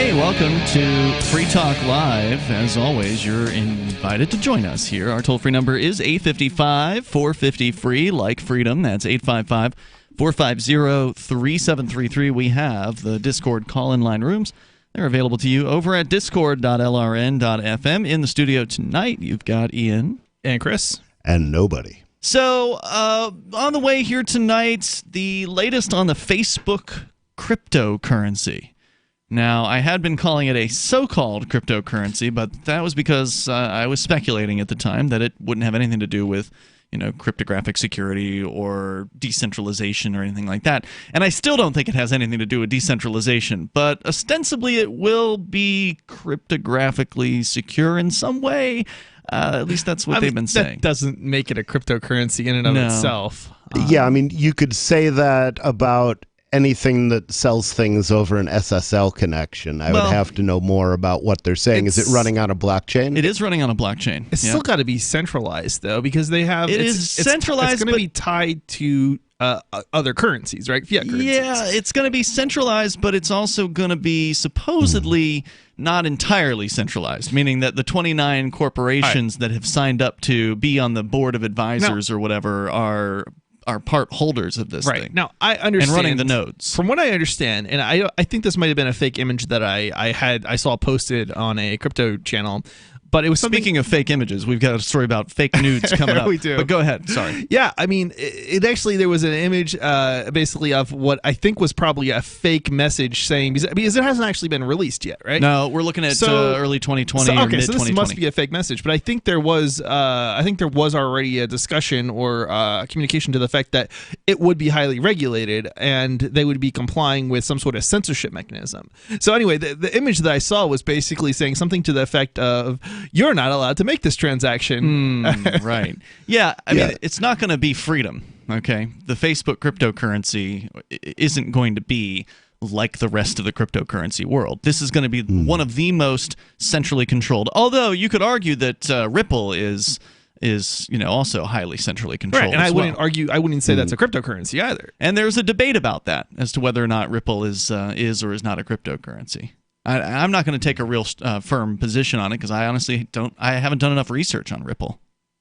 Hey, welcome to Free Talk Live. As always, you're invited to join us here. Our toll-free number is 855-450-FREE, like freedom. That's 855-450-3733. We have the Discord call-in line rooms. They're available to you over at discord.lrn.fm. In the studio tonight, you've got Ian. And Chris. And nobody. So, on the way here tonight, the latest on the Facebook cryptocurrency. Now, I had been calling it a so-called cryptocurrency, but that was because I was speculating at the time that it wouldn't have anything to do with, cryptographic security or decentralization or anything like that. And I still don't think it has anything to do with decentralization, but ostensibly it will be cryptographically secure in some way. At least that's what they've been saying. That doesn't make it a cryptocurrency in and of itself. Yeah, I mean, you could say that about anything that sells things over an SSL connection. I would have to know more about what they're saying. Is it running on a blockchain? It is running on a blockchain. It's still got to be centralized, though, because they have... It's centralized, it's going to be tied to other currencies, right? Fiat currencies. Yeah, it's going to be centralized, but it's also going to be supposedly not entirely centralized, meaning that the 29 corporations that have signed up to be on the board of advisors or whatever are part holders of this thing. Now, I understand. And running the nodes. From what I understand, and I think this might have been a fake image that I saw posted on a crypto channel, but it was something... Speaking of fake images, we've got a story about fake nudes coming up. We do. But go ahead. Sorry. Yeah, I mean, it actually, there was an image basically of what I think was probably a fake message saying, because it hasn't actually been released yet, right? No, we're looking at early 2020 or mid-2020. So this must be a fake message, but I think there was already a discussion or communication to the fact that it would be highly regulated and they would be complying with some sort of censorship mechanism. So anyway, the image that I saw was basically saying something to the effect of, you're not allowed to make this transaction. Right. Yeah, I mean, it's not going to be freedom, okay? The Facebook cryptocurrency isn't going to be like the rest of the cryptocurrency world. This is going to be one of the most centrally controlled. Although you could argue that Ripple is also highly centrally controlled. Right, and I wouldn't say that's a cryptocurrency either. And there's a debate about that as to whether or not Ripple is or is not a cryptocurrency. I'm not going to take a real firm position on it because I honestly haven't done enough research on Ripple.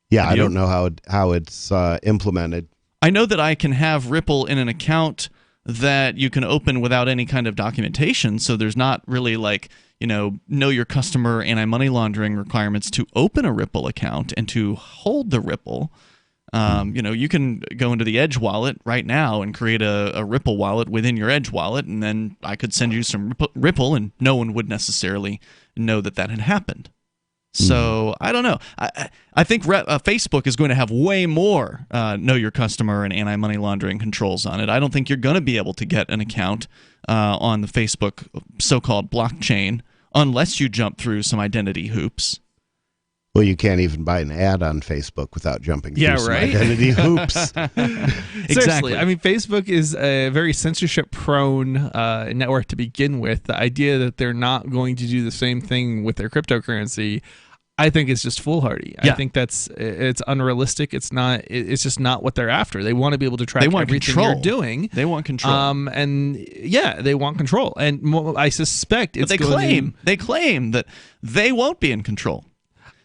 Yeah, I don't know how it's implemented. I know that I can have Ripple in an account that you can open without any kind of documentation, so there's not really know your customer anti-money laundering requirements to open a Ripple account and to hold the Ripple. You can go into the Edge wallet right now and create a Ripple wallet within your Edge wallet, and then I could send you some Ripple, and no one would necessarily know that had happened. So I don't know. I think Facebook is going to have way more know your customer and anti-money laundering controls on it. I don't think you're going to be able to get an account on the Facebook so-called blockchain unless you jump through some identity hoops. Well, you can't even buy an ad on Facebook without jumping through some identity hoops. Exactly. I mean, Facebook is a very censorship-prone network to begin with. The idea that they're not going to do the same thing with their cryptocurrency, I think is just foolhardy. Yeah. I think it's unrealistic. It's not. It's just not what they're after. They want to be able to track everything you're doing. They want control. They want control. And I suspect they claim that they won't be in control.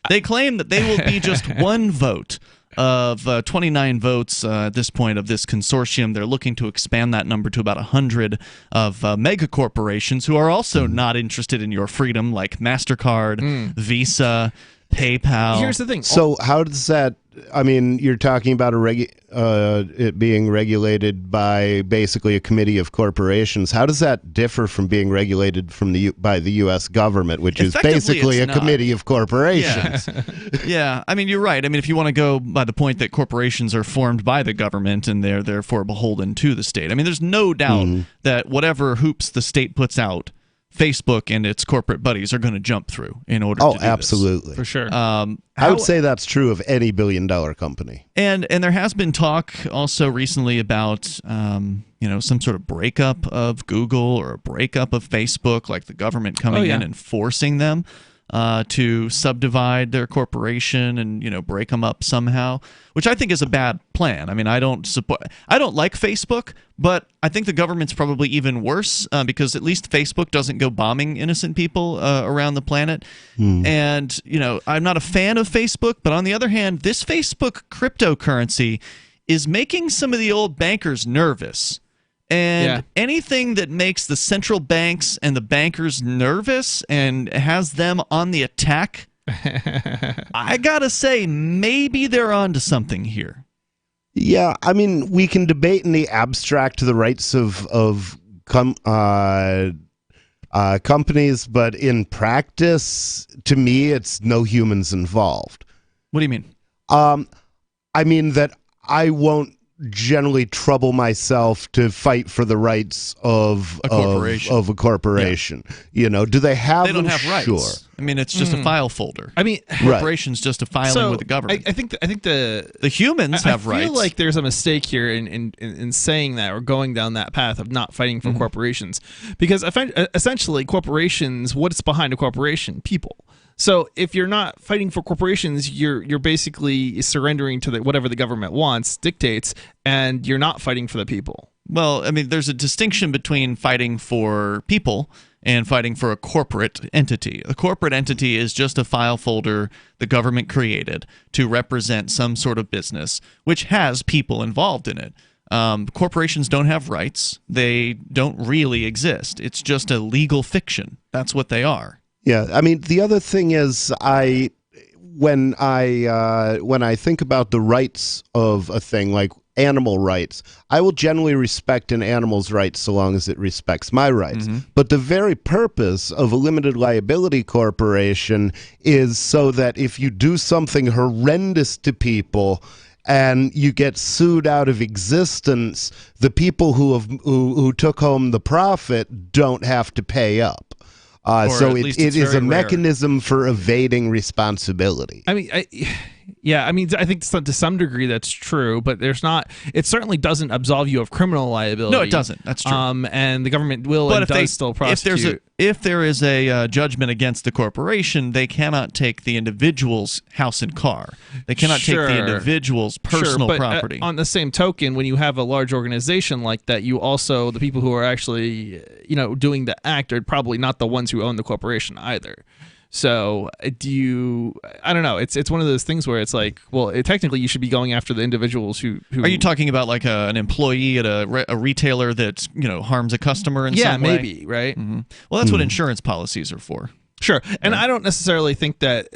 They claim that they will be just one vote of 29 votes at this point of this consortium. They're looking to expand that number to about 100 of mega corporations who are also not interested in your freedom, like MasterCard, Visa, PayPal. Here's the thing. So how does that... I mean, you're talking about it being regulated by basically a committee of corporations. How does that differ from being regulated by the U.S. government, which is basically a committee of corporations? Yeah, I mean, you're right. I mean, if you want to go by the point that corporations are formed by the government and they're therefore beholden to the state, I mean, there's no doubt that whatever hoops the state puts out, Facebook and its corporate buddies are going to jump through in order to do absolutely. this. For sure. I would say that's true of any billion-dollar company. And there has been talk also recently about some sort of breakup of Google or a breakup of Facebook, like the government coming in and forcing them. to subdivide their corporation and break them up somehow, which I think is a bad plan. I mean, I don't like Facebook, but I think the government's probably even worse because at least Facebook doesn't go bombing innocent people around the planet. And I'm not a fan of Facebook, but on the other hand, this Facebook cryptocurrency is making some of the old bankers nervous. And anything that makes the central banks and the bankers nervous and has them on the attack, I gotta say, maybe they're onto something here. Yeah, I mean, we can debate in the abstract the rights of companies, but in practice, to me, it's no humans involved. What do you mean? I mean that I won't generally trouble myself to fight for the rights of a corporation. Yeah. Do they have They don't them? have rights. Sure. I mean, it's just a file folder. I mean, corporation's just a filing with the government. I think the humans have rights. I feel like there's a mistake here in saying that or going down that path of not fighting for corporations, because essentially corporations, what's behind a corporation? People. So if you're not fighting for corporations, you're basically surrendering to whatever the government dictates, and you're not fighting for the people. Well, I mean, there's a distinction between fighting for people and fighting for a corporate entity. A corporate entity is just a file folder the government created to represent some sort of business, which has people involved in it. Corporations don't have rights. They don't really exist. It's just a legal fiction. That's what they are. Yeah, I mean, the other thing is, when I think about the rights of a thing like animal rights, I will generally respect an animal's rights so long as it respects my rights. But the very purpose of a limited liability corporation is so that if you do something horrendous to and you get sued out of existence, the people who took home the profit don't have to pay up. So it is a mechanism for evading responsibility. I mean, I think to some degree that's true, but there's not. It certainly doesn't absolve you of criminal liability. No, it doesn't. That's true. And the government will still prosecute. If there is a judgment against the corporation, they cannot take the individual's house and car. They cannot take the individual's personal property. On the same token, when you have a large organization like that, the people who are actually doing the act are probably not the ones who own the corporation either. So I don't know. It's one of those things where it's like, well, technically you should be going after the individuals who Are you talking about like an employee at a retailer that harms a customer in some way? Yeah, maybe, right? Well, that's what insurance policies are for. Sure. And I don't necessarily think that,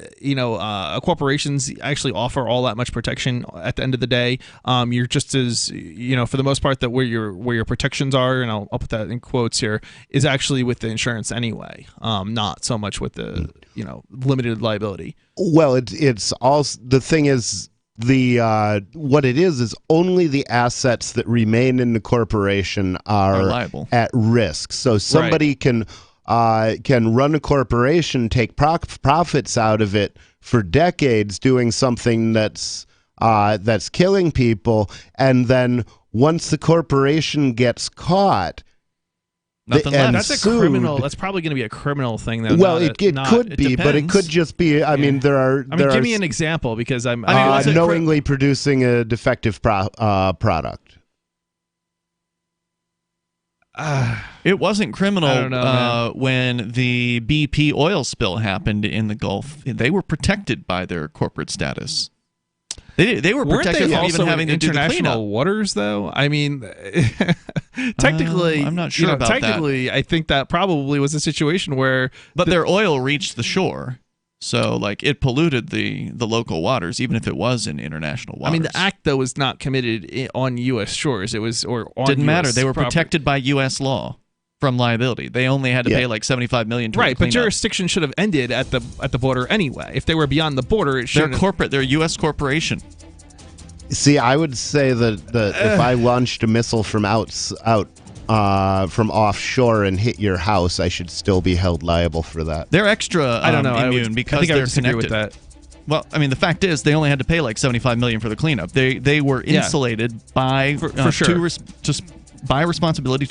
corporations actually offer all that much protection at the end of the day. You're just as, for the most part, that where your protections are, and I'll put that in quotes here, is actually with the insurance anyway, not so much with the, limited liability. Well, it's also, the thing is, what it is only the assets that remain in the corporation are liable. At risk. So somebody can run a corporation, take profits out of it for decades, doing something that's killing people, and then once the corporation gets caught, nothing left. That's a criminal. That's probably going to be a criminal thing. Though. Well, it could be, but it could just be. I mean, give me an example because I'm knowingly producing a defective product. It wasn't criminal I don't know, when the BP oil spill happened in the Gulf. They were protected by their corporate status. They were protected from even having to do the cleanup. International waters, though. I mean, technically, I'm not sure about technically, I think that probably was a situation where, but their oil reached the shore. So, like, it polluted the local waters, even if it was in international waters. I mean, the act, though, was not committed on U.S. shores. It was, or on didn't matter. US They were property. Protected by U.S. law from liability. They only had to pay like $75 million to right, clean but jurisdiction should have ended at the border anyway. If they were beyond the border, it should. They're corporate. They're a U.S. corporation. See, I would say that if I launched a missile from from offshore and hit your house, I should still be held liable for that. They're extra I don't know. immune because they're connected. With that. Well, I mean, the fact is they only had to pay like $75 million for the cleanup. They were insulated by for sure. by responsibility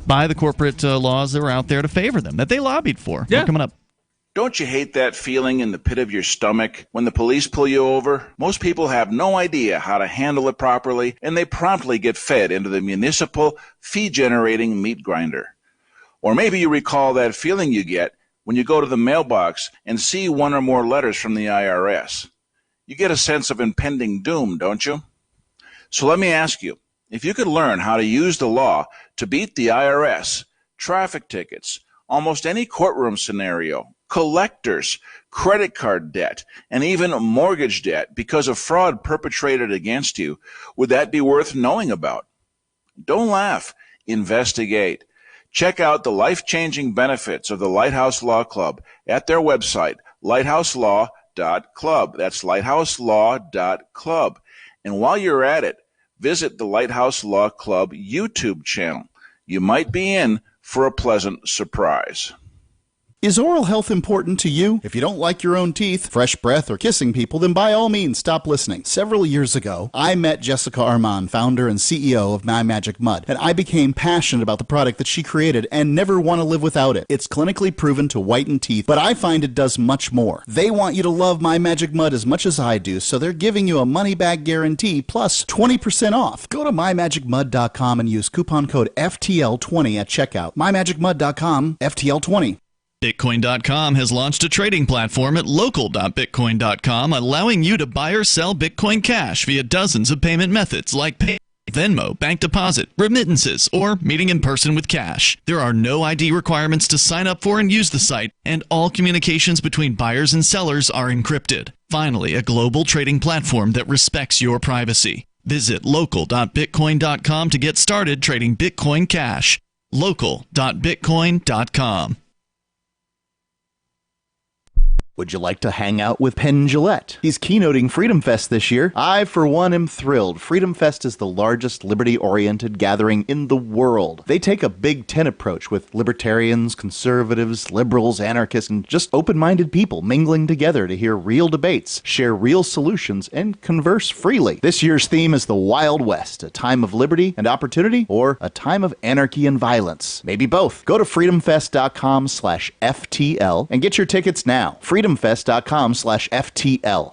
by the corporate laws that were out there to favor them that they lobbied for. Yeah. We're coming up. Don't you hate that feeling in the pit of your stomach when the police pull you over? Most people have no idea how to handle it properly, and they promptly get fed into the municipal fee-generating meat grinder. Or maybe you recall that feeling you get when you go to the mailbox and see one or more letters from the IRS. You get a sense of impending doom, don't you? So let me ask you, if you could learn how to use the law to beat the IRS, traffic tickets, almost any courtroom scenario, collectors, credit card debt, and even mortgage debt because of fraud perpetrated against you, would that be worth knowing about? Don't laugh. Investigate. Check out the life-changing benefits of the Lighthouse Law Club at their website, lighthouselaw.club. That's lighthouselaw.club. And while you're at it, visit the Lighthouse Law Club YouTube channel. You might be in for a pleasant surprise. Is oral health important to you? If you don't like your own teeth, fresh breath, or kissing people, then by all means stop listening. Several years ago, I met Jessica Armand, founder and CEO of My Magic Mud, and I became passionate about the product that she created and never want to live without it. It's clinically proven to whiten teeth, but I find it does much more. They want you to love My Magic Mud as much as I do, so they're giving you a money-back guarantee plus 20% off. Go to mymagicmud.com and use coupon code FTL20 at checkout. mymagicmud.com, FTL20. Bitcoin.com has launched a trading platform at local.bitcoin.com, allowing you to buy or sell Bitcoin Cash via dozens of payment methods like Pay, Venmo, bank deposit, remittances, or meeting in person with cash. There are no ID requirements to sign up for and use the site, and all communications between buyers and sellers are encrypted. Finally, a global trading platform that respects your privacy. Visit local.bitcoin.com to get started trading Bitcoin Cash. local.bitcoin.com. Would you like to hang out with Penn Jillette? He's keynoting Freedom Fest this year. I, for one, am thrilled. Freedom Fest is the largest liberty-oriented gathering in the world. They take a Big Ten approach with libertarians, conservatives, liberals, anarchists, and just open-minded people mingling together to hear real debates, share real solutions, and converse freely. This year's theme is the Wild West, a time of liberty and opportunity, or a time of anarchy and violence. Maybe both. Go to freedomfest.com/FTL and get your tickets now. freedomfest.com/FTL.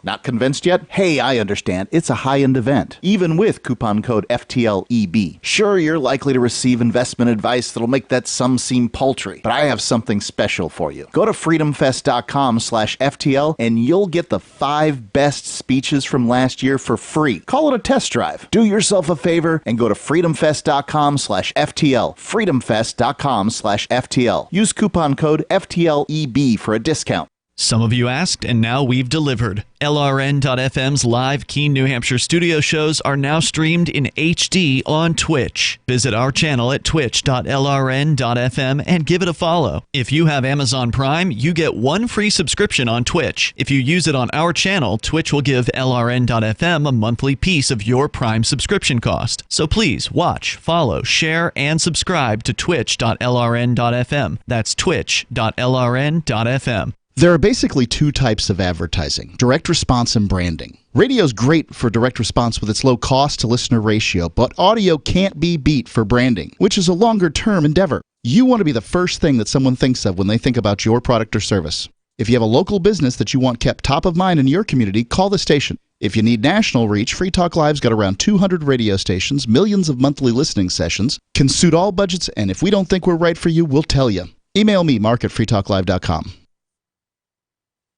Not convinced yet? Hey, I understand. It's a high-end event, even with coupon code FTLEB. Sure, you're likely to receive investment advice that'll make that sum seem paltry, but I have something special for you. Go to freedomfest.com/FTL and you'll get the 5 best speeches from last year for free. Call it a test drive. Do yourself a favor and go to freedomfest.com/FTL. freedomfest.com/FTL. Use coupon code FTLEB for a discount. Some of you asked, and now we've delivered. LRN.FM's live Keene, New Hampshire studio shows are now streamed in HD on Twitch. Visit our channel at twitch.lrn.fm and give it a follow. If you have Amazon Prime, you get 1 free subscription on Twitch. If you use it on our channel, Twitch will give LRN.FM a monthly piece of your Prime subscription cost. So please watch, follow, share, and subscribe to twitch.lrn.fm. That's twitch.lrn.fm. There are basically 2 types of advertising: direct response and branding. Radio's great for direct response with its low cost to listener ratio, but audio can't be beat for branding, which is a longer term endeavor. You want to be the first thing that someone thinks of when they think about your product or service. If you have a local business that you want kept top of mind in your community, call the station. If you need national reach, Free Talk Live's got around 200 radio stations, millions of monthly listening sessions, can suit all budgets, and if we don't think we're right for you, we'll tell you. Email me, mark@freetalklive.com.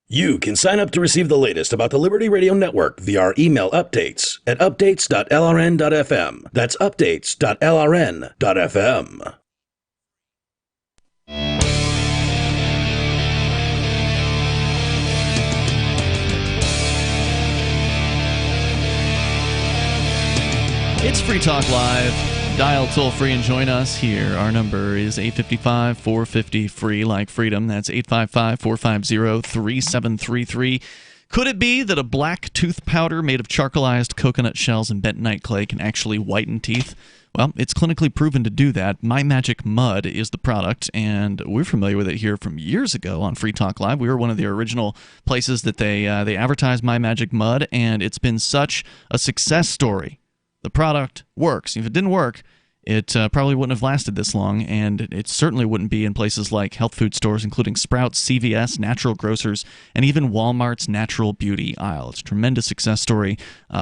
You can sign up to receive the latest about the Liberty Radio Network via our email updates at updates.lrn.fm. That's updates.lrn.fm. It's Free Talk Live. Dial toll-free and join us here. Our number is 855-450-FREE, like freedom. That's 855-450-3733. Could it be that a black tooth powder made of charcoalized coconut shells and bentonite clay can actually whiten teeth? Well, it's clinically proven to do that. My Magic Mud is the product, and we're familiar with it here from years ago on Free Talk Live. We were one of the original places that they advertised My Magic Mud, and it's been such a success story. The product works. If it didn't work, it probably wouldn't have lasted this long, and it certainly wouldn't be in places like health food stores, including Sprouts, CVS, Natural Grocers, and even Walmart's Natural Beauty aisle. It's a tremendous success story,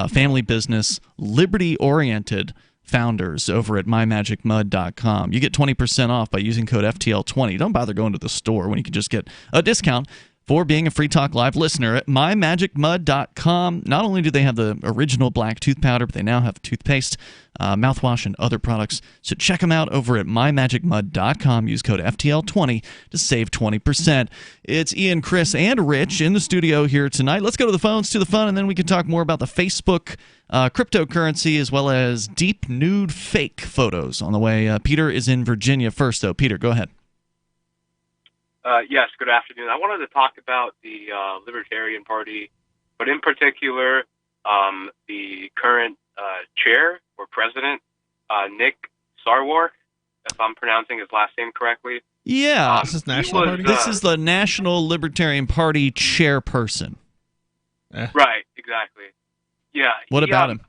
family business, liberty-oriented founders over at mymagicmud.com. You get 20% off by using code FTL20. Don't bother going to the store when you can just get a discount for being a Free Talk Live listener at mymagicmud.com. Not only do they have the original black tooth powder, but they now have toothpaste, mouthwash, and other products. So check them out over at mymagicmud.com. Use code FTL20 to save 20%. It's Ian, Chris, and Rich in the studio here tonight. Let's go to the phones, to the fun, and then we can talk more about the Facebook cryptocurrency as well as deep nude fake photos on the way. Peter is in Virginia first, though. Peter, go ahead. Yes, good afternoon. I wanted to talk about the Libertarian Party, but in particular, the current chair or president, Nick Sarwark, if I'm pronouncing his last name correctly. Yeah. This is National Party? This is the National Libertarian Party chairperson. Right, exactly. Yeah. What about him?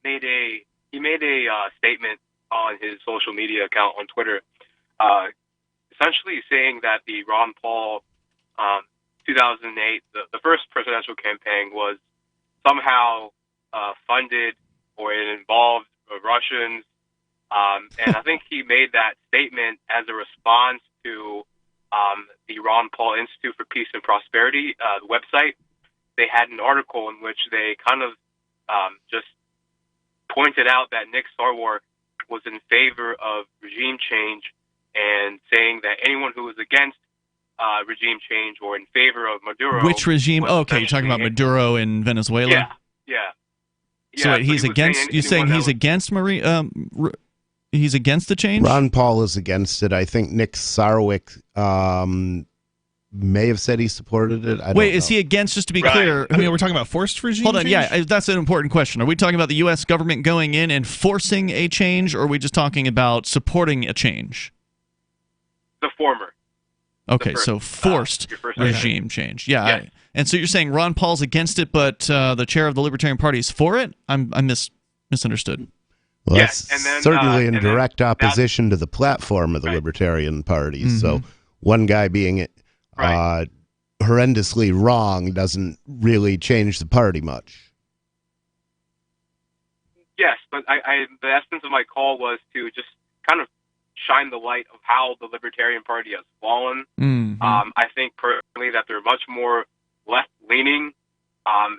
He made a statement on his social media account on Twitter, essentially saying that the Ron Paul 2008, the first presidential campaign, was somehow funded or it involved Russians. And I think he made that statement as a response to the Ron Paul Institute for Peace and Prosperity, the website. They had an article in which they kind of just pointed out that Nick Sarwark was in favor of regime change and saying that anyone who was against regime change or in favor of Maduro. Which regime? Okay, you're talking about Maduro in Venezuela? Yeah. So wait, he's against. You're saying he's against he's against the change? Ron Paul is against it. I think Nick Sarwark may have said he supported it. I don't know. Is he against, just to be clear? I mean, we're talking about forced regime Hold on, change? yeah, that's an important question. Are we talking about the U.S. government going in and forcing a change, or are we just talking about supporting a change? The former. Okay, so forced regime change. Yeah. Yes. And so you're saying Ron Paul's against it, but the chair of the Libertarian Party is for it? I misunderstood. Well, Yes, that's and then, certainly in and then direct opposition to the platform of the Libertarian Party. So one guy being horrendously wrong doesn't really change the party much. Yes, but the essence of my call was to just kind of shine the light of how the Libertarian Party has fallen. I think personally that they're much more left-leaning.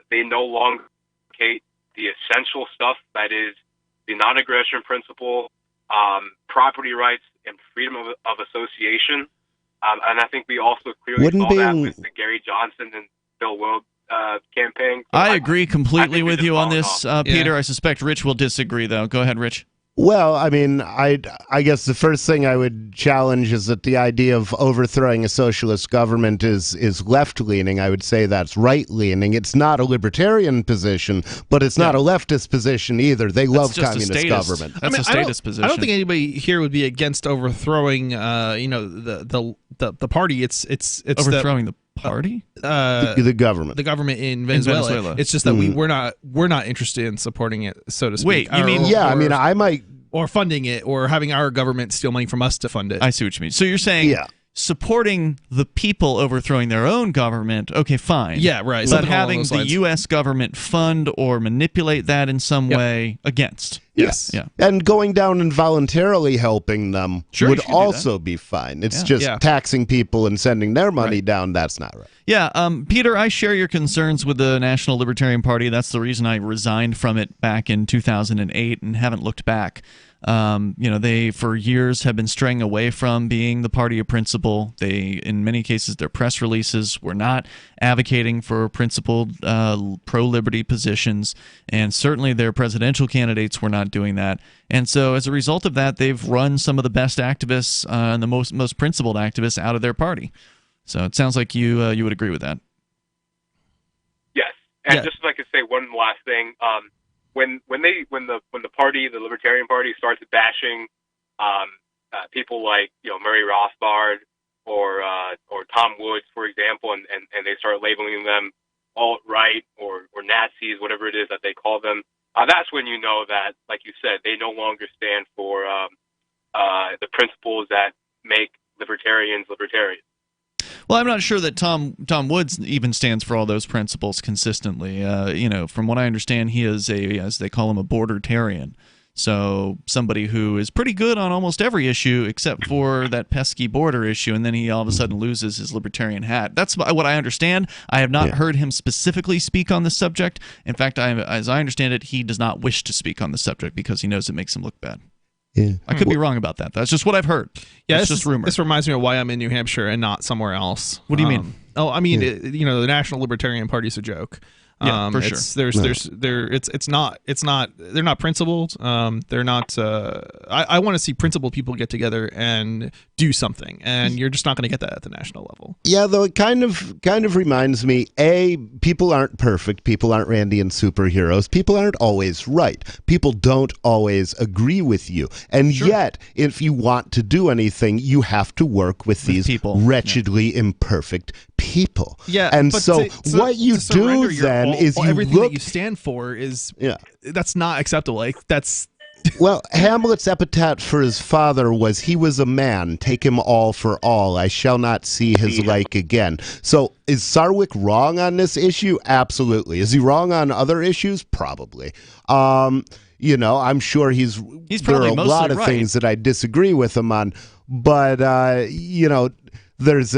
They no longer advocate the essential stuff, that is the non-aggression principle, property rights, and freedom of association. And I think we also clearly saw that with the Gary Johnson and Bill Weld campaign. So I agree completely with you on fallen this, off. Peter. I suspect Rich will disagree, though. Go ahead, Rich. Well, I mean, I guess the first thing I would challenge is that the idea of overthrowing a socialist government is left-leaning. I would say that's right-leaning. It's not a libertarian position, but it's not a leftist position either. They love communist government. That's a statist position. I don't think anybody here would be against overthrowing, the party. It's overthrowing the party, the government, in Venezuela. It's just that we're not interested in supporting it, so to speak. Wait, you mean I might, or funding it, or having our government steal money from us to fund it. I see what you mean. So you're saying supporting the people overthrowing their own government, okay, fine. Yeah, right. But having the U.S. government fund or manipulate that in some way, against. Yes. Yeah. And going down and voluntarily helping them would also be fine. It's just taxing people and sending their money down. That's not right. Yeah, Peter, I share your concerns with the National Libertarian Party. That's the reason I resigned from it back in 2008 and haven't looked back. They for years have been straying away from being the party of principle. They, in many cases, their press releases were not advocating for principled pro-liberty positions, and certainly their presidential candidates were not doing that. And so, as a result of that, they've run some of the best activists and the most principled activists out of their party. So it sounds like you would agree with that. Yes, and just if I could say one last thing. When the party, the Libertarian Party, starts bashing people like Murray Rothbard or Tom Woods, for example, and they start labeling them alt-right or Nazis, whatever it is that they call them, that's when you know that, like you said, they no longer stand for the principles that make libertarians libertarians. Well, I'm not sure that Tom Woods even stands for all those principles consistently. From what I understand, he is as they call him, a bordertarian. So somebody who is pretty good on almost every issue except for that pesky border issue, and then he all of a sudden loses his libertarian hat. That's what I understand. I have not heard him specifically speak on this subject. In fact, as I understand it, he does not wish to speak on the subject because he knows it makes him look bad. Yeah. I could be wrong about that. That's just what I've heard. Yeah, it's just rumor. This reminds me of why I'm in New Hampshire and not somewhere else. What do you mean? The National Libertarian Party's a joke. Yeah, for sure. It's not. They're not principled. They're not. I want to see principled people get together and do something, and you're just not going to get that at the national level. Yeah, though it kind of reminds me. People aren't perfect. People aren't Randian superheroes. People aren't always right. People don't always agree with you, and yet, if you want to do anything, you have to work with these people. Wretchedly imperfect people. Yeah, and but so what you do then is you everything look. that you stand for is that's not acceptable. Like that's. Well, Hamlet's epitaph for his father was, "He was a man, take him all for all. I shall not see his like again." So is Sarwick wrong on this issue? Absolutely. Is he wrong on other issues? Probably. I'm sure he's there are a lot of things that I disagree with him on, but there's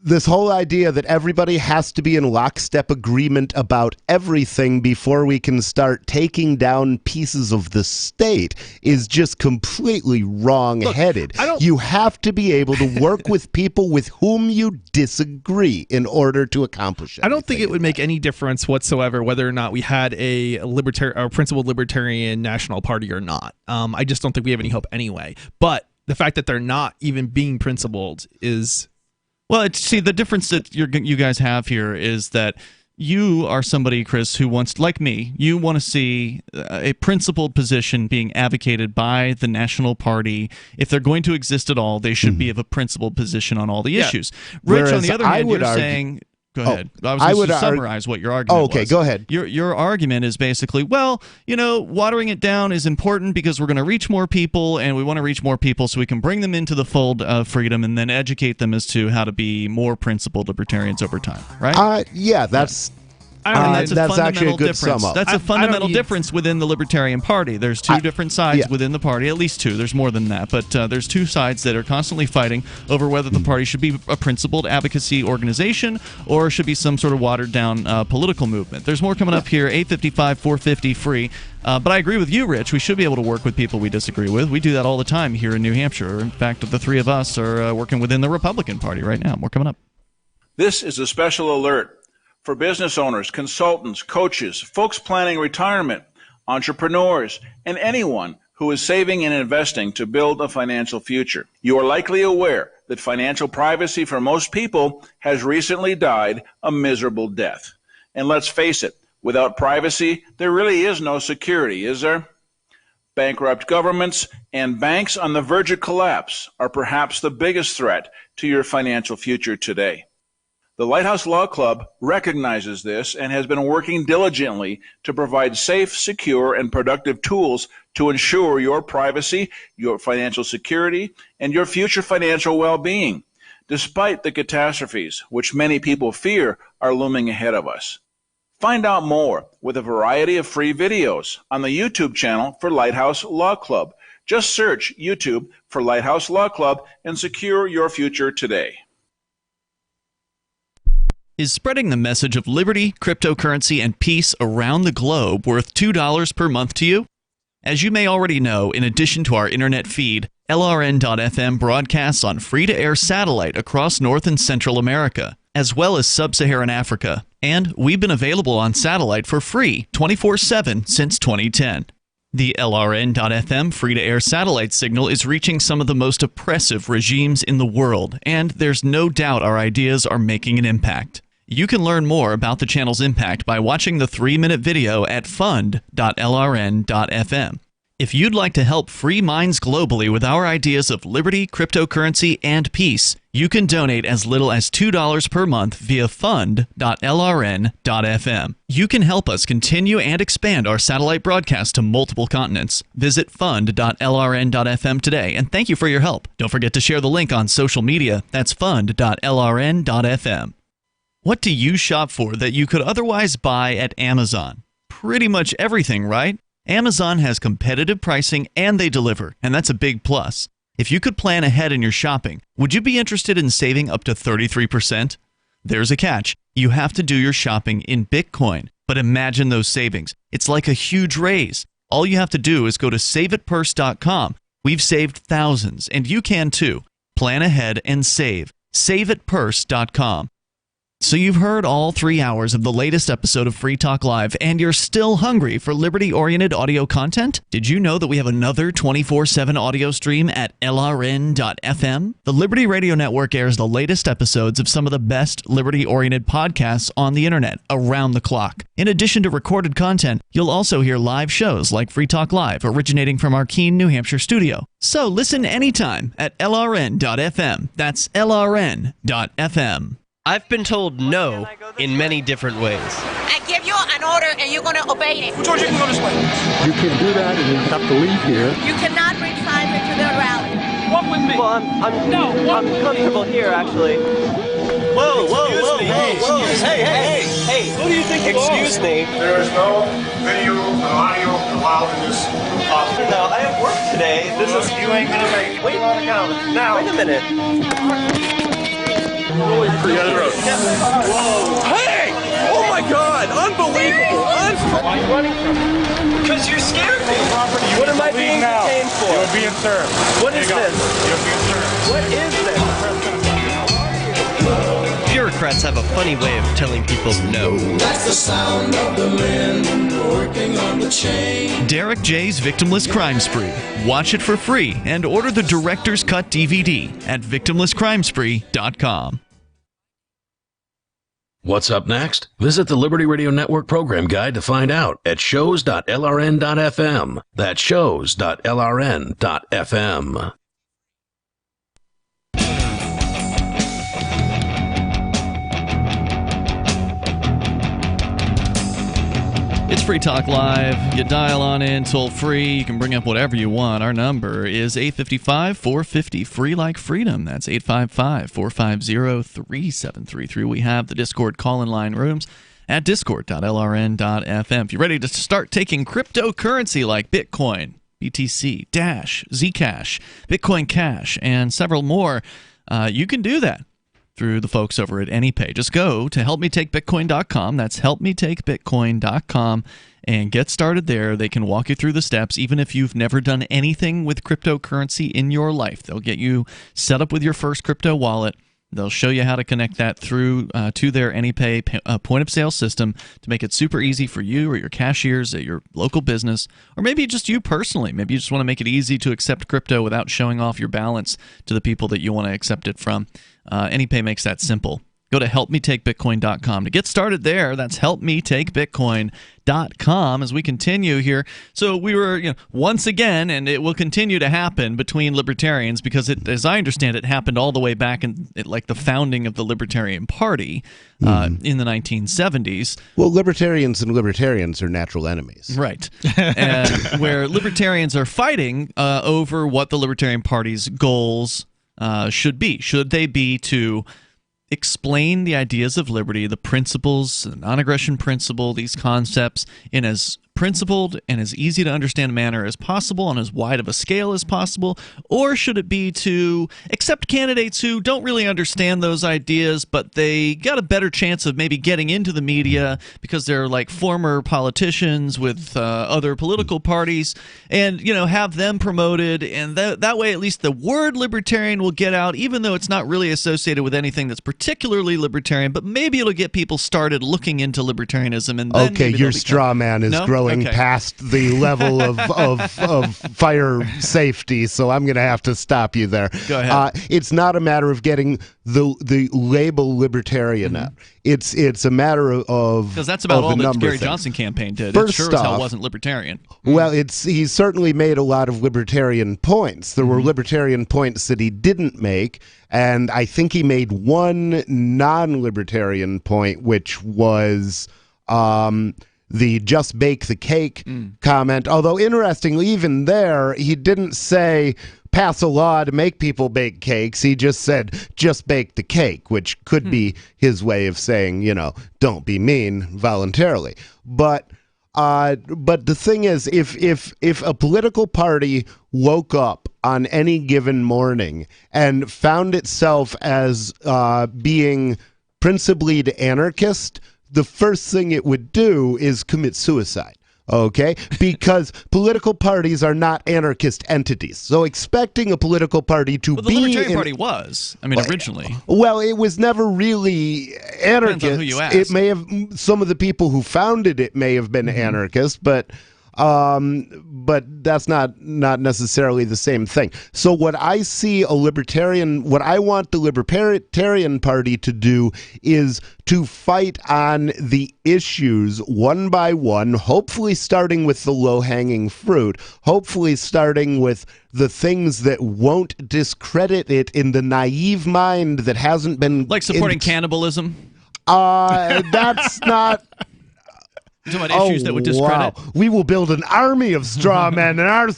this whole idea that everybody has to be in lockstep agreement about everything before we can start taking down pieces of the state is just completely wrong-headed. You have to be able to work with people with whom you disagree in order to accomplish it. I don't think it would make any difference whatsoever whether or not we had a principled libertarian national party or not. I just don't think we have any hope anyway. But the fact that they're not even being principled is... Well, see, the difference that you guys have here is that you are somebody, Chris, who wants, like me, you want to see a principled position being advocated by the National Party. If they're going to exist at all, they should be of a principled position on all the issues. Rich, on the other hand, you're saying... Go ahead. I was going to summarize what your argument was. Okay, go ahead. Your argument is basically, watering it down is important because we're going to reach more people, and we want to reach more people so we can bring them into the fold of freedom and then educate them as to how to be more principled libertarians over time, right? That's... that's actually a good difference. sum up. That's a fundamental difference within the Libertarian Party. There's two different sides within the party, at least two. There's more than that, but there's two sides that are constantly fighting over whether the party should be a principled advocacy organization or should be some sort of watered-down political movement. There's more coming up here, 855-450 free. But I agree with you, Rich. We should be able to work with people we disagree with. We do that all the time here in New Hampshire. In fact, the three of us are working within the Republican Party right now. More coming up. This is a special alert for business owners, consultants, coaches, folks planning retirement, entrepreneurs, and anyone who is saving and investing to build a financial future. You are likely aware that financial privacy for most people has recently died a miserable death. And let's face it, without privacy, there really is no security, is there? Bankrupt governments and banks on the verge of collapse are perhaps the biggest threat to your financial future today. The Lighthouse Law Club recognizes this and has been working diligently to provide safe, secure, and productive tools to ensure your privacy, your financial security, and your future financial well-being, despite the catastrophes which many people fear are looming ahead of us. Find out more with a variety of free videos on the YouTube channel for Lighthouse Law Club. Just search YouTube for Lighthouse Law Club and secure your future today. Is spreading the message of liberty, cryptocurrency, and peace around the globe worth $2 per month to you? As you may already know, in addition to our internet feed, LRN.FM broadcasts on free-to-air satellite across North and Central America, as well as Sub-Saharan Africa. And we've been available on satellite for free 24/7 since 2010. The LRN.FM free-to-air satellite signal is reaching some of the most oppressive regimes in the world, and there's no doubt our ideas are making an impact. You can learn more about the channel's impact by watching the 3-minute video at fund.lrn.fm. If you'd like to help free minds globally with our ideas of liberty, cryptocurrency, and peace, you can donate as little as $2 per month via fund.lrn.fm. You can help us continue and expand our satellite broadcast to multiple continents. Visit fund.lrn.fm today, and thank you for your help. Don't forget to share the link on social media. That's fund.lrn.fm. What do you shop for that you could otherwise buy at Amazon? Pretty much everything, right? Amazon has competitive pricing and they deliver, and that's a big plus. If you could plan ahead in your shopping, would you be interested in saving up to 33%? There's a catch. You have to do your shopping in Bitcoin. But imagine those savings. It's like a huge raise. All you have to do is go to saveitpurse.com. We've saved thousands, and you can too. Plan ahead and save. Saveitpurse.com. So you've heard all 3 hours of the latest episode of Free Talk Live, and you're still hungry for liberty-oriented audio content? Did you know that we have another 24/7 audio stream at LRN.FM? The Liberty Radio Network airs the latest episodes of some of the best liberty-oriented podcasts on the internet around the clock. In addition to recorded content, you'll also hear live shows like Free Talk Live, originating from our Keene, New Hampshire studio. So listen anytime at LRN.FM. That's LRN.FM. I've been told no in many different ways. I give you an order and you're going to obey it. Who told you to go this way? You can do that and you have to leave here. You cannot bring Simon to the rally. Walk with me. Well, I'm comfortable here, actually. Whoa. Hey. Who do you think you are? Excuse me. There is no video or audio allowed in this office. No, I have work today. You ain't going to make it. Wait on account. Now. Wait a minute. Whoa. Hey! Oh my God! Unbelievable! Why are you running from me? Because you scared me. What am I being detained for? You're being served. What is this? You're being served. What is this? Bureaucrats have a funny way of telling people no. That's the sound of the men working on the chain. Derek J's Victimless Crime Spree. Watch it for free and order the Director's Cut DVD at victimlesscrimespree.com. What's up next? Visit the Liberty Radio Network program guide to find out at shows.lrn.fm. That's shows.lrn.fm. It's Free Talk Live. You dial on in toll free. You can bring up whatever you want. Our number is 855-450-FREE like freedom. That's 855-450-3733. We have the Discord call-in line rooms at discord.lrn.fm. If you're ready to start taking cryptocurrency like Bitcoin, BTC, Dash, Zcash, Bitcoin Cash, and several more, you can do that through the folks over at AnyPay. Just go to helpmetakebitcoin.com. That's helpmetakebitcoin.com and get started there. They can walk you through the steps, even if you've never done anything with cryptocurrency in your life. They'll get you set up with your first crypto wallet. They'll show you how to connect that through to their AnyPay point-of-sale system to make it super easy for you or your cashiers at your local business, or maybe just you personally. Maybe you just want to make it easy to accept crypto without showing off your balance to the people that you want to accept it from. AnyPay makes that simple. Go to helpmetakebitcoin.com to get started there. That's helpmetakebitcoin.com as we continue here. So we were, once again, and it will continue to happen between libertarians because, as I understand it, happened all the way back in like the founding of the Libertarian Party in the 1970s. Well, libertarians and libertarians are natural enemies. Right. And where libertarians are fighting over what the Libertarian Party's goals should be. Should they be to explain the ideas of liberty, the principles, the non-aggression principle, these concepts in as principled and as easy to understand manner as possible on as wide of a scale as possible? Or should it be to accept candidates who don't really understand those ideas, but they got a better chance of maybe getting into the media because they're like former politicians with other political parties, and have them promoted, and that way at least the word libertarian will get out, even though it's not really associated with anything that's particularly libertarian, but maybe it'll get people started looking into libertarianism. And then okay, your straw man is growing going Okay. past the level of fire safety, so I'm going to have to stop you there. Go ahead. It's not a matter of getting the label libertarian out. It's a matter of Because that's about of all a the number Gary of things. Johnson campaign did. First it sure as hell off- wasn't libertarian. Well, he certainly made a lot of libertarian points. There were libertarian points that he didn't make, and I think he made one non-libertarian point, which was the "just bake the cake" comment. Although, interestingly, even there, he didn't say pass a law to make people bake cakes. He just said just bake the cake, which could be his way of saying, don't be mean voluntarily. But the thing is, if a political party woke up on any given morning and found itself as being principally anarchist, the first thing it would do is commit suicide. Okay, because political parties are not anarchist entities. So expecting a political party to Well, the be Libertarian Party was. I mean, originally. well, it was never really anarchist. Depends on who you ask. It may have some of the people who founded it may have been anarchist, but that's not necessarily the same thing. So what I want the Libertarian Party to do is to fight on the issues one by one, hopefully starting with the low-hanging fruit, hopefully starting with the things that won't discredit it in the naive mind that hasn't been... Like supporting cannibalism? That's not... You're talking about issues that would discredit. Wow. We will build an army of straw men, and our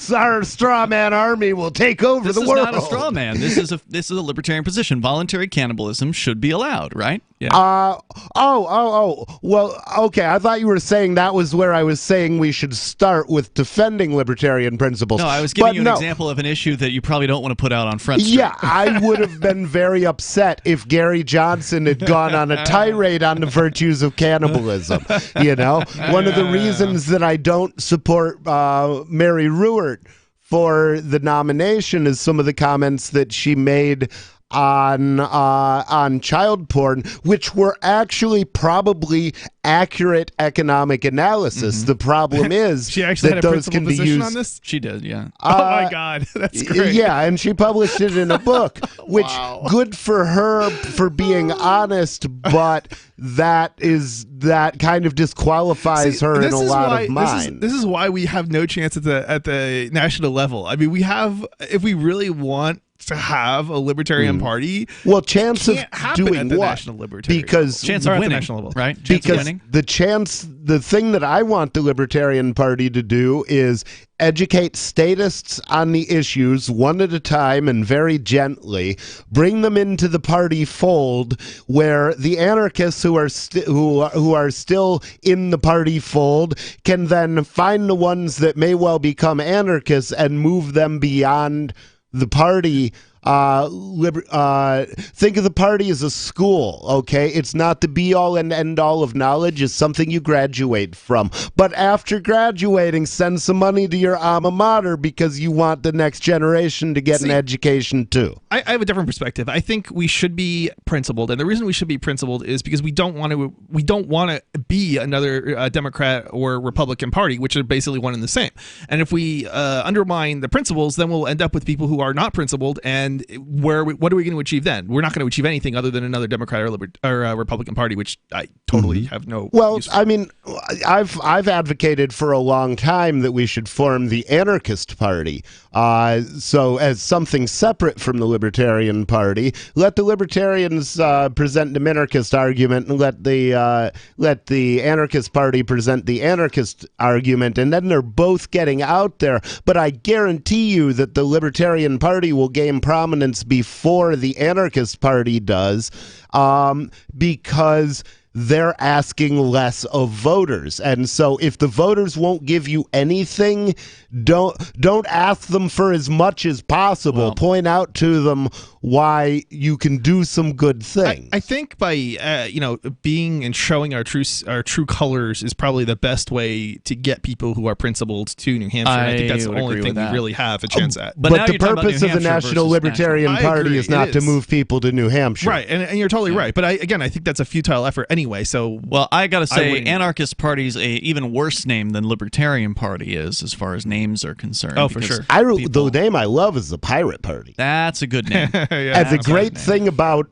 straw man army will take over the world. This is not a straw man. This is a libertarian position. Voluntary cannibalism should be allowed, right? Yeah. Well, okay. I thought you were saying that was where I was saying we should start with defending libertarian principles. No, I was giving you an example of an issue that you probably don't want to put out on Front Street. Yeah, I would have been very upset if Gary Johnson had gone on a tirade on the virtues of cannibalism. One of the reasons that I don't support Mary Ruwart for the nomination is some of the comments that she made on child porn, which were actually probably accurate economic analysis. The problem is she actually that had a those can be position used on this. She did, yeah. Oh my God, that's great. Yeah, and she published it in a book, which good for her for being honest, but that kind of disqualifies her in a lot of minds. This is why we have no chance at the national level. I mean, if we really want to have a libertarian party, well, chance of doing doing at the what? national libertarian Because Chance or of at the winning, national level. right? Chance of because winning. the thing that I want the Libertarian Party to do is educate statists on the issues one at a time and very gently, bring them into the party fold where the anarchists who are still in the party fold can then find the ones that may well become anarchists and move them beyond the party. Think of the party as a school, okay? It's not the be-all and end-all of knowledge. It's something you graduate from. But after graduating, send some money to your alma mater because you want the next generation to get an education too. I have a different perspective. I think we should be principled, and the reason we should be principled is because we don't want to be another Democrat or Republican Party, which are basically one and the same. And if we undermine the principles, then we'll end up with people who are not principled. And what are we going to achieve then? We're not going to achieve anything other than another Democrat or Republican Party, which I totally have no. Well, I mean, I've advocated for a long time that we should form the Anarchist Party. So as something separate from the Libertarian Party, let the Libertarians present the minarchist argument, and let the Anarchist Party present the anarchist argument, and then they're both getting out there. But I guarantee you that the Libertarian Party will gain prominence before the Anarchist Party does, because they're asking less of voters. And so if the voters won't give you anything, don't ask them for as much as possible. Well, point out to them why you can do some good things. I think by being and showing our true colors is probably the best way to get people who are principled to New Hampshire. I think that's the only thing we really have a chance at. But the purpose of the National Libertarian Party is not to move people to New Hampshire. Right, and you're totally right. But I think that's a futile effort. And anyway. So, well, I got to say, wouldn't- Anarchist Party's a even worse name than Libertarian Party is, as far as names are concerned. Oh, for because sure. The name I love is the Pirate Party. That's a good name. Yeah, And the great thing about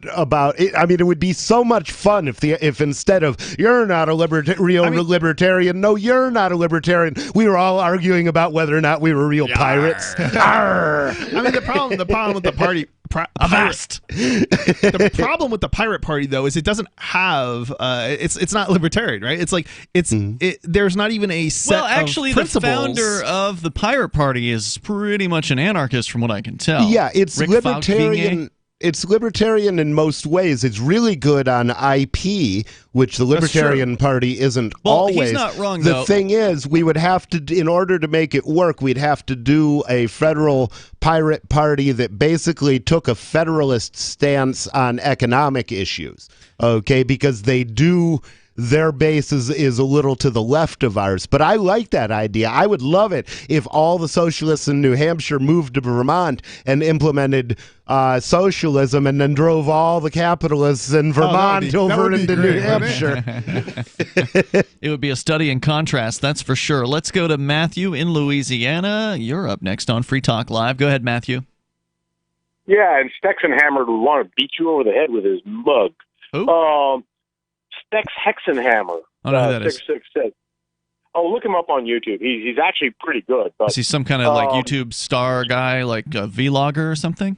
it, I mean, it would be so much fun if instead of "you're not a libertarian," no, you're not a libertarian, we were all arguing about whether or not we were real pirates. Arr. I mean, the problem with the party. The problem with the Pirate Party, though, is it doesn't have it's not libertarian, right? It's like there's not even a set. Well, actually, of the principles. founder of the Pirate Party is pretty much an anarchist, from what I can tell. Yeah, it's Rick libertarian. Falkvinge. It's libertarian in most ways. It's really good on IP, which the Libertarian Party isn't always. He's not wrong, the though. thing is, we would have to, in order to make it work, we'd have to do a federal pirate party that basically took a federalist stance on economic issues. Okay, because they do. Their base is a little to the left of ours. But I like that idea. I would love it if all the socialists in New Hampshire moved to Vermont and implemented socialism and then drove all the capitalists in Vermont over into New Hampshire. It would be a study in contrast, that's for sure. Let's go to Matthew in Louisiana. You're up next on Free Talk Live. Go ahead, Matthew. Yeah, and Stexenhammer would want to beat you over the head with his mug. Who? Stex Hexenhammer. I don't know who that is. 666. Oh, look him up on YouTube. He's actually pretty good. But, Is he some kind of like YouTube star guy, like a vlogger or something?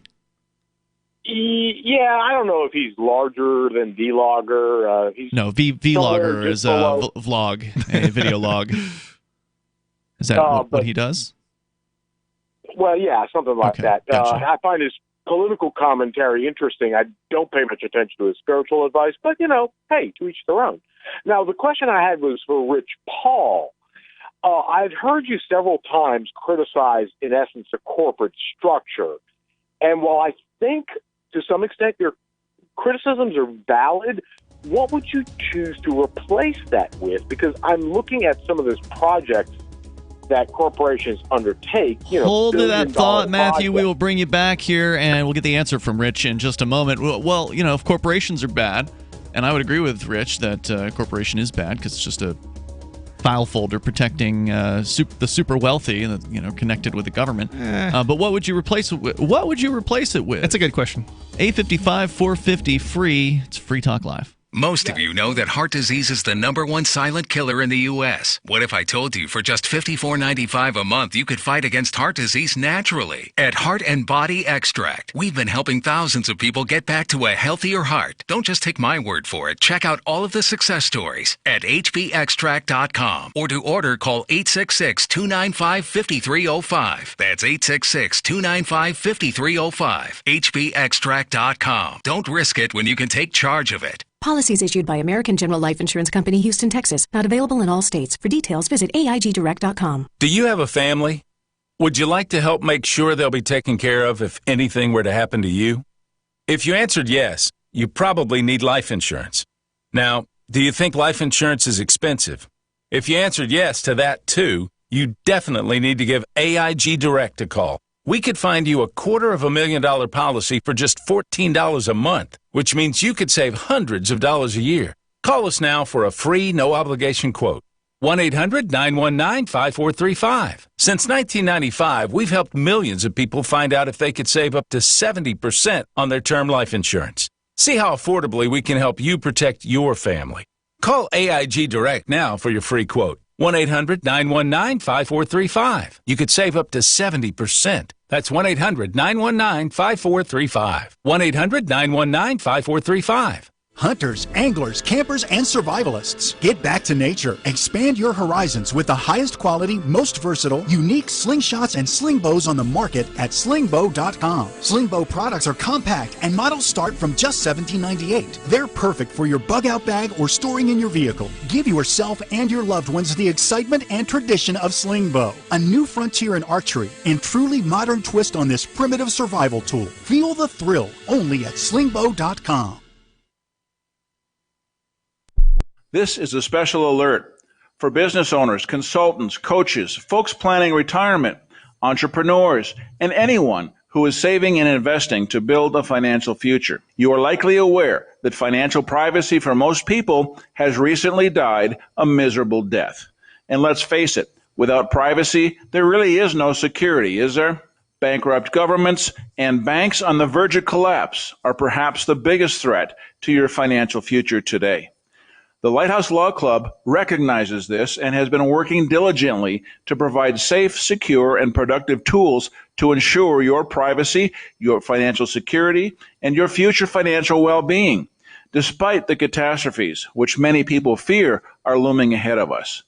Yeah, I don't know if he's larger than Vlogger. No, vlogger is a vlog, a video log. Is that what he does? Well, yeah, something like that. Gotcha. I find his political commentary interesting. I don't pay much attention to his spiritual advice, but, hey, to each their own. Now, the question I had was for Rich Paul. I've heard you several times criticize, in essence, a corporate structure. And while I think, to some extent, your criticisms are valid, what would you choose to replace that with? Because I'm looking at some of those projects that corporations undertake. Hold to that thought, Matthew. projects. We will bring you back here, and we'll get the answer from Rich in just a moment. Well, if corporations are bad, and I would agree with Rich that corporation is bad because it's just a file folder protecting the super wealthy, connected with the government. But what would you replace it with? That's a good question. 855-450-FREE. It's Free Talk Live. Most of you know that heart disease is the #1 silent killer in the U.S. What if I told you for just $54.95 a month you could fight against heart disease naturally? At Heart and Body Extract, we've been helping thousands of people get back to a healthier heart. Don't just take my word for it. Check out all of the success stories at hbextract.com. Or to order, call 866-295-5305. That's 866-295-5305. hbextract.com. Don't risk it when you can take charge of it. Policies issued by American General Life Insurance Company, Houston, Texas. Not available in all states. For details, visit AIGdirect.com. Do you have a family? Would you like to help make sure they'll be taken care of if anything were to happen to you? If you answered yes, you probably need life insurance. Now, do you think life insurance is expensive? If you answered yes to that too, you definitely need to give AIG Direct a call. We could find you a $250,000 policy for just $14 a month, which means you could save hundreds of dollars a year. Call us now for a free, no-obligation quote. 1-800-919-5435. Since 1995, we've helped millions of people find out if they could save up to 70% on their term life insurance. See how affordably we can help you protect your family. Call AIG Direct now for your free quote. 1-800-919-5435. You could save up to 70%. That's 1-800-919-5435. 1-800-919-5435. Hunters, anglers, campers, and survivalists. Get back to nature. Expand your horizons with the highest quality, most versatile, unique slingshots and sling bows on the market at slingbow.com. Slingbow products are compact and models start from just $17.98. They're perfect for your bug out bag or storing in your vehicle. Give yourself and your loved ones the excitement and tradition of Slingbow, a new frontier in archery and truly modern twist on this primitive survival tool. Feel the thrill only at slingbow.com. This is a special alert for business owners, consultants, coaches, folks planning retirement, entrepreneurs, and anyone who is saving and investing to build a financial future. You are likely aware that financial privacy for most people has recently died a miserable death. And let's face it, without privacy, there really is no security, is there? Bankrupt governments and banks on the verge of collapse are perhaps the biggest threat to your financial future today. The Lighthouse Law Club recognizes this and has been working diligently to provide safe, secure, and productive tools to ensure your privacy, your financial security, and your future financial well-being, despite the catastrophes which many people fear are looming ahead of us.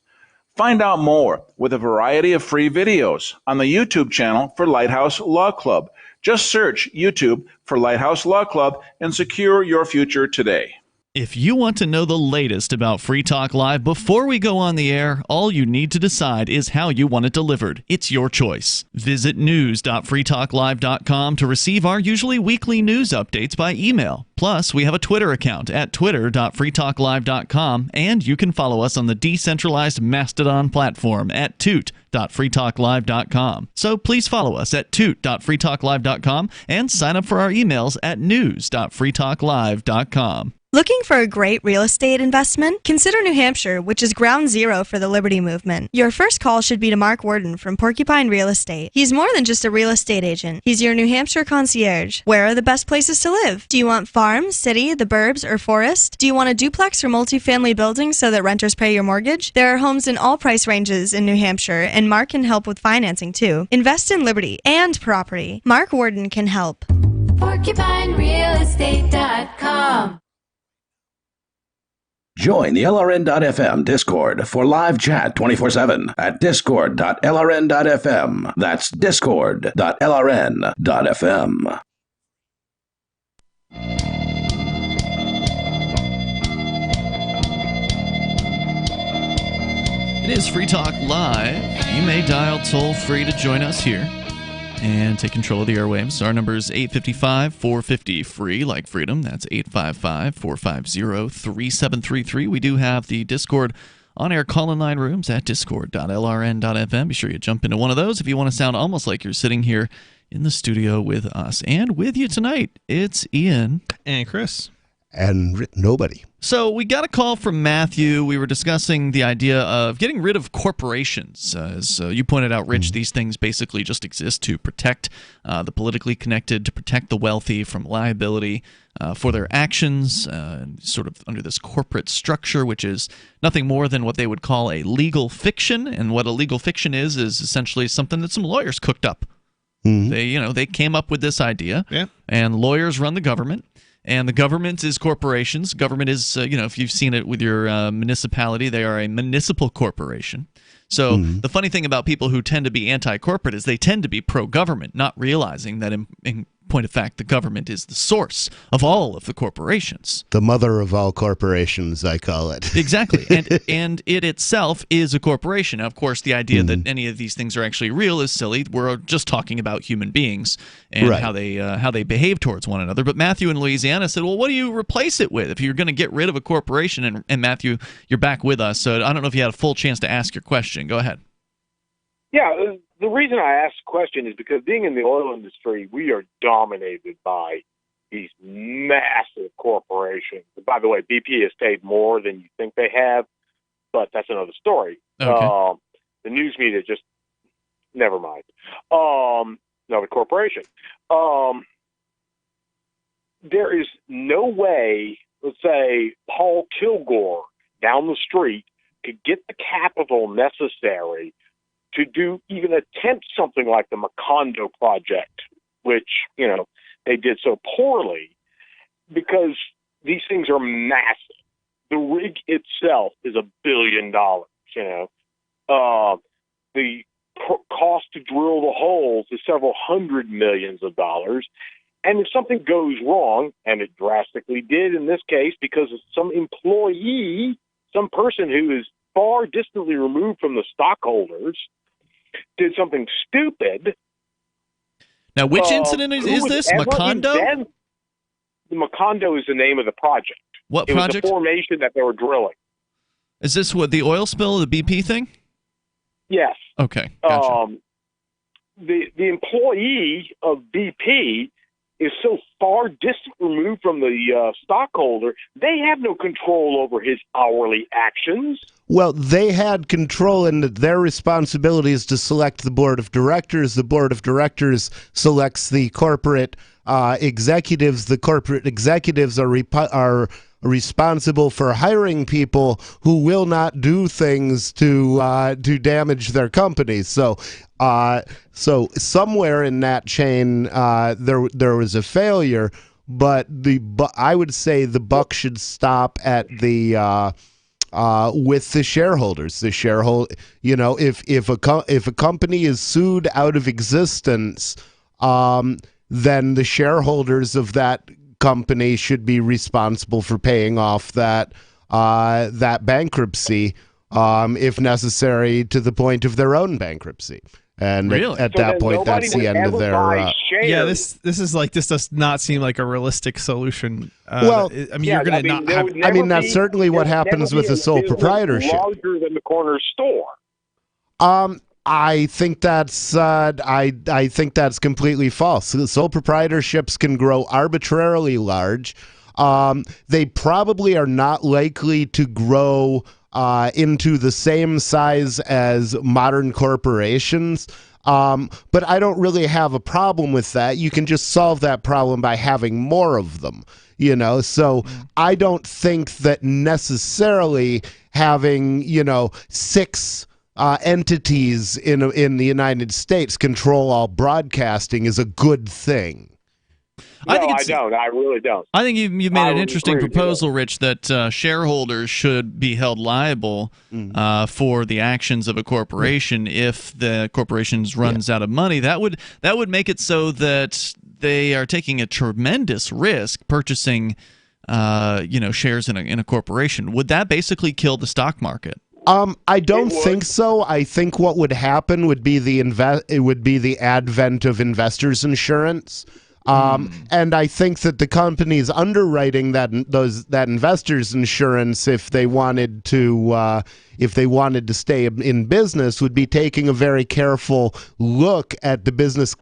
Find out more with a variety of free videos on the YouTube channel for Lighthouse Law Club. Just search YouTube for Lighthouse Law Club and secure your future today. If you want to know the latest about Free Talk Live before we go on the air, all you need to decide is how you want it delivered. It's your choice. Visit news.freetalklive.com to receive our usually weekly news updates by email. Plus, we have a Twitter account at twitter.freetalklive.com, and you can follow us on the decentralized Mastodon platform at toot.freetalklive.com. So please follow us at toot.freetalklive.com and sign up for our emails at news.freetalklive.com. Looking for a great real estate investment? Consider New Hampshire, which is ground zero for the Liberty Movement. Your first call should be to Mark Worden from Porcupine Real Estate. He's more than just a real estate agent. He's your New Hampshire concierge. Where are the best places to live? Do you want farm, city, the burbs, or forest? Do you want a duplex or multifamily building so that renters pay your mortgage? There are homes in all price ranges in New Hampshire, and Mark can help with financing too. Invest in Liberty and property. Mark Worden can help. PorcupineRealEstate.com. Join the LRN.FM Discord for live chat 24/7 at discord.lrn.fm. That's discord.lrn.fm. It is Free Talk Live. You may dial toll-free to join us here and take control of the airwaves. Our number is 855-450-FREE, like freedom. That's 855-450-3733. We do have the Discord on-air call-in line rooms at discord.lrn.fm. Be sure you jump into one of those if you want to sound almost like you're sitting here in the studio with us. And with you tonight, it's Ian. And Chris. And nobody. So we got a call from Matthew. We were discussing the idea of getting rid of corporations. As you pointed out, Rich, these things basically just exist to protect the politically connected, to protect the wealthy from liability for their actions, sort of under this corporate structure, which is nothing more than what they would call a legal fiction. And what a legal fiction is essentially something that some lawyers cooked up. Mm-hmm. They came up with this idea, and lawyers run the government. And the government is corporations. Government is, if you've seen it with your municipality, they are a municipal corporation. So the funny thing about people who tend to be anti-corporate is they tend to be pro-government, not realizing that in point of fact, the government is the source of all of the corporations. The mother of all corporations, I call it. Exactly. And it itself is a corporation. Now, of course, the idea that any of these things are actually real is silly. We're just talking about human beings and how they behave towards one another. But Matthew in Louisiana said, well, what do you replace it with if you're going to get rid of a corporation? And Matthew, you're back with us, so I don't know if you had a full chance to ask your question. Go ahead. Yeah, the reason I asked the question is because being in the oil industry, we are dominated by these massive corporations. By the way, BP has paid more than you think they have, but that's another story. Okay. The news media just, never mind. Another corporation. There is no way, let's say, Paul Kilgore down the street could get the capital necessary to do even attempt something like the Macondo project, which, they did so poorly because these things are massive. The rig itself is $1 billion, the cost to drill the holes is several hundred millions of dollars. And if something goes wrong, and it drastically did in this case because of some employee, some person who is far distantly removed from the stockholders, did something stupid. Now, which incident is this? Macondo? The Macondo is the name of the project. What project? project? It was the formation that they were drilling. Is this what, the oil spill, the BP thing? Yes. Okay, gotcha. the employee of BP is so far distant removed from the stockholder, they have no control over his hourly actions. Well, they had control, and their responsibility is to select the board of directors. The board of directors selects the corporate executives. The corporate executives are responsible for hiring people who will not do things to damage their companies. So somewhere in that chain, there was a failure. But I would say the buck should stop at the with the shareholders. The shareholder, if a company is sued out of existence, then the shareholders of that company should be responsible for paying off that bankruptcy, if necessary, to the point of their own bankruptcy. And at that point, that's the end of their. Yeah, this does not seem like a realistic solution. Well, I mean, you're going to not have. I mean, that's certainly what happens with a sole proprietorship. Larger than the corner store. I think that's I think that's completely false. The sole proprietorships can grow arbitrarily large. They probably are not likely to grow into the same size as modern corporations. But I don't really have a problem with that. You can just solve that problem by having more of them, So I don't think that necessarily having, 6 entities in the United States control all broadcasting is a good thing. No, I don't. I really don't. I think you've made an interesting proposal, Rich, that shareholders should be held liable for the actions of a corporation if the corporation runs out of money. That would make it so that they are taking a tremendous risk purchasing, shares in a corporation. Would that basically kill the stock market? I don't think so. I think what would happen would be the advent of investors insurance. And I think that the companies underwriting that investors insurance, if they wanted to stay in business, would be taking a very careful look at the business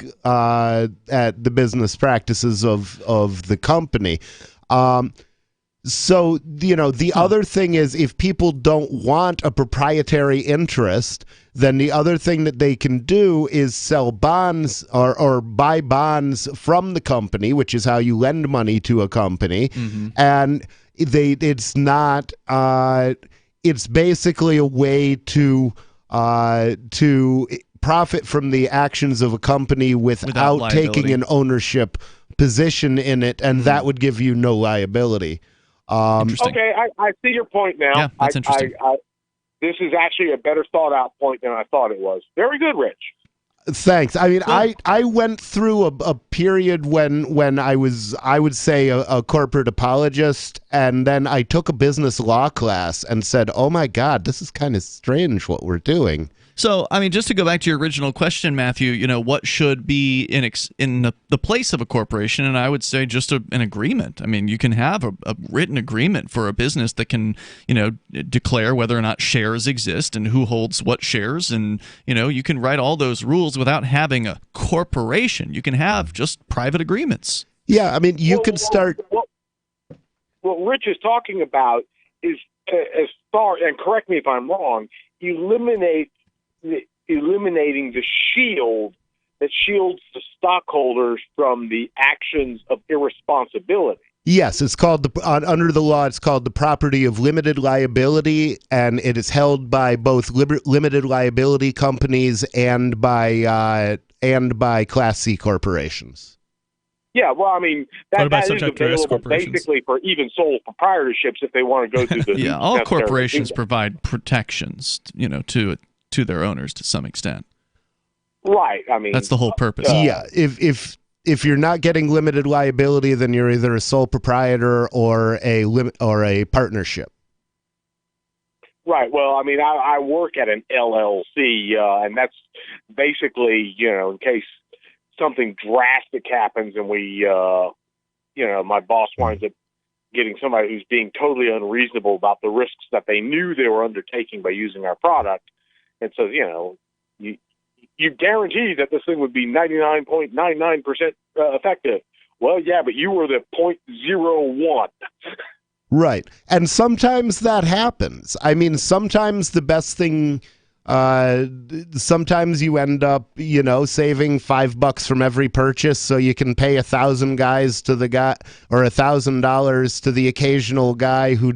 practices of the company. So, the other thing is, if people don't want a proprietary interest, then the other thing that they can do is sell bonds or buy bonds from the company, which is how you lend money to a company. Mm-hmm. And it's basically a way to profit from the actions of a company without taking an ownership position in it, and that would give you no liability. Okay, I see your point now. Yeah, that's interesting. This is actually a better thought out point than I thought it was. Very good, Rich. Thanks. I mean, I went through a period when I would say a corporate apologist, and then I took a business law class and said, oh my God, this is kind of strange what we're doing. So, I mean, just to go back to your original question, Matthew, what should be in the place of a corporation? And I would say just an agreement. I mean, you can have a written agreement for a business that can, declare whether or not shares exist and who holds what shares. And, you can write all those rules without having a corporation. You can have just private agreements. Yeah, I mean, you could start. What Rich is talking about is, as far, and correct me if I'm wrong, eliminating the shield that shields the stockholders from the actions of irresponsibility. Yes, it's called under the law. It's called the property of limited liability, and it is held by both limited liability companies and by Class C corporations. Yeah, well, I mean, that is available basically for even sole proprietorships if they want to go through the. Yeah, all corporations provide protections, to their owners to some extent. Right. I mean, that's the whole purpose. Yeah. If you're not getting limited liability, then you're either a sole proprietor or a partnership. Right. Well, I mean, I work at an LLC, and that's basically, in case something drastic happens and we, my boss winds up getting somebody who's being totally unreasonable about the risks that they knew they were undertaking by using our product. And so, you guarantee that this thing would be 99.99% effective. Well, yeah, but you were the 0.01. Right. And sometimes that happens. I mean, sometimes the best thing, sometimes you end up, saving $5 from every purchase so you can pay $1,000 to the guy, or $1,000 to the occasional guy who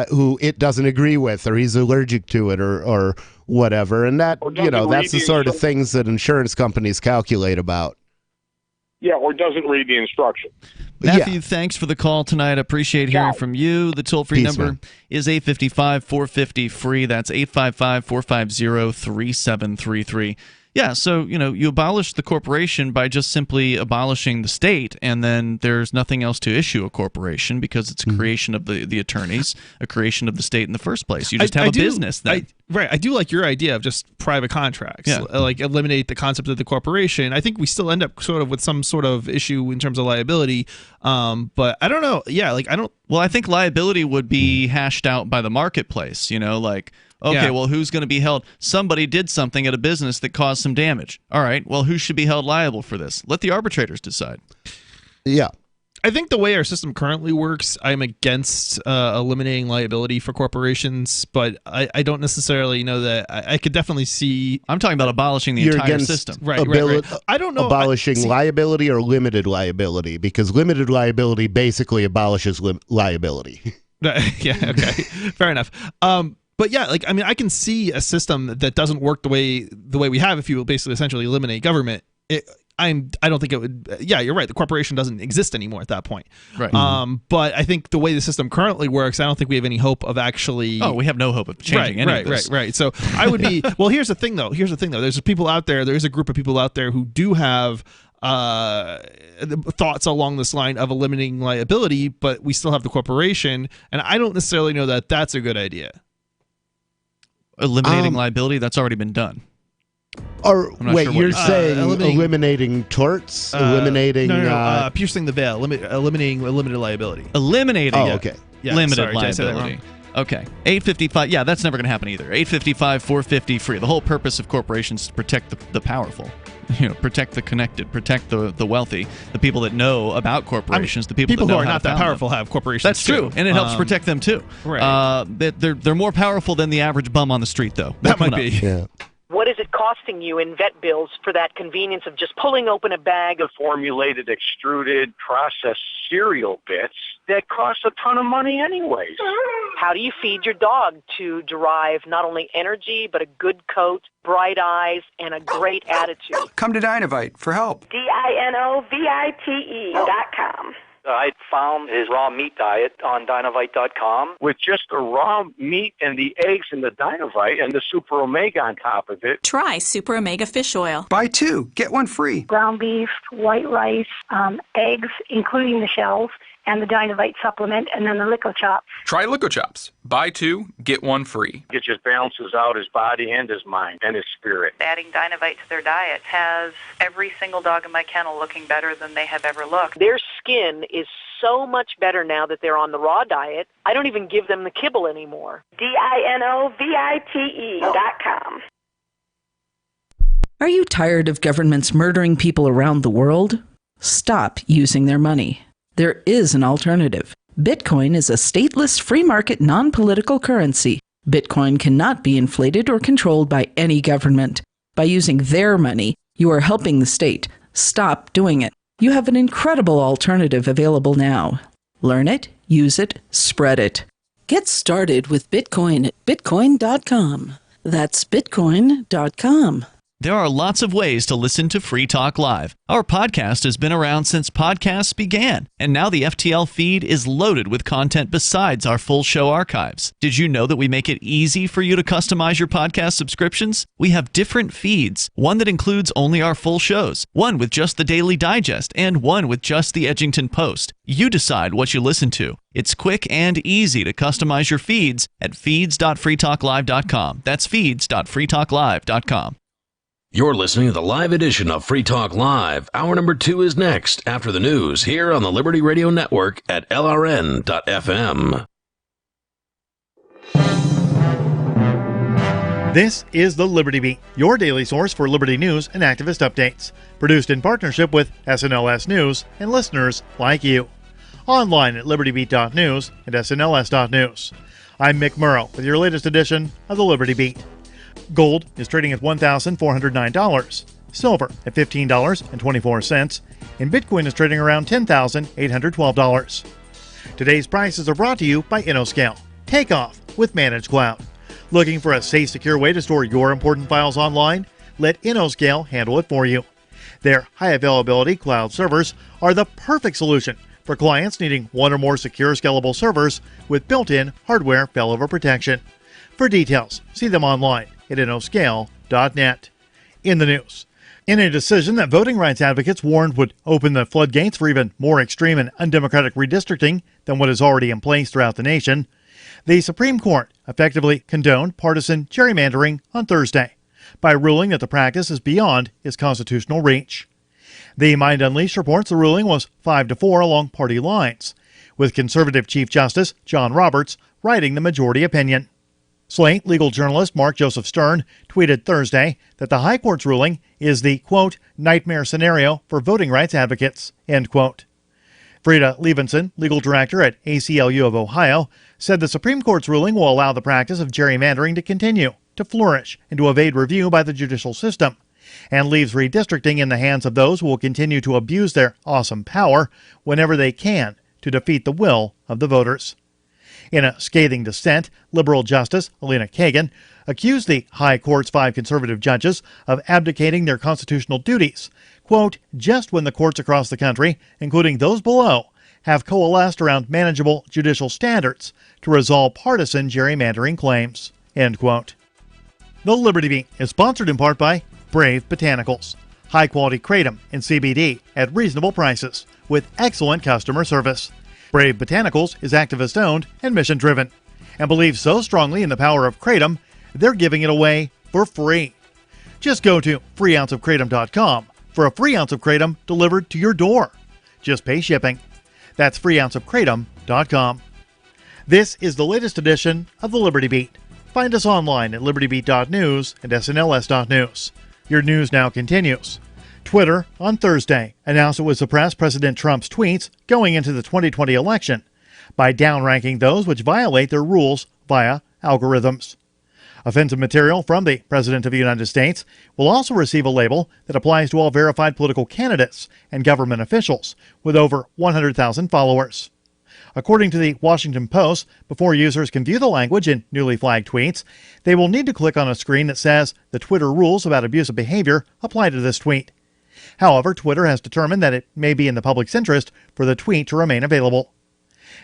who it doesn't agree with, or he's allergic to it, or whatever. And that, that's the sort of things that insurance companies calculate about. Yeah, or doesn't read the instruction. Matthew, thanks for the call tonight. I appreciate hearing from you. The toll-free number is 855-450-FREE. That's 855-450-3733. Yeah, so, you abolish the corporation by just simply abolishing the state, and then there's nothing else to issue a corporation because it's a creation of the attorneys, a creation of the state in the first place. You just have a business then. I do like your idea of just private contracts, like eliminate the concept of the corporation. I think we still end up sort of with some sort of issue in terms of liability, but I don't know. Yeah, I don't. Well, I think liability would be hashed out by the marketplace, Okay, well, who's going to be held? Somebody did something at a business that caused some damage. All right, well, who should be held liable for this? Let the arbitrators decide. Yeah. I think the way our system currently works, I'm against eliminating liability for corporations, but I don't necessarily know that. I could definitely see. I'm talking about abolishing the entire system. Right. I don't know. Abolishing liability or limited liability, because limited liability basically abolishes liability. Yeah, okay. Fair enough. But yeah, I can see a system that doesn't work the way we have if you basically essentially eliminate government. I don't think it would. Yeah, you're right. The corporation doesn't exist anymore at that point. Right. But I think the way the system currently works, I don't think we have any hope of actually. Oh, we have no hope of changing any of this. Right. So I would be. Well, here's the thing, though. There's people out there. There's a group of people out there who do have thoughts along this line of eliminating liability, but we still have the corporation, and I don't necessarily know that that's a good idea. Eliminating liability, that's already been done. Or wait, you're saying eliminating torts, eliminating piercing the veil, eliminating limited liability. Eliminating. Oh, okay. Yeah, limited liability. Okay. 855. Yeah, that's never going to happen either. 855-450-FREE. The whole purpose of corporations is to protect the powerful. Protect the connected, protect the wealthy, the people that know about corporations, the people that know who are how not that powerful have corporations. That's true, and it helps protect them too. Right. They're more powerful than the average bum on the street, though. That might be. Yeah. What is it costing you in vet bills for that convenience of just pulling open a bag of formulated, extruded, processed cereal bits that cost a ton of money anyways? How do you feed your dog to derive not only energy, but a good coat, bright eyes, and a great attitude? Come to Dinovite for help. DINOVITE.com. I found his raw meat diet on Dinovite.com. With just the raw meat and the eggs and the Dinovite and the Super Omega on top of it. Try Super Omega Fish Oil. Buy 2, get 1 free. Ground beef, white rice, eggs, including the shells, and the Dinovite supplement, and then the Lico Chops. Try Lico Chops. Buy 2, get 1 free. It just balances out his body and his mind and his spirit. Adding Dinovite to their diet has every single dog in my kennel looking better than they have ever looked. Their skin is so much better now that they're on the raw diet. I don't even give them the kibble anymore. DINOVITE.com. Are you tired of governments murdering people around the world? Stop using their money. There is an alternative. Bitcoin is a stateless, free market, non-political currency. Bitcoin cannot be inflated or controlled by any government. By using their money, you are helping the state. Stop doing it. You have an incredible alternative available now. Learn it, use it, spread it. Get started with Bitcoin at Bitcoin.com. That's Bitcoin.com. There are lots of ways to listen to Free Talk Live. Our podcast has been around since podcasts began, and now the FTL feed is loaded with content besides our full show archives. Did you know that we make it easy for you to customize your podcast subscriptions? We have different feeds, one that includes only our full shows, one with just the Daily Digest, and one with just the Edgington Post. You decide what you listen to. It's quick and easy to customize your feeds at feeds.freetalklive.com. That's feeds.freetalklive.com. You're listening to the live edition of Free Talk Live. Hour number 2 is next after the news here on the Liberty Radio Network at LRN.FM. This is the Liberty Beat, your daily source for liberty news and activist updates. Produced in partnership with SNLS News and listeners like you. Online at libertybeat.news and snls.news. I'm Mick Murrow with your latest edition of the Liberty Beat. Gold is trading at $1,409. Silver at $15.24. And Bitcoin is trading around $10,812. Today's prices are brought to you by InnoScale. Take off with Managed Cloud. Looking for a safe, secure way to store your important files online? Let InnoScale handle it for you. Their high availability cloud servers are the perfect solution for clients needing one or more secure, scalable servers with built-in hardware failover protection. For details, see them online at innoscale.net. In the news, in a decision that voting rights advocates warned would open the floodgates for even more extreme and undemocratic redistricting than what is already in place throughout the nation, the Supreme Court effectively condoned partisan gerrymandering on Thursday by ruling that the practice is beyond its constitutional reach. The Mind Unleashed reports the ruling was 5-4 along party lines, with conservative Chief Justice John Roberts writing the majority opinion. Slate legal journalist Mark Joseph Stern tweeted Thursday that the High Court's ruling is the, quote, nightmare scenario for voting rights advocates, end quote. Frida Levinson, legal director at ACLU of Ohio, said the Supreme Court's ruling will allow the practice of gerrymandering to continue, to flourish, and to evade review by the judicial system, and leaves redistricting in the hands of those who will continue to abuse their awesome power whenever they can to defeat the will of the voters. In a scathing dissent, liberal Justice Elena Kagan accused the High Court's 5 conservative judges of abdicating their constitutional duties, quote, just when the courts across the country, including those below, have coalesced around manageable judicial standards to resolve partisan gerrymandering claims, end quote. The Liberty Beat is sponsored in part by Brave Botanicals, high-quality kratom and CBD at reasonable prices with excellent customer service. Brave Botanicals is activist-owned and mission-driven and believes so strongly in the power of kratom, they're giving it away for free. Just go to freeounceofkratom.com for a free ounce of kratom delivered to your door. Just pay shipping. That's freeounceofkratom.com. This is the latest edition of the Liberty Beat. Find us online at libertybeat.news and snls.news. Your news now continues. Twitter, on Thursday, announced it would suppress President Trump's tweets going into the 2020 election by downranking those which violate their rules via algorithms. Offensive material from the President of the United States will also receive a label that applies to all verified political candidates and government officials with over 100,000 followers. According to the Washington Post, before users can view the language in newly flagged tweets, they will need to click on a screen that says the Twitter rules about abusive behavior apply to this tweet. However, Twitter has determined that it may be in the public's interest for the tweet to remain available.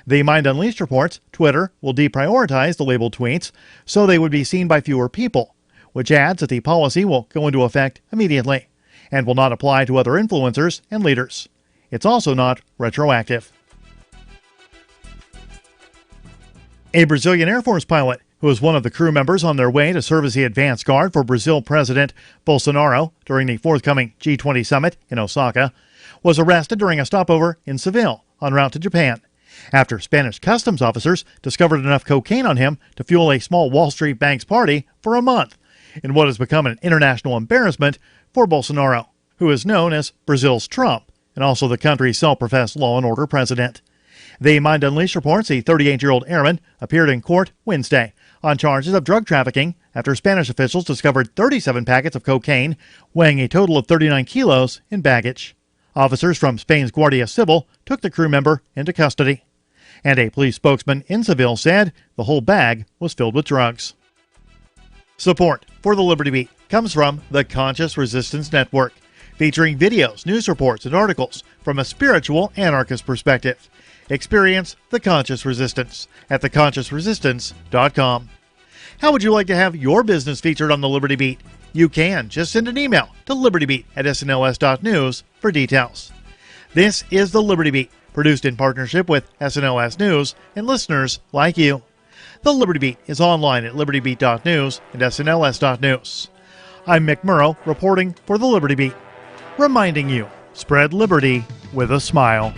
The Mind Unleashed reports Twitter will deprioritize the labeled tweets so they would be seen by fewer people, which adds that the policy will go into effect immediately and will not apply to other influencers and leaders. It's also not retroactive. A Brazilian Air Force pilot, who was one of the crew members on their way to serve as the advance guard for Brazil President Bolsonaro during the forthcoming G20 summit in Osaka, was arrested during a stopover in Seville en route to Japan, after Spanish customs officers discovered enough cocaine on him to fuel a small Wall Street bank's party for a month, in what has become an international embarrassment for Bolsonaro, who is known as Brazil's Trump and also the country's self-professed law and order president. The Mind Unleashed reports the 38-year-old airman appeared in court Wednesday on charges of drug trafficking after Spanish officials discovered 37 packets of cocaine weighing a total of 39 kilos in baggage. Officers from Spain's Guardia Civil took the crew member into custody, and a police spokesman in Seville said the whole bag was filled with drugs. Support for the Liberty Beat comes from the Conscious Resistance Network, featuring videos, news reports, and articles from a spiritual anarchist perspective. Experience the Conscious Resistance at theconsciousresistance.com. How would you like to have your business featured on the Liberty Beat? You can. Just send an email to libertybeat@snls.news for details. This is the Liberty Beat, produced in partnership with SNLS News and listeners like you. The Liberty Beat is online at libertybeat.news and snls.news. I'm Mick Murrow, reporting for the Liberty Beat, reminding you, spread liberty with a smile.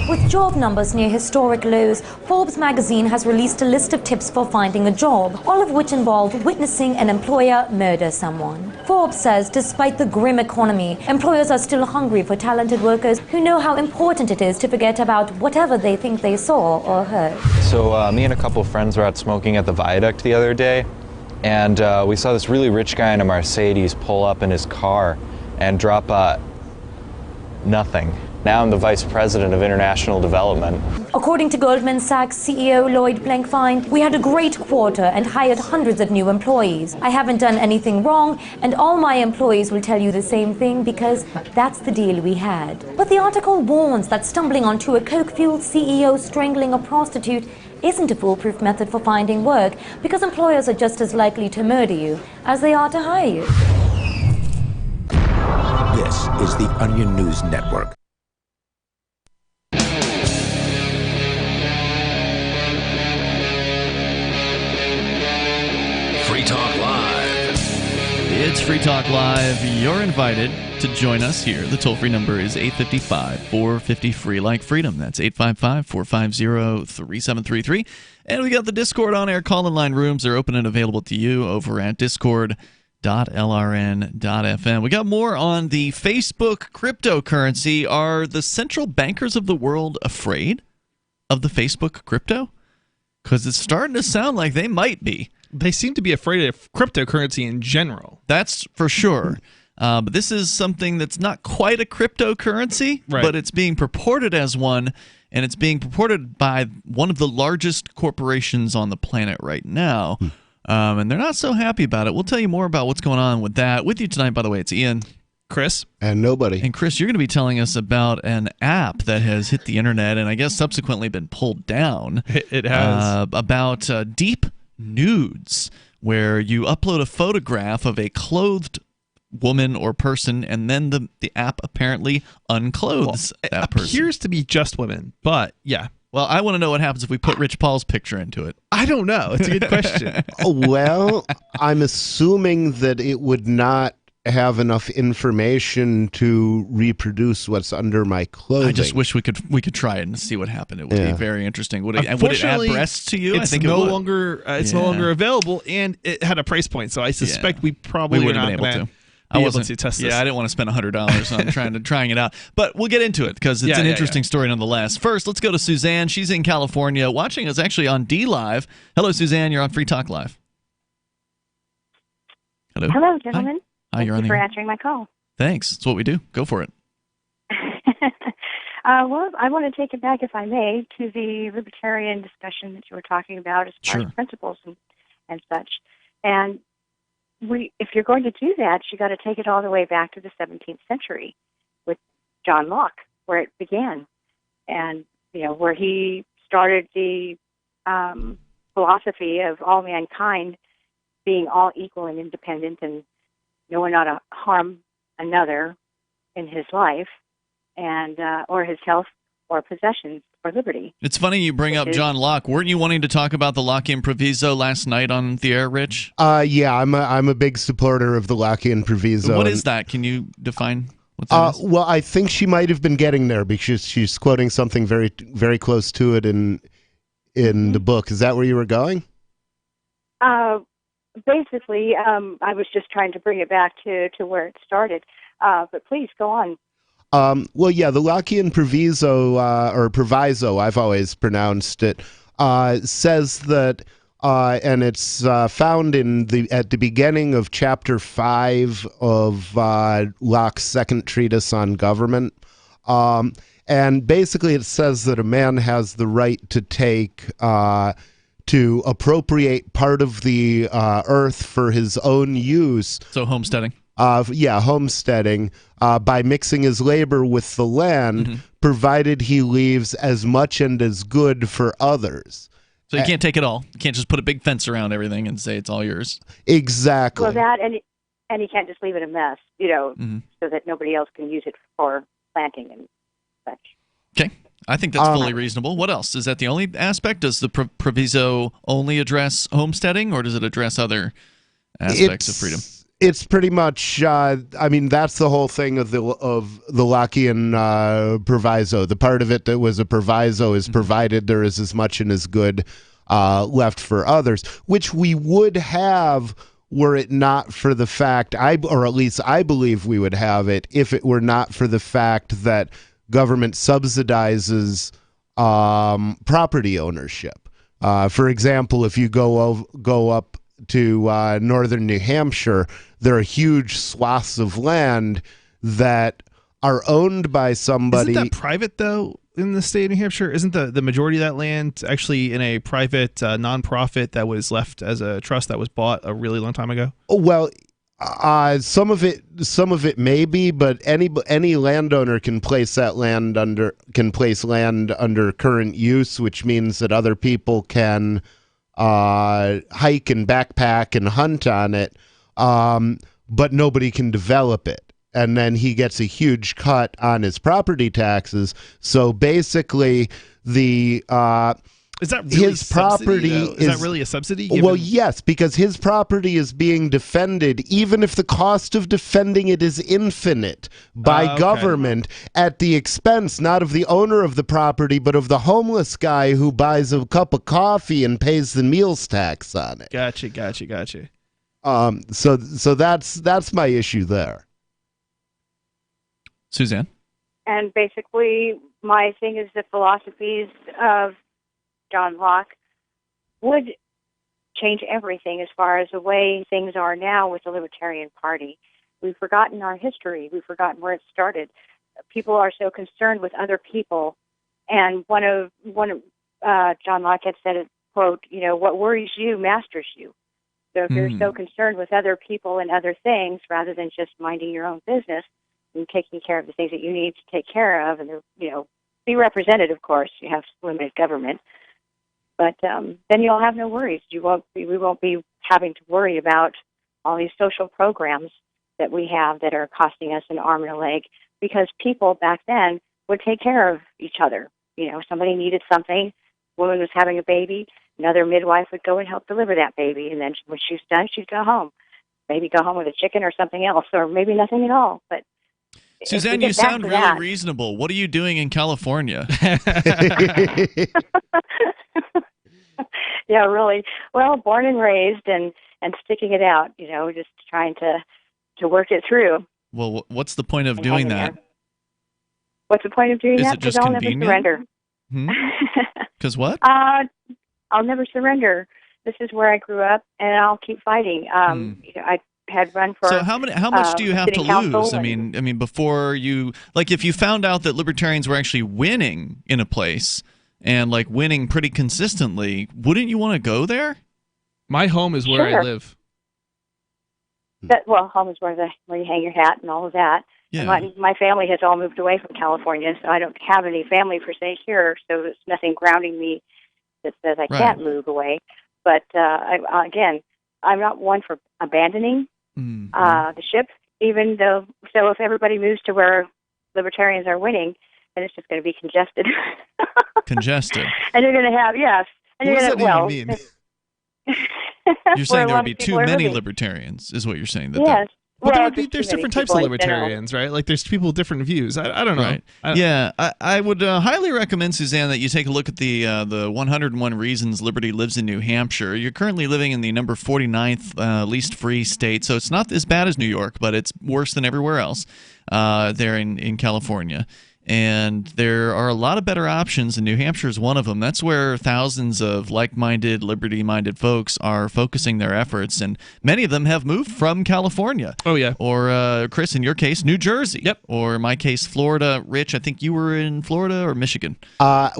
With job numbers near historic lows, Forbes magazine has released a list of tips for finding a job, all of which involve witnessing an employer murder someone. Forbes says despite the grim economy, employers are still hungry for talented workers who know how important it is to forget about whatever they think they saw or heard. So me and a couple of friends were out smoking at the Viaduct the other day, and we saw this really rich guy in a Mercedes pull up in his car and drop nothing. Now I'm the Vice President of International Development. According to Goldman Sachs CEO Lloyd Blankfein, we had a great quarter and hired hundreds of new employees. I haven't done anything wrong, and all my employees will tell you the same thing because that's the deal we had. But the article warns that stumbling onto a coke-fueled CEO strangling a prostitute isn't a foolproof method for finding work, because employers are just as likely to murder you as they are to hire you. This is the Onion News Network. Free Talk Live. It's Free Talk Live. You're invited to join us here. The toll-free number is 855-450-FREE, like freedom. That's 855-450-3733. And we got the Discord on-air call-in line rooms. They're open and available to you over at discord.lrn.fm. We got more on the Facebook cryptocurrency. Are the central bankers of the world afraid of the Facebook crypto? Because it's starting to sound like they might be. They seem to be afraid of cryptocurrency in general. That's for sure. But this is something that's not quite a cryptocurrency, but it's being purported as one, and it's being purported by one of the largest corporations on the planet right now. And they're not so happy about it. We'll tell you more about what's going on with that. With you tonight, by the way, it's Ian. Chris. And nobody. And Chris, you're going to be telling us about an app that has hit the internet and I guess subsequently been pulled down. It has. About deep nudes, where you upload a photograph of a clothed woman or person, and then the app apparently unclothes that person. It appears to be just women, but yeah. Well, I want to know what happens if we put Rich Paul's picture into it. I don't know. It's a good question. Well, I'm assuming that it would not have enough information to reproduce what's under my clothing. I just wish we could try it and see what happened. It would be very interesting. Would it add breasts to you? It's I think no it would. longer no longer available, and it had a price point. So I suspect we probably wouldn't are have not been able going to. be able to test this. Yeah, I didn't want to spend $100 on trying it out. But we'll get into it because it's an interesting story nonetheless. First, let's go to Suzanne. She's in California, watching us actually on D Live. Hello, Suzanne. You're on Free Talk Live. Hello. Hello, gentlemen. Hi, you're on Thank the you for air. answering my call. Thanks. That's what we do. Go for it. Well, I want to take it back, if I may, to the libertarian discussion that you were talking about as far as principles and such. And if you're going to do that, you got to take it all the way back to the 17th century with John Locke, where it began, and where he started the philosophy of all mankind being all equal and independent, and no one ought to harm another in his life, and or his health or possessions or liberty. It's funny you bring up John Locke. Weren't you wanting to talk about the Lockean Proviso last night on the air, Rich? Yeah, I'm a big supporter of the Lockean Proviso. What is that? Can you define what that is? Well, I think she might have been getting there because she's quoting something very, very close to it in the book. Is that where you were going? Basically, I was just trying to bring it back to where it started. But please go on. Well, yeah, the Lockean Proviso, or Proviso, I've always pronounced it, says that, and it's found at the beginning of Chapter 5 of Locke's second treatise on government. And basically it says that a man has the right to to appropriate part of the earth for his own use. So homesteading. Homesteading by mixing his labor with the land, provided he leaves as much and as good for others. So you can't take it all. You can't just put a big fence around everything and say it's all yours. Exactly. Well, that and you can't just leave it a mess, so that nobody else can use it for planting and such. Okay. I think that's fully reasonable. What else? Is that the only aspect? Does the Proviso only address homesteading, or does it address other aspects of freedom? It's pretty much. I mean, that's the whole thing of the Lockean proviso. The part of it that was a proviso is provided there is as much and as good left for others, which we would have were it not for the fact, or at least I believe we would have it if it were not for the fact that government subsidizes property ownership. For example, if you go up to northern New Hampshire, there are huge swaths of land that are owned by somebody. Isn't that private, though, in the state of New Hampshire? Isn't the majority of that land actually in a private nonprofit that was left as a trust that was bought a really long time ago? Well, some of it may be, but any landowner can place land under current use, which means that other people can hike and backpack and hunt on it, but nobody can develop it. And then he gets a huge cut on his property taxes. So basically, is that really his property is that really a subsidy? Well, yes, because his property is being defended, even if the cost of defending it is infinite, by government at the expense not of the owner of the property, but of the homeless guy who buys a cup of coffee and pays the meals tax on it. Gotcha. So that's my issue there. Suzanne? And basically, my thing is the philosophies of John Locke would change everything as far as the way things are now with the Libertarian Party. We've forgotten our history. We've forgotten where it started. People are so concerned with other people. And one of John Locke had said, quote, what worries you masters you. So if you're so concerned with other people and other things rather than just minding your own business and taking care of the things that you need to take care of and, be represented, of course. You have limited government. But then you'll have no worries. We won't be having to worry about all these social programs that we have that are costing us an arm and a leg, because people back then would take care of each other. Somebody needed something, woman was having a baby, another midwife would go and help deliver that baby, and then when she's done, she'd go home. Maybe go home with a chicken or something else, or maybe nothing at all. But Suzanne, you sound really reasonable. What are you doing in California? Yeah, really. Well, born and raised and sticking it out, just trying to work it through. Well, what's the point of doing that? What's the point of doing that? Is it just I'll convenient? never surrender. Because what? I'll never surrender. This is where I grew up, and I'll keep fighting. I had run for. So how much do you have to lose? I mean, before you, like, if you found out that libertarians were actually winning in a place and like winning pretty consistently, wouldn't you want to go there? My home is where I live. Home is where you hang your hat and all of that. Yeah. My family has all moved away from California, so I don't have any family per se here. So there's nothing grounding me that says I can't move away. But again, I'm not one for abandoning the ship, even though. So if everybody moves to where libertarians are winning, then it's just going to be congested. Congested. And you're going to have And what does that even mean? You're saying there would be too many libertarians, is what you're saying. Yes. Well, there's different types of libertarians, right? Like there's people with different views. I don't know. Right. I would highly recommend, Suzanne, that you take a look at the 101 Reasons Liberty Lives in New Hampshire. You're currently living in the number 49th least free state, so it's not as bad as New York, but it's worse than everywhere else there in California. And there are a lot of better options, and New Hampshire is one of them. That's where thousands of like-minded, liberty-minded folks are focusing their efforts, and many of them have moved from California. Oh, yeah. Or, Chris, in your case, New Jersey. Yep. Or in my case, Florida. Rich, I think you were in Florida or Michigan. I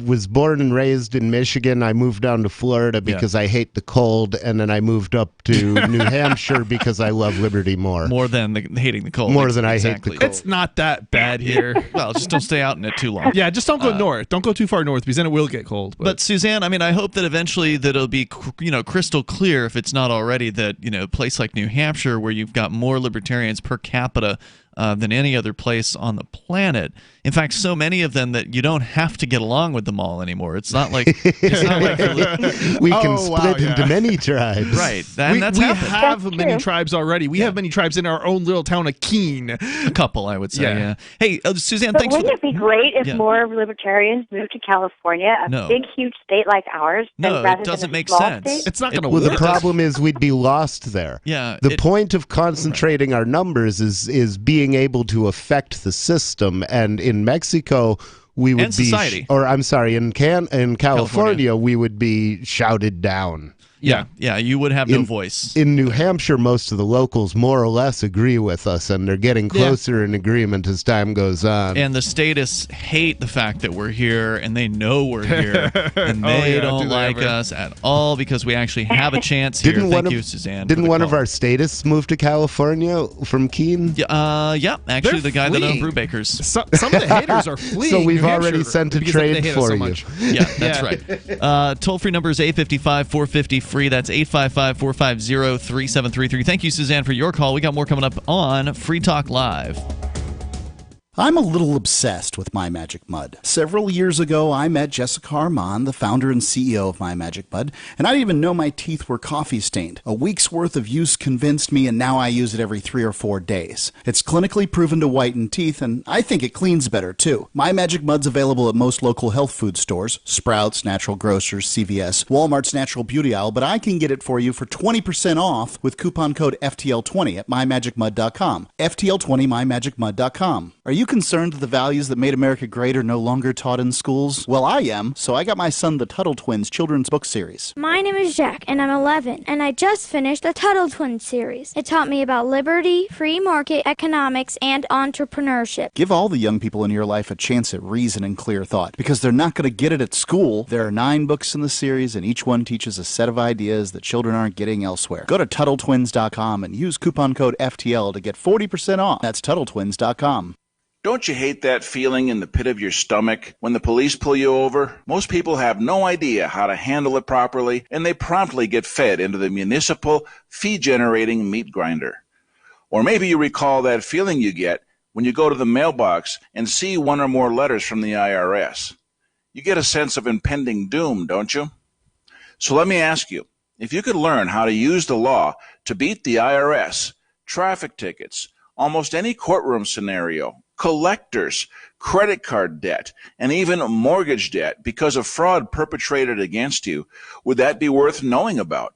was born and raised in Michigan. I moved down to Florida because I hate the cold, and then I moved up to New Hampshire because I love liberty more. More than hating the cold. More than I hate the cold. It's not that bad here. Well, just don't stay out in it too long. Yeah, just don't go north. Don't go too far north because then it will get cold. But Suzanne, I mean, I hope that eventually that it'll be, crystal clear, if it's not already, that, a place like New Hampshire, where you've got more libertarians per capita than any other place on the planet. In fact, so many of them that you don't have to get along with them all anymore. It's not like we can split into many tribes. Right. We That's have happened. many tribes already. We have many tribes in our own little town of Keene. A couple, I would say. Yeah. Hey, Suzanne, But thanks for wouldn't it be great if more libertarians moved to California, a No. big, huge state like ours? No, rather it doesn't than a make small sense. state? It's not going to Well, work. the problem is we'd be lost there. Yeah, The point of concentrating our numbers is being able to affect the system. And in Mexico, we would And be, society. in California, we would be shouted down. Yeah, you would have no voice. In New Hampshire, most of the locals more or less agree with us, and they're getting closer in agreement as time goes on. And the statists hate the fact that we're here, and they know we're here, and they don't like us at all because we actually have a chance here. Thank you, Suzanne. Didn't one of our statists move to California from Keene? Yeah, actually, the guy that owned Brewbakers. Some of the haters are fleeing. So we've New already Hampshire sent a because they trade hate us for so you. much. Yeah, that's right. Toll-free number is 855-450-FREE. That's 855-450-3733. Thank you, Suzanne, for your call. We got more coming up on Free Talk Live. I'm a little obsessed with My Magic Mud. Several years ago, I met Jessica Armand, the founder and CEO of My Magic Mud, and I didn't even know my teeth were coffee stained. A week's worth of use convinced me, and now I use it every 3 or 4 days. It's clinically proven to whiten teeth, and I think it cleans better, too. My Magic Mud's available at most local health food stores, Sprouts, Natural Grocers, CVS, Walmart's Natural Beauty Aisle, but I can get it for you for 20% off with coupon code FTL20 at mymagicmud.com. FTL20 mymagicmud.com. Are you concerned that the values that made America great are no longer taught in schools? Well, I am, so I got my son the Tuttle Twins children's book series. My name is Jack, and I'm 11, and I just finished the Tuttle Twins series. It taught me about liberty, free market economics, and entrepreneurship. Give all the young people in your life a chance at reason and clear thought, because they're not going to get it at school. There are 9 books in the series, and each one teaches a set of ideas that children aren't getting elsewhere. Go to TuttleTwins.com and use coupon code FTL to get 40% off. That's TuttleTwins.com. Don't you hate that feeling in the pit of your stomach when the police pull you over? Most people have no idea how to handle it properly, and they promptly get fed into the municipal fee-generating meat grinder. Or maybe you recall that feeling you get when you go to the mailbox and see one or more letters from the IRS. You get a sense of impending doom, don't you? So let me ask you, if you could learn how to use the law to beat the IRS, traffic tickets, almost any courtroom scenario, collectors, credit card debt, and even mortgage debt because of fraud perpetrated against you, would that be worth knowing about?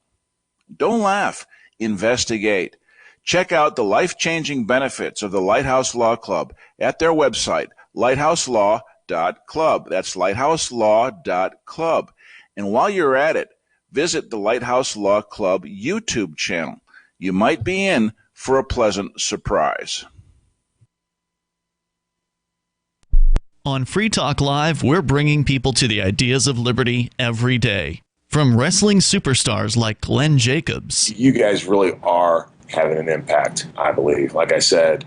Don't laugh. Investigate. Check out the life-changing benefits of the Lighthouse Law Club at their website, lighthouselaw.club. That's lighthouselaw.club. And while you're at it, visit the Lighthouse Law Club YouTube channel. You might be in for a pleasant surprise. On Free Talk Live, we're bringing people to the ideas of liberty every day. From wrestling superstars like Glenn Jacobs. You guys really are having an impact, I believe. Like I said,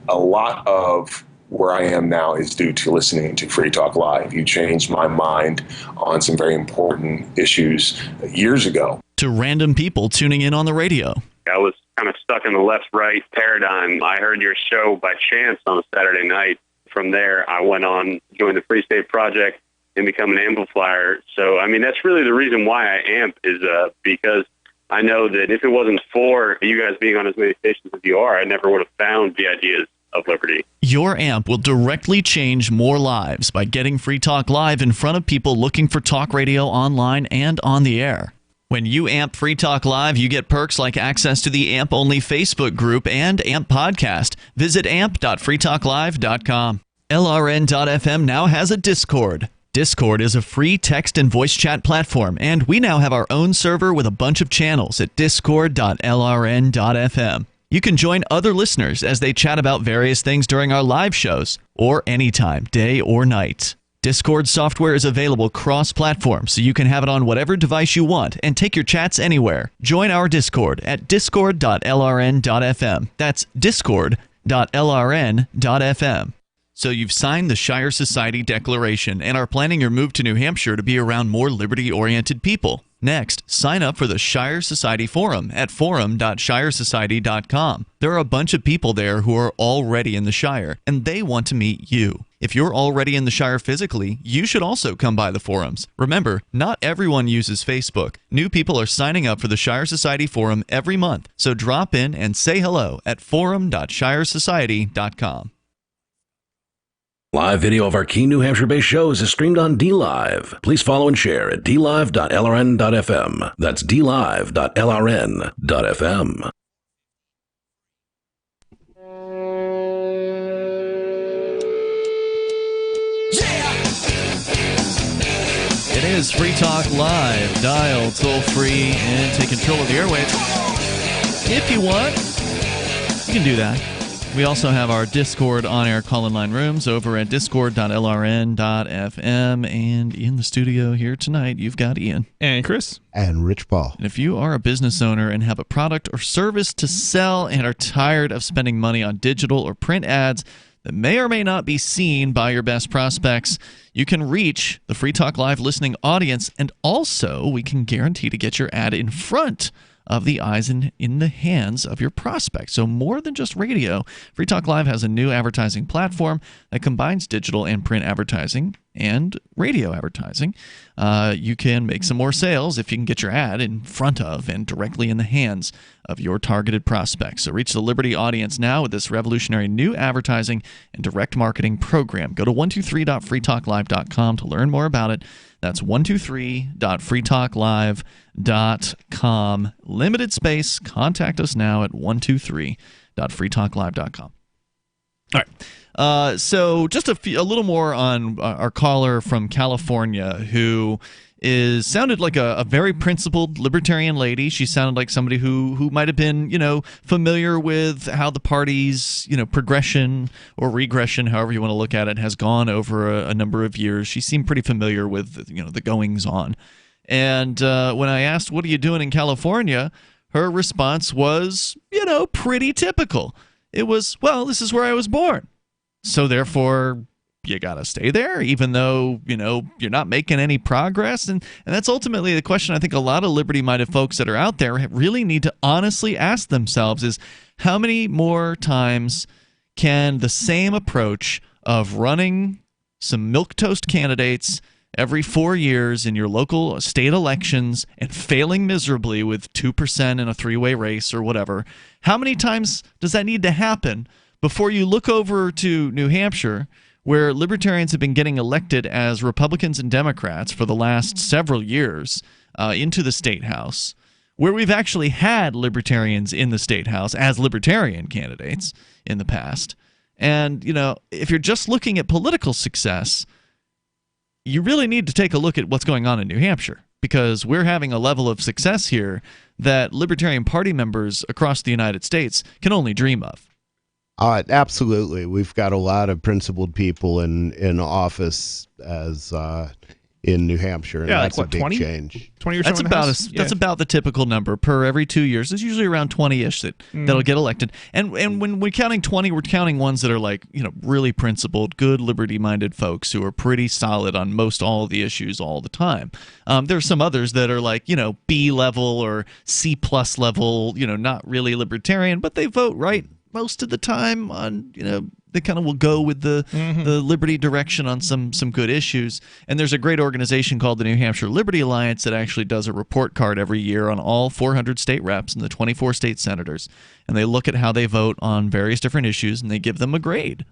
a lot of where I am now is due to listening to Free Talk Live. You changed my mind on some very important issues years ago. To random people tuning in on the radio. I was kind of stuck in the left-right paradigm. I heard your show by chance on a Saturday night. From there, I went on, joined the Free State Project, and become an amplifier. So, I mean, that's really the reason why I amp is because I know that if it wasn't for you guys being on as many stations as you are, I never would have found the ideas of liberty. Your amp will directly change more lives by getting Free Talk Live in front of people looking for talk radio online and on the air. When you amp Free Talk Live, you get perks like access to the AMP-only Facebook group and AMP podcast. Visit amp.freetalklive.com. LRN.FM now has a Discord. Discord is a free text and voice chat platform, and we now have our own server with a bunch of channels at discord.lrn.fm. You can join other listeners as they chat about various things during our live shows, or anytime, day or night. Discord software is available cross-platform, so you can have it on whatever device you want and take your chats anywhere. Join our Discord at discord.lrn.fm. That's discord.lrn.fm. So you've signed the Shire Society Declaration and are planning your move to New Hampshire to be around more liberty-oriented people. Next, sign up for the Shire Society Forum at forum.shiresociety.com. There are a bunch of people there who are already in the Shire, and they want to meet you. If you're already in the Shire physically, you should also come by the forums. Remember, not everyone uses Facebook. New people are signing up for the Shire Society Forum every month, so drop in and say hello at forum.shiresociety.com. Live video of our key New Hampshire-based shows is streamed on DLive. Please follow and share at dlive.lrn.fm. That's dlive.lrn.fm. It is Free Talk Live. Dial toll free and take control of the airwaves. If you want, you can do that. We also have our Discord on-air call-in line rooms over at discord.lrn.fm. And in the studio here tonight, you've got Ian. And Chris. And Rich Paul. And if you are a business owner and have a product or service to sell and are tired of spending money on digital or print ads that may or may not be seen by your best prospects, you can reach the Free Talk Live listening audience, and also we can guarantee to get your ad in front of the eyes and in the hands of your prospects. So more than just radio, Free Talk Live has a new advertising platform that combines digital and print advertising and radio advertising. You can make some more sales if you can get your ad in front of and directly in the hands of your targeted prospects. So reach the Liberty audience now with this revolutionary new advertising and direct marketing program. Go to 123.freetalklive.com to learn more about it. That's 123.freetalklive.com. Limited space. Contact us now at 123.freetalklive.com. All right. So just a little more on our caller from California who sounded like a very principled libertarian lady. She sounded like somebody who might have been, familiar with how the party's, progression or regression, however you want to look at it, has gone over a number of years. She seemed pretty familiar with, the goings on. And when I asked, what are you doing in California? Her response was, pretty typical. It was, well, this is where I was born. So therefore, you got to stay there, even though, you're not making any progress. And that's ultimately the question I think a lot of liberty-minded folks that are out there really need to honestly ask themselves is, how many more times can the same approach of running some milquetoast candidates every 4 years in your local state elections and failing miserably with 2% in a three-way race or whatever, how many times does that need to happen before you look over to New Hampshire, where libertarians have been getting elected as Republicans and Democrats for the last several years into the state house, where we've actually had libertarians in the state house as libertarian candidates in the past. And, if you're just looking at political success, you really need to take a look at what's going on in New Hampshire, because we're having a level of success here that Libertarian Party members across the United States can only dream of. Absolutely. We've got a lot of principled people in office as in New Hampshire, and that's a big 20? change. 20 or That's so that's about the typical number per every 2 years. There's usually around 20-ish that'll get elected. And when we're counting 20, we're counting ones that are like, really principled, good liberty-minded folks who are pretty solid on most all of the issues all the time. There's some others that are like, B level or C plus level, not really libertarian, but they vote right most of the time on, they kind of will go with the liberty direction on some good issues. And there's a great organization called the New Hampshire Liberty Alliance that actually does a report card every year on all 400 state reps and the 24 state senators. And they look at how they vote on various different issues, and they give them a grade.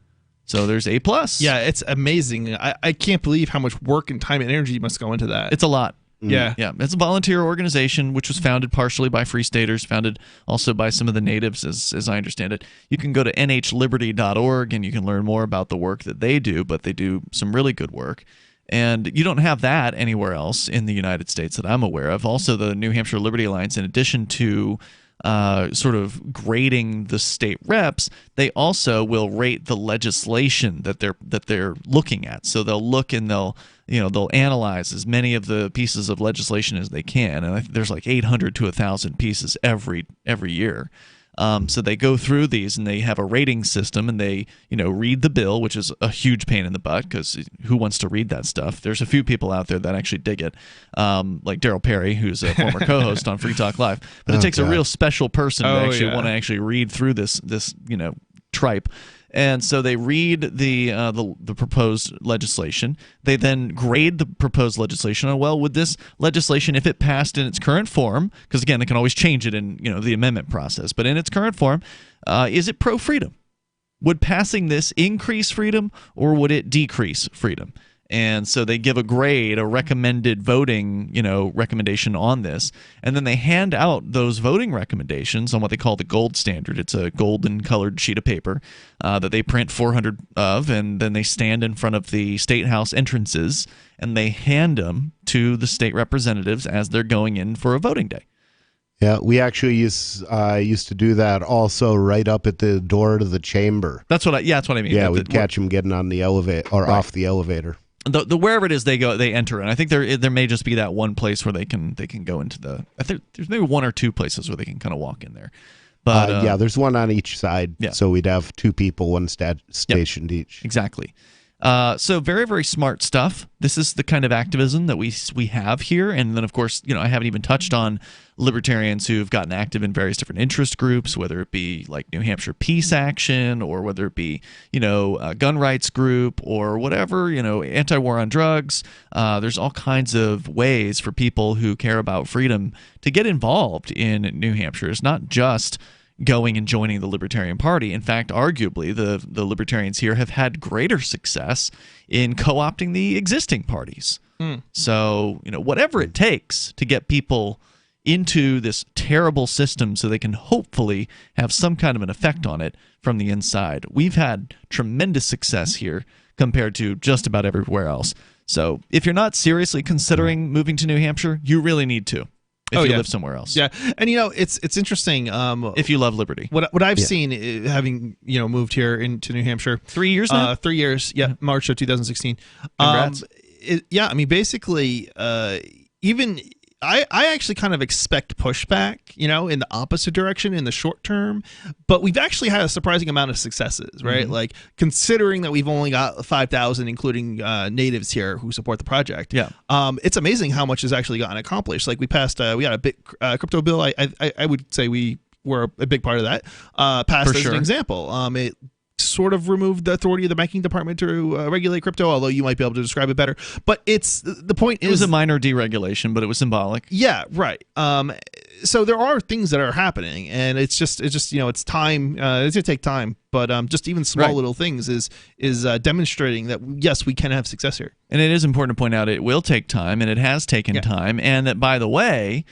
So there's A+. Yeah, it's amazing. I can't believe how much work and time and energy must go into that. It's a lot. Yeah. Yeah. It's a volunteer organization which was founded partially by Free Staters, founded also by some of the natives, as I understand it. You can go to nhliberty.org and you can learn more about the work that they do, but they do some really good work. And you don't have that anywhere else in the United States that I'm aware of. Also, the New Hampshire Liberty Alliance, in addition to sort of grading the state reps, they also will rate the legislation that they're looking at. So they'll look and they'll analyze as many of the pieces of legislation as they can, and there's like 800 to 1,000 pieces every year. So they go through these and they have a rating system, and they read the bill, which is a huge pain in the butt because who wants to read that stuff? There's a few people out there that actually dig it, like Daryl Perry, who's a former co-host on Free Talk Live. But it takes a real special person to actually want to actually read through this tripe. And so they read the proposed legislation. They then grade the proposed legislation. Oh, well, would this legislation, if it passed in its current form, because again, they can always change it in the amendment process, but in its current form, is it pro-freedom? Would passing this increase freedom, or would it decrease freedom? And so they give a grade, a recommended voting, recommendation on this, and then they hand out those voting recommendations on what they call the gold standard. It's a golden colored sheet of paper that they print 400 of, and then they stand in front of the state house entrances and they hand them to the state representatives as they're going in for a voting day. Yeah, we actually used to do that also right up at the door to the chamber. That's what I mean. Yeah, we'd catch them getting on the elevator or off the elevator. The wherever it is they enter, and I think there may just be that one place where they can go into the. I think there's maybe one or two places where they can kind of walk in there, but yeah, there's one on each side. Yeah. So we'd have two people, one stationed each. Exactly. So very, very smart stuff. This is the kind of activism that we have here, and then of course, I haven't even touched on libertarians who've gotten active in various different interest groups, whether it be like New Hampshire Peace Action, or whether it be a gun rights group, or whatever, anti-war on drugs. There's all kinds of ways for people who care about freedom to get involved in New Hampshire. It's not just going and joining the Libertarian Party. In fact, arguably, the Libertarians here have had greater success in co-opting the existing parties. So, whatever it takes to get people into this terrible system so they can hopefully have some kind of an effect on it from the inside. We've had tremendous success here compared to just about everywhere else. So if you're not seriously considering moving to New Hampshire, you really need to. If you live somewhere else. Yeah. And it's interesting. If you love liberty. What I've seen, having moved here into New Hampshire, 3 years now? 3 years. Yeah, March of 2016. Congrats. Basically, even I actually kind of expect pushback, in the opposite direction in the short term, but we've actually had a surprising amount of successes, right? Like, considering that we've only got 5,000, including natives here who support the project. Yeah. It's amazing how much has actually gotten accomplished. Like, we passed, we got a big crypto bill. I would say we were a big part of that. Passed as an example. It sort of removed the authority of the banking department to regulate crypto, although you might be able to describe it better. But the point is, it was a minor deregulation, but it was symbolic. Yeah, right. So there are things that are happening, and it's just it's time. It's gonna take time, but just even small little things is demonstrating that yes, we can have success here. And it is important to point out it will take time, and it has taken time, and that, by the way,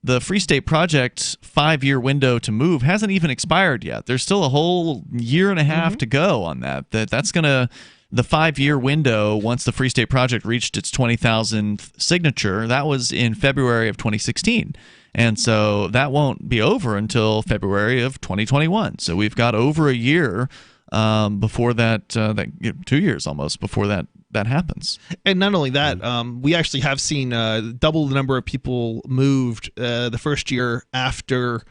the Free State Project 5-year window to move hasn't even expired yet. There's still a whole year and a half to go on that. That's going to, the 5-year window, once the Free State Project reached its 20,000th signature, that was in February of 2016. And so that won't be over until February of 2021. So we've got over a year before that, 2 years almost before that happens. And not only that, we actually have seen double the number of people moved the first year after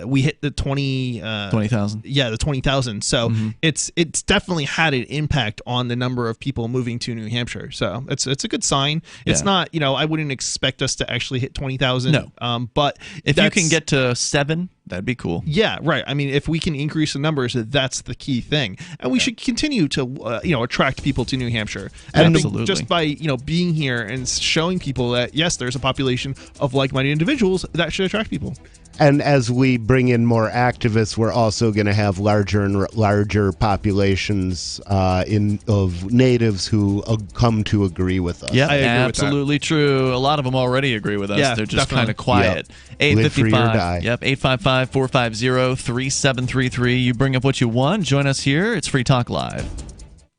we hit the 20,000. Yeah, the 20,000. So it's definitely had an impact on the number of people moving to New Hampshire. So it's a good sign. It's not, I wouldn't expect us to actually hit 20,000. No. But if you can get to 7, that'd be cool. Yeah, right. I mean, if we can increase the numbers, that's the key thing, and we should continue to attract people to New Hampshire. And absolutely. I think just by being here and showing people that yes, there's a population of like-minded individuals that should attract people. And as we bring in more activists, we're also going to have larger and larger populations of natives who come to agree with us. Yeah, absolutely true. A lot of them already agree with us. Yeah, they're just kind of quiet. Yep. 855. Yep, 855-450-3733. You bring up what you want. Join us here. It's Free Talk Live.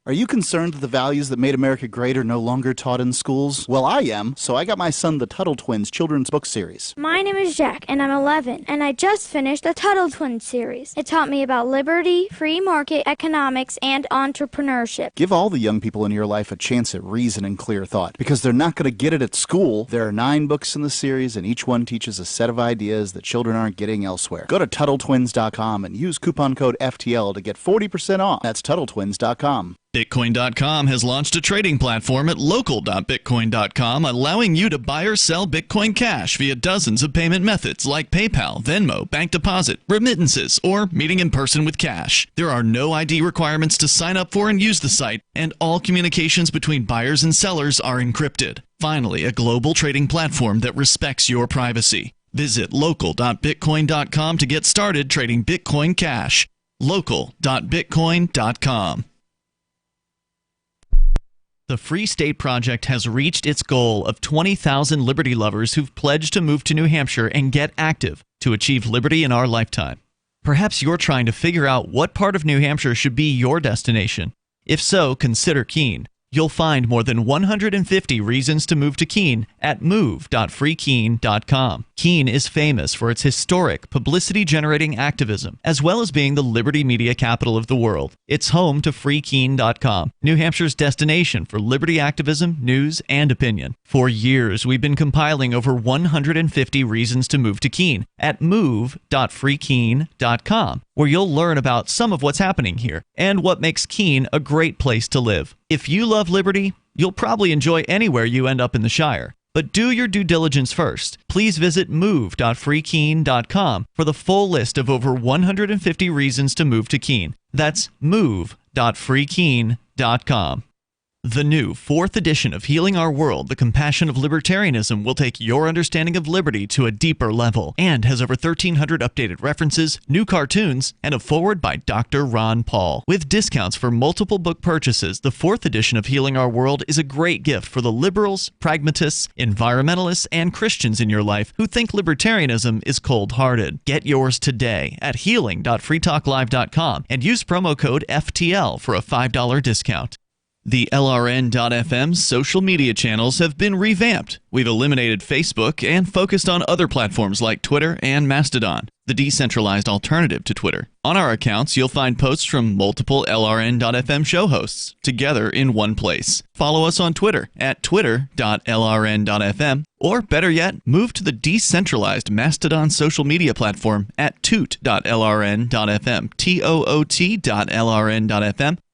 Are you concerned that the values that made America great are no longer taught in schools? Well, I am, so I got my son the Tuttle Twins children's book series. My name is Jack, and I'm 11, and I just finished the Tuttle Twins series. It taught me about liberty, free market economics, and entrepreneurship. Give all the young people in your life a chance at reason and clear thought, because they're not going to get it at school. There are 9 books in the series, and each one teaches a set of ideas that children aren't getting elsewhere. Go to TuttleTwins.com and use coupon code FTL to get 40% off. That's TuttleTwins.com. Bitcoin.com has launched a trading platform at local.bitcoin.com, allowing you to buy or sell Bitcoin Cash via dozens of payment methods like PayPal, Venmo, bank deposit, remittances, or meeting in person with cash. There are no ID requirements to sign up for and use the site, and all communications between buyers and sellers are encrypted. Finally, a global trading platform that respects your privacy. Visit local.bitcoin.com to get started trading Bitcoin Cash. local.bitcoin.com. The Free State Project has reached its goal of 20,000 liberty lovers who've pledged to move to New Hampshire and get active to achieve liberty in our lifetime. Perhaps you're trying to figure out what part of New Hampshire should be your destination. If so, consider Keene. You'll find more than 150 reasons to move to Keene at move.freekeene.com. Keene is famous for its historic, publicity-generating activism, as well as being the liberty media capital of the world. It's home to freekeene.com, New Hampshire's destination for liberty activism, news, and opinion. For years, we've been compiling over 150 reasons to move to Keene at move.freekeene.com, where you'll learn about some of what's happening here and what makes Keene a great place to live. If you love liberty, you'll probably enjoy anywhere you end up in the Shire. But do your due diligence first. Please visit move.freekeene.com for the full list of over 150 reasons to move to Keene. That's move.freekeene.com. The new 4th edition of Healing Our World, The Compassion of Libertarianism, will take your understanding of liberty to a deeper level and has over 1,300 updated references, new cartoons, and a foreword by Dr. Ron Paul. With discounts for multiple book purchases, the 4th edition of Healing Our World is a great gift for the liberals, pragmatists, environmentalists, and Christians in your life who think libertarianism is cold-hearted. Get yours today at healing.freetalklive.com and use promo code FTL for a $5 discount. The LRN.FM social media channels have been revamped. We've eliminated Facebook and focused on other platforms like Twitter and Mastodon, the decentralized alternative to Twitter. On our accounts, you'll find posts from multiple LRN.FM show hosts together in one place. Follow us on Twitter at twitter.lrn.fm, or better yet, move to the decentralized Mastodon social media platform at toot.lrn.fm, toot.lrn.fm.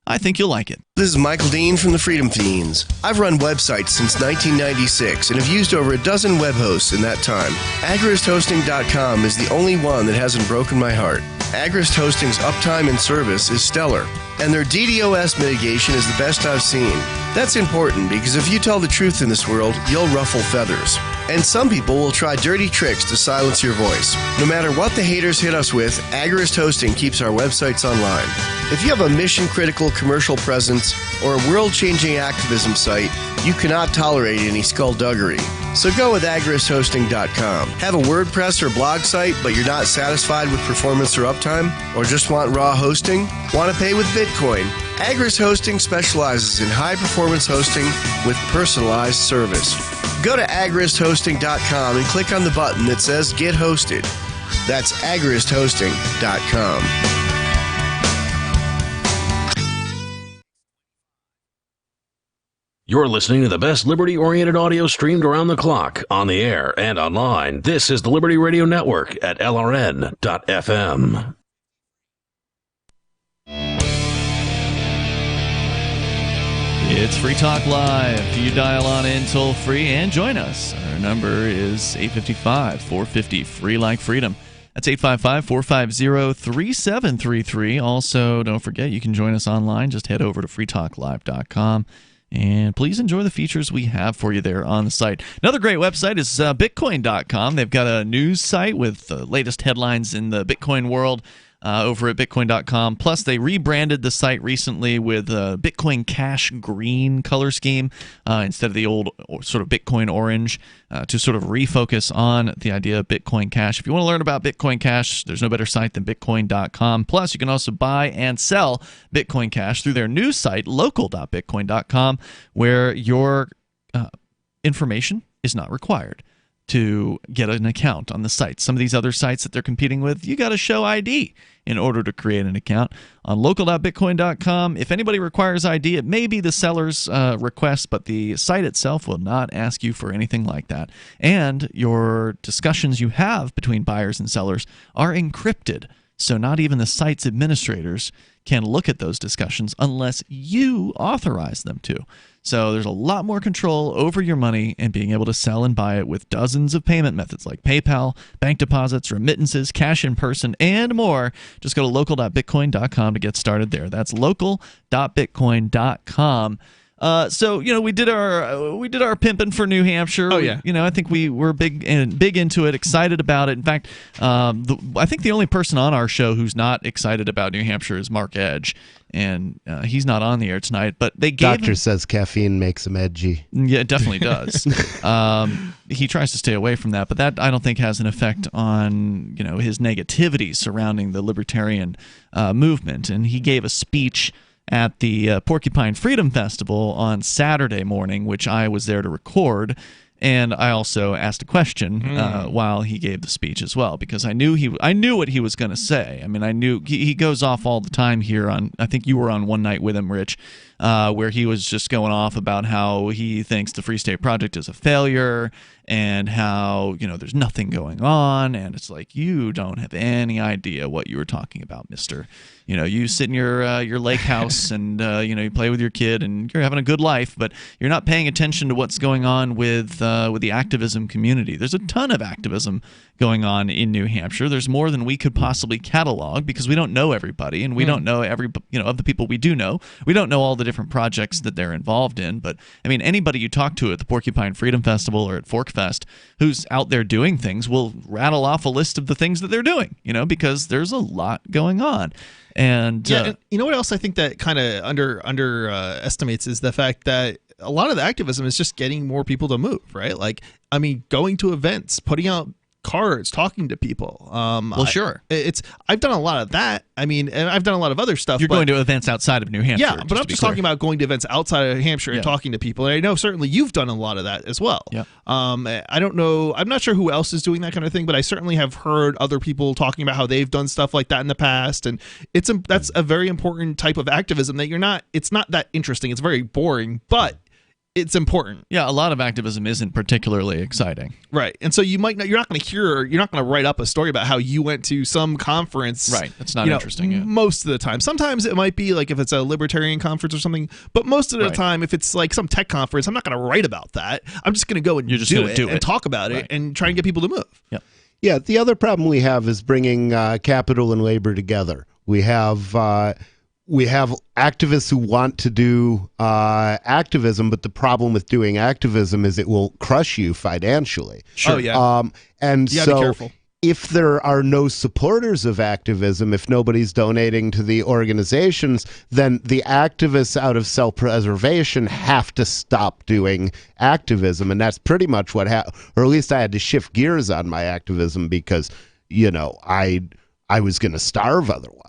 I think you'll like it. This is Michael Dean from the Freedom Fiends. I've run websites since 1996 and have used over a dozen web hosts in that time. AgristHosting.com is the only one that hasn't broken my heart. Agrist Hosting's uptime and service is stellar, and their DDoS mitigation is the best I've seen. That's important because if you tell the truth in this world, you'll ruffle feathers. And some people will try dirty tricks to silence your voice. No matter what the haters hit us with, Agrist Hosting keeps our websites online. If you have a mission-critical commercial presence or a world-changing activism site, you cannot tolerate any skullduggery. So go with agristhosting.com. Have a WordPress or blog site, but you're not satisfied with performance or uptime? Or just want raw hosting? Want to pay with Bitcoin? Agrist Hosting specializes in high-performance hosting with personalized service. Go to agristhosting.com and click on the button that says Get Hosted. That's agristhosting.com. You're listening to the best liberty-oriented audio streamed around the clock, on the air, and online. This is the Liberty Radio Network at LRN.FM. It's Free Talk Live. You dial on in toll-free and join us. Our number is 855-450-FREE like freedom. That's 855-450-3733. Also, don't forget, you can join us online. Just head over to freetalklive.com. And please enjoy the features we have for you there on the site. Another great website is Bitcoin.com. They've got a news site with the latest headlines in the Bitcoin world. over at Bitcoin.com. Plus, they rebranded the site recently with Bitcoin Cash green color scheme instead of the old sort of Bitcoin orange to sort of refocus on the idea of Bitcoin Cash. If you want to learn about Bitcoin Cash, there's no better site than Bitcoin.com. Plus, you can also buy and sell Bitcoin Cash through their new site, local.bitcoin.com, where your information is not required to get an account on the site. Some of these other sites that they're competing with, you got to show ID in order to create an account. On local.bitcoin.com, if anybody requires ID, it may be the seller's request, but the site itself will not ask you for anything like that. And your discussions you have between buyers and sellers are encrypted, so not even the site's administrators can look at those discussions unless you authorize them to. So there's a lot more control over your money and being able to sell and buy it with dozens of payment methods like PayPal, bank deposits, remittances, cash in person, and more. Just go to local.bitcoin.com to get started there. That's local.bitcoin.com. So we did our pimping for New Hampshire. Oh yeah. I think we were big into it, excited about it. In fact, I think the only person on our show who's not excited about New Hampshire is Mark Edge, and he's not on the air tonight. But they gave Doctor says caffeine makes him edgy. Yeah, it definitely does. He tries to stay away from that, but that I don't think has an effect on his negativity surrounding the libertarian movement. And he gave a speech at the Porcupine Freedom Festival on Saturday morning, which I was there to record, and I also asked a question while he gave the speech as well, because I knew what he was going to say. I mean, I knew he goes off all the time here on. I think you were on one night with him, Rich, where he was just going off about how he thinks the Free State Project is a failure and how there's nothing going on, and it's like, you don't have any idea what you were talking about, mister. You sit in your lake house and you play with your kid and you're having a good life, but you're not paying attention to what's going on with the activism community. There's a ton of activism going on in New Hampshire. There's more than we could possibly catalog because we don't know everybody, and we don't know of the people we do know. We don't know all the different projects that they're involved in. But I mean, anybody you talk to at the Porcupine Freedom Festival or at ForkFest who's out there doing things will rattle off a list of the things that they're doing, because there's a lot going on. And and you know what else I think that kind of underestimates is the fact that a lot of the activism is just getting more people to move, right? Like, I mean, going to events, putting out cards, talking to people. Sure. I've done a lot of that. I mean, and I've done a lot of other stuff. You're going to events outside of New Hampshire. Yeah, but I'm just talking about going to events outside of Hampshire and talking to people. And I know certainly you've done a lot of that as well. Yeah. I don't know. I'm not sure who else is doing that kind of thing, but I certainly have heard other people talking about how they've done stuff like that in the past. And that's a very important type of activism that it's not that interesting. It's very boring, but it's important. Yeah, a lot of activism isn't particularly exciting. Right. And so you're not going to write up a story about how you went to some conference. Right. That's not interesting. Yeah. Most of the time. Sometimes it might be like if it's a libertarian conference or something, but most of the time, if it's like some tech conference, I'm not going to write about that. I'm just going to go and do it and talk about it and try and get people to move. Yeah. Yeah. The other problem we have is bringing capital and labor together. We have activists who want to do activism, but the problem with doing activism is it will crush you financially. Sure. Oh, yeah. And you so be careful. If there are no supporters of activism, if nobody's donating to the organizations, then the activists out of self-preservation have to stop doing activism. And that's pretty much what happened. Or at least I had to shift gears on my activism because, I was going to starve otherwise.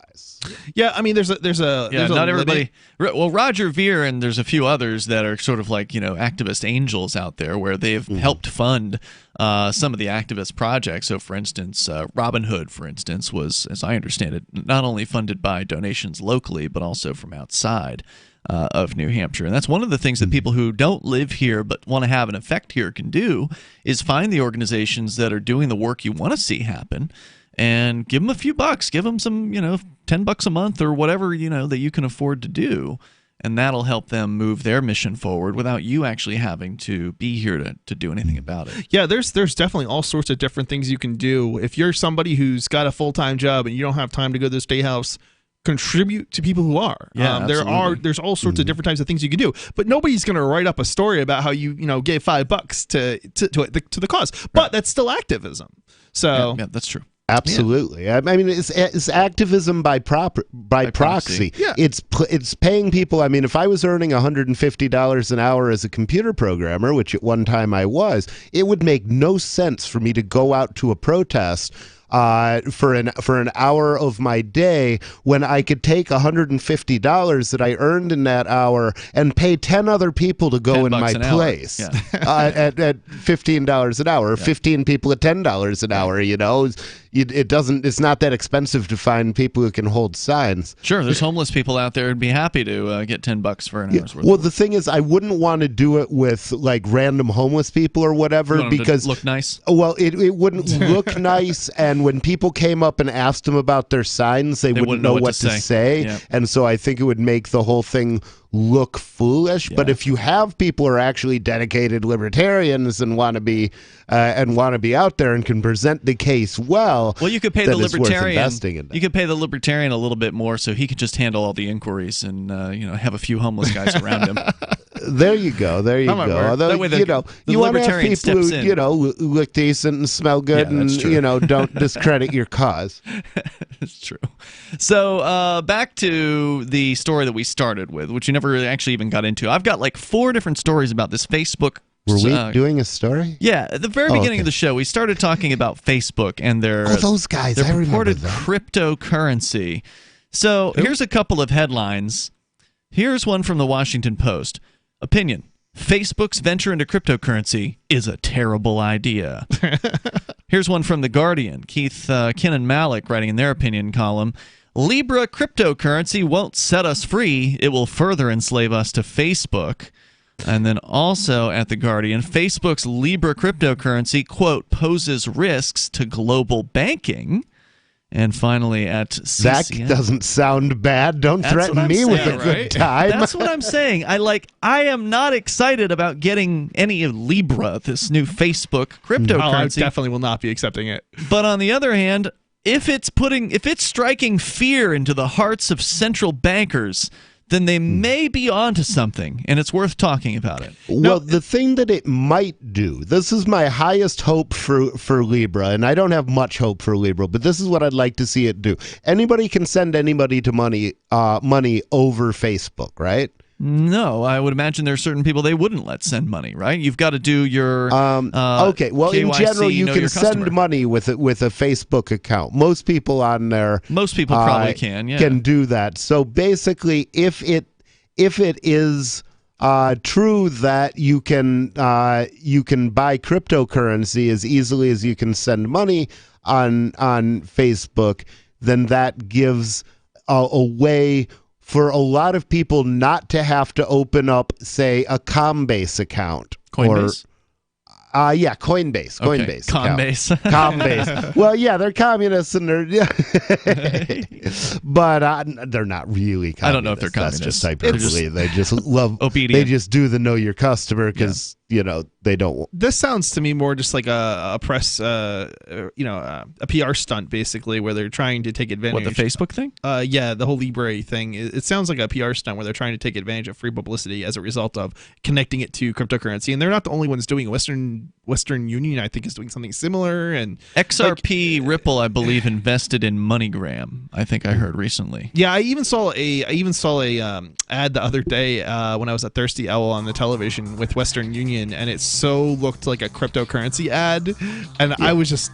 Yeah, I mean, there's a not everybody. limit. Well, Roger Ver and there's a few others that are sort of like activist angels out there where they've helped fund some of the activist projects. So, for instance, Robin Hood, for instance, was, as I understand it, not only funded by donations locally but also from outside of New Hampshire. And that's one of the things that people who don't live here but want to have an effect here can do is find the organizations that are doing the work you want to see happen. And give them a few bucks, give them some, $10 a month or whatever, that you can afford to do. And that'll help them move their mission forward without you actually having to be here to do anything about it. Yeah, there's definitely all sorts of different things you can do. If you're somebody who's got a full-time job and you don't have time to go to the State House, contribute to people who are. Yeah, there's all sorts of different types of things you can do, but nobody's going to write up a story about how you gave $5 to the cause. But that's still activism. So yeah, that's true. Absolutely. I mean, it's activism by proxy. Yeah. It's paying people. I mean, if I was earning $150 an hour as a computer programmer, which at one time I was, it would make no sense for me to go out to a protest for an hour of my day when I could take $150 that I earned in that hour and pay 10 other people to go in my place at $15 an hour, 15 people at $10 an hour. You know, it's not that expensive to find people who can hold signs. Sure, there's homeless people out there who'd be happy to get $10 for an hour's worth. Well, the thing is, I wouldn't want to do it with like random homeless people or whatever, because look nice. Well, it wouldn't look nice, and when people came up and asked them about their signs, they wouldn't know what to say. Yeah. And so I think it would make the whole thing look foolish. But if you have people who are actually dedicated libertarians and want to be out there and can present the case well, you could pay then the it's worth libertarian. investing in that. You could pay the libertarian a little bit more, so he could just handle all the inquiries and have a few homeless guys around him. There you go. There you go. Although, that way the you want to have libertarian people who, steps in. look decent and smell good, Yeah, that's and true. don't discredit your cause. It's true. So back to the story that we started with, which you never really actually even got into. I've got like 4 different stories about this Facebook. Were we doing a story? Yeah, at the very beginning of the show, we started talking about Facebook and their those guys. their I remember purported them. cryptocurrency. So here's a couple of headlines. Here's one from the Washington Post. Opinion: Facebook's venture into cryptocurrency is a terrible idea. Here's one from The Guardian. Keith Kinnan Malik writing in their opinion column: Libra cryptocurrency won't set us free. It will further enslave us to Facebook. And then also at The Guardian, Facebook's Libra cryptocurrency, quote, poses risks to global banking. And finally at CCM. That doesn't sound bad. Don't That's threaten what I'm me with saying, a good time. That's what I'm saying. I am not excited about getting any of Libra, this new Facebook cryptocurrency. I definitely will not be accepting it. But on the other hand, if it's striking fear into the hearts of central bankers, then they may be onto something, and it's worth talking about it. Well, the thing that it might do, this is my highest hope for Libra, and I don't have much hope for Libra, but this is what I'd like to see it do. Anybody can send anybody to money over Facebook, right? No, I would imagine there are certain people they wouldn't let send money, right? You've got to do your okay. Well, KYC, in general, you can send customer. money with a Facebook account. Most people on there, probably can, yeah. can do that. So basically, if it is true that you can buy cryptocurrency as easily as you can send money on Facebook, then that gives a way for a lot of people not to have to open up, say, a Coinbase account. Coinbase? Coinbase. Okay. Coinbase. Combase. Combase. Well, yeah, they're communists and they're, but they're not really communists. I don't know if they're communists. That's just hyperbole. They just love obedient. They just do the know your customer because they don't. This sounds to me more just like a press, a PR stunt, basically, where they're trying to take advantage. What, the Facebook thing? Yeah, the whole Libre thing. It sounds like a PR stunt where they're trying to take advantage of free publicity as a result of connecting it to cryptocurrency. And they're not the only ones doing it. Western Union, I think, is doing something similar. And XRP Ripple, I believe, invested in MoneyGram. I think I heard recently. Yeah, I even saw a ad the other day when I was at Thirsty Owl on the television with Western Union, and it so looked like a cryptocurrency ad, and I was just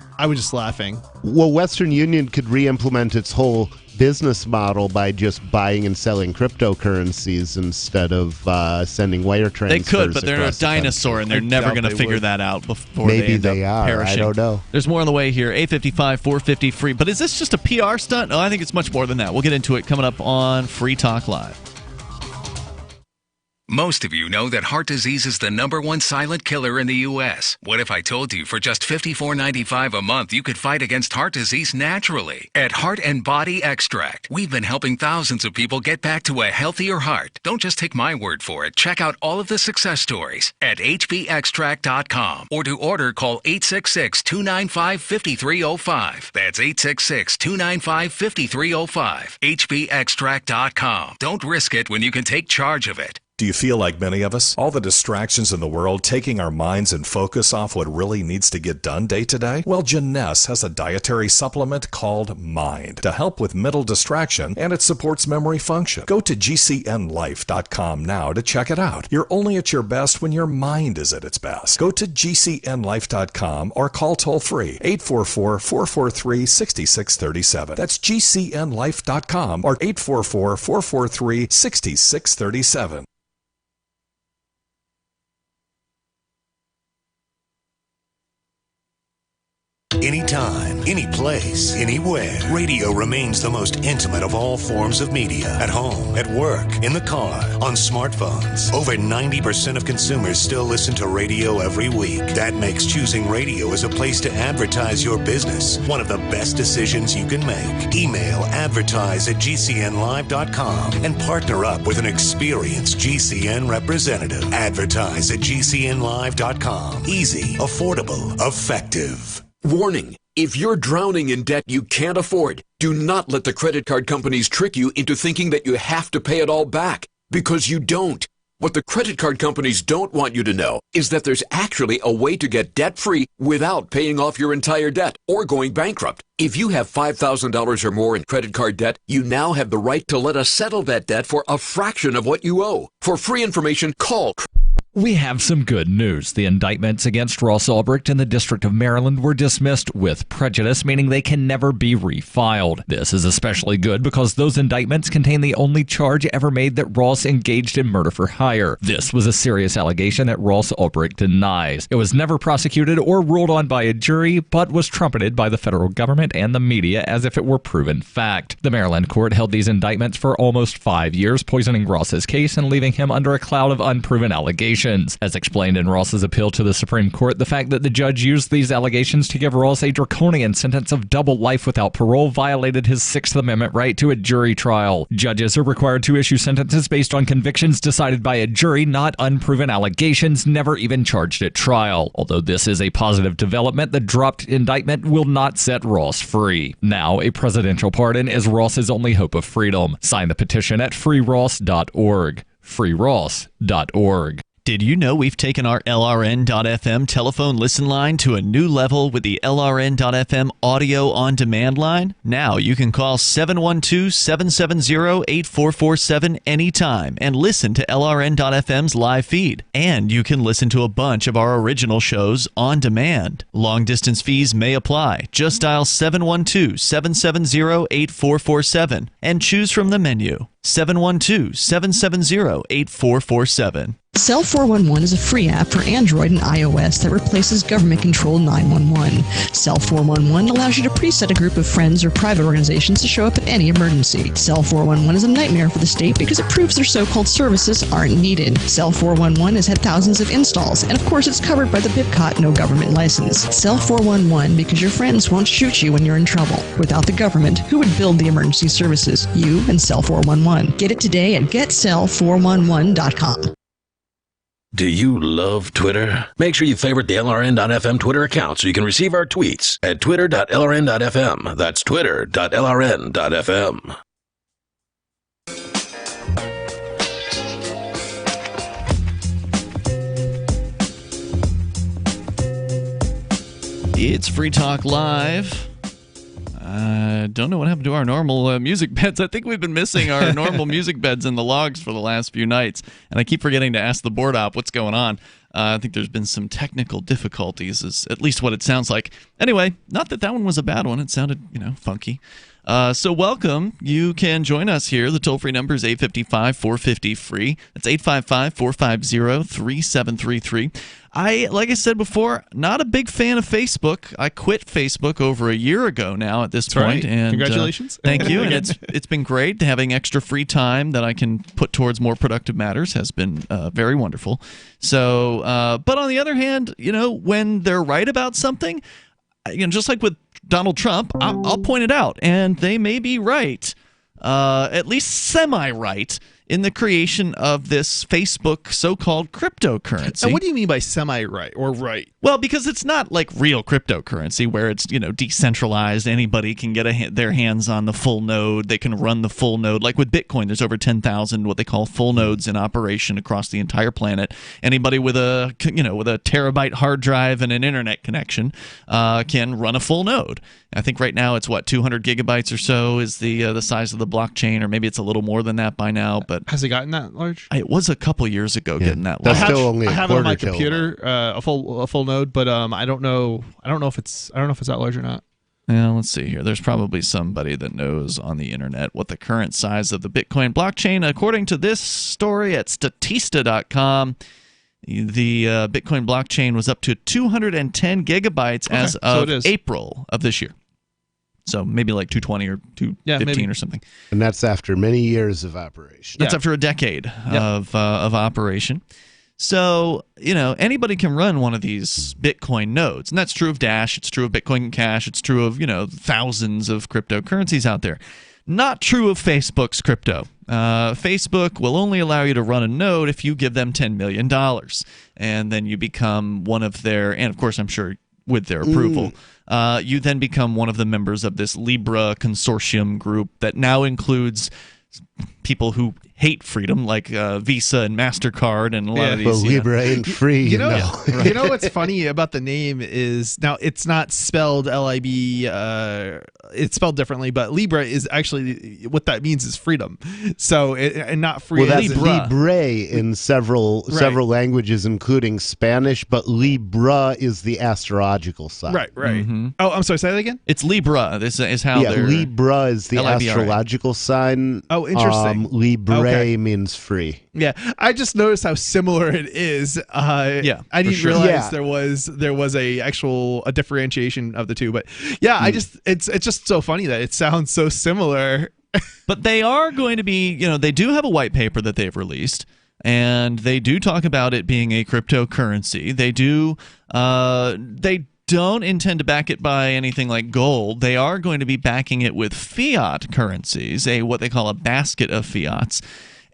laughing. Well, Western Union could re-implement its whole business model by just buying and selling cryptocurrencies instead of sending wire transfers. They could, but they're a across the dinosaur, country. and they're never going to figure that out before Maybe they end up are. perishing. I don't know. There's more on the way here. 855 450 free. But is this just a PR stunt? No, I think it's much more than that. We'll get into it coming up on Free Talk Live. Most of you know that heart disease is the #1 silent killer in the U.S. What if I told you for just $54.95 a month you could fight against heart disease naturally? At Heart and Body Extract, we've been helping thousands of people get back to a healthier heart. Don't just take my word for it. Check out all of the success stories at hbextract.com, or to order, call 866-295-5305. That's 866-295-5305. hbextract.com. Don't risk it when you can take charge of it. Do you feel like many of us? All the distractions in the world taking our minds and focus off what really needs to get done day to day? Well, Jeunesse has a dietary supplement called Mind to help with mental distraction, and it supports memory function. Go to gcnlife.com now to check it out. You're only at your best when your mind is at its best. Go to gcnlife.com or call toll-free 844-443-6637. That's gcnlife.com or 844-443-6637. Anytime, any place, anywhere, radio remains the most intimate of all forms of media. At home, at work, in the car, on smartphones. Over 90% of consumers still listen to radio every week. That makes choosing radio as a place to advertise your business one of the best decisions you can make. Email advertise@gcnlive.com and partner up with an experienced GCN representative. Advertise@gcnlive.com. Easy, affordable, effective. Warning, if you're drowning in debt you can't afford, do not let the credit card companies trick you into thinking that you have to pay it all back, because you don't. What the credit card companies don't want you to know is that there's actually a way to get debt-free without paying off your entire debt or going bankrupt. If you have $5,000 or more in credit card debt, you now have the right to let us settle that debt for a fraction of what you owe. For free information, call. We have some good news. The indictments against Ross Ulbricht in the District of Maryland were dismissed with prejudice, meaning they can never be refiled. This is especially good because those indictments contain the only charge ever made that Ross engaged in murder for hire. This was a serious allegation that Ross Ulbricht denies. It was never prosecuted or ruled on by a jury, but was trumpeted by the federal government and the media as if it were proven fact. The Maryland court held these indictments for almost 5 years, poisoning Ross's case and leaving him under a cloud of unproven allegations. As explained in Ross's appeal to the Supreme Court, the fact that the judge used these allegations to give Ross a draconian sentence of double life without parole violated his Sixth Amendment right to a jury trial. Judges are required to issue sentences based on convictions decided by a jury, not unproven allegations never even charged at trial. Although this is a positive development, the dropped indictment will not set Ross free. Now, a presidential pardon is Ross's only hope of freedom. Sign the petition at freeross.org. freeross.org. Did you know we've taken our LRN.FM telephone listen line to a new level with the LRN.FM audio on demand line? Now you can call 712-770-8447 anytime and listen to LRN.FM's live feed. And you can listen to a bunch of our original shows on demand. Long distance fees may apply. Just dial 712-770-8447 and choose from the menu. 712-770-8447. Cell 411 is a free app for Android and iOS that replaces government-controlled 911. Cell 411 allows you to preset a group of friends or private organizations to show up at any emergency. Cell 411 is a nightmare for the state because it proves their so-called services aren't needed. Cell 411 has had thousands of installs, and of course it's covered by the BIPCOT no government license. Cell 411 because your friends won't shoot you when you're in trouble. Without the government, who would build the emergency services? You and Cell 411. Get it today at getcell411.com. Do you love Twitter? Make sure you favorite the LRN.FM Twitter account so you can receive our tweets at twitter.lrn.fm. That's twitter.lrn.fm. It's Free Talk Live. I don't know what happened to our normal music beds. I think we've been missing our normal music beds in the logs for the last few nights, and I keep forgetting to ask the board op what's going on. I think there's been some technical difficulties, is at least what it sounds like. Anyway, not that that one was a bad one. It sounded, funky. So welcome. You can join us here. The toll-free number is 855-450-FREE. That's 855-450-3733. Like I said before, not a big fan of Facebook. I quit Facebook over a year ago now at this point. Right. And congratulations. Thank you. And it's been great. Having extra free time that I can put towards more productive matters has been very wonderful. So, but on the other hand, when they're right about something, just like with Donald Trump, I'll point it out, and they may be right, at least semi-right, in the creation of this Facebook so-called cryptocurrency. And what do you mean by semi-right or right? Well, because it's not like real cryptocurrency where it's, decentralized. Anybody can get their hands on the full node. They can run the full node. Like with Bitcoin, there's over 10,000 what they call full nodes in operation across the entire planet. Anybody with a terabyte hard drive and an internet connection can run a full node. I think right now it's 200 gigabytes or so is the size of the blockchain, or maybe it's a little more than that by now. But has it gotten that large? It was a couple years ago getting that large. That's still only I a have it on my quarter computer, a full node, but I don't know if it's that large or not. Yeah, let's see here. There's probably somebody that knows on the internet what the current size of the Bitcoin blockchain. According to this story at Statista.com, the Bitcoin blockchain was up to 210 gigabytes as of April of this year. So maybe like 220 or 215 or something. And that's after many years of operation. That's after a decade of operation. So, anybody can run one of these Bitcoin nodes. And that's true of Dash. It's true of Bitcoin Cash. It's true of, thousands of cryptocurrencies out there. Not true of Facebook's crypto. Facebook will only allow you to run a node if you give them $10 million. And then you become one of their, and of course, I'm sure with their approval, you then become one of the members of this Libra consortium group that now includes people who hate freedom, like Visa and MasterCard and a lot of these. Well, Libra ain't free, You know what's funny about the name is, now it's not spelled L-I-B, it's spelled differently, but Libra is actually, what that means is freedom. So, and not free. Well, that's Libre in several languages, including Spanish, but Libra is the astrological sign. Right. Mm-hmm. Oh, I'm sorry, say that again? It's Libra. This is how they're... Libra is the Libra. astrological sign. Oh, interesting. Libre means free. Yeah, I just noticed how similar it is. I didn't realize there was a differentiation of the two, but it's just so funny that it sounds so similar. But they are going to be, they do have a white paper that they've released, and they do talk about it being a cryptocurrency. They don't intend to back it by anything like gold. They are going to be backing it with fiat currencies, what they call a basket of fiats.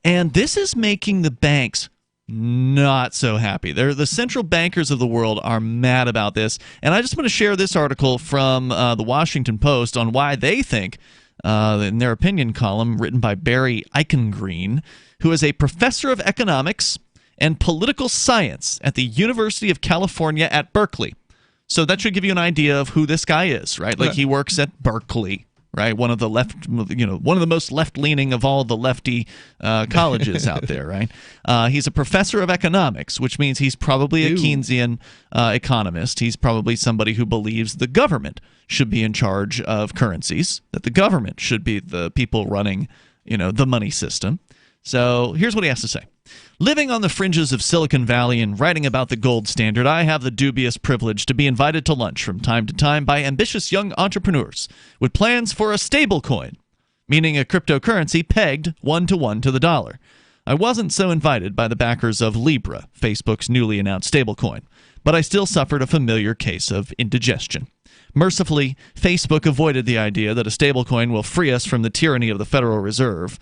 And this is making the banks not so happy. The central bankers of the world are mad about this. And I just want to share this article from the Washington Post on why they think, in their opinion column written by Barry Eichengreen, who is a professor of economics and political science at the University of California at Berkeley. So that should give you an idea of who this guy is, right? Like he works at Berkeley, right? One of the one of the most left-leaning of all the lefty colleges out there, right? He's a professor of economics, which means he's probably a Keynesian economist. He's probably somebody who believes the government should be in charge of currencies, that the government should be the people running, the money system. So here's what he has to say. Living on the fringes of Silicon Valley and writing about the gold standard, I have the dubious privilege to be invited to lunch from time to time by ambitious young entrepreneurs with plans for a stablecoin, meaning a cryptocurrency pegged 1-to-1 to the dollar. I wasn't so invited by the backers of Libra, Facebook's newly announced stablecoin, but I still suffered a familiar case of indigestion. Mercifully, Facebook avoided the idea that a stablecoin will free us from the tyranny of the Federal Reserve.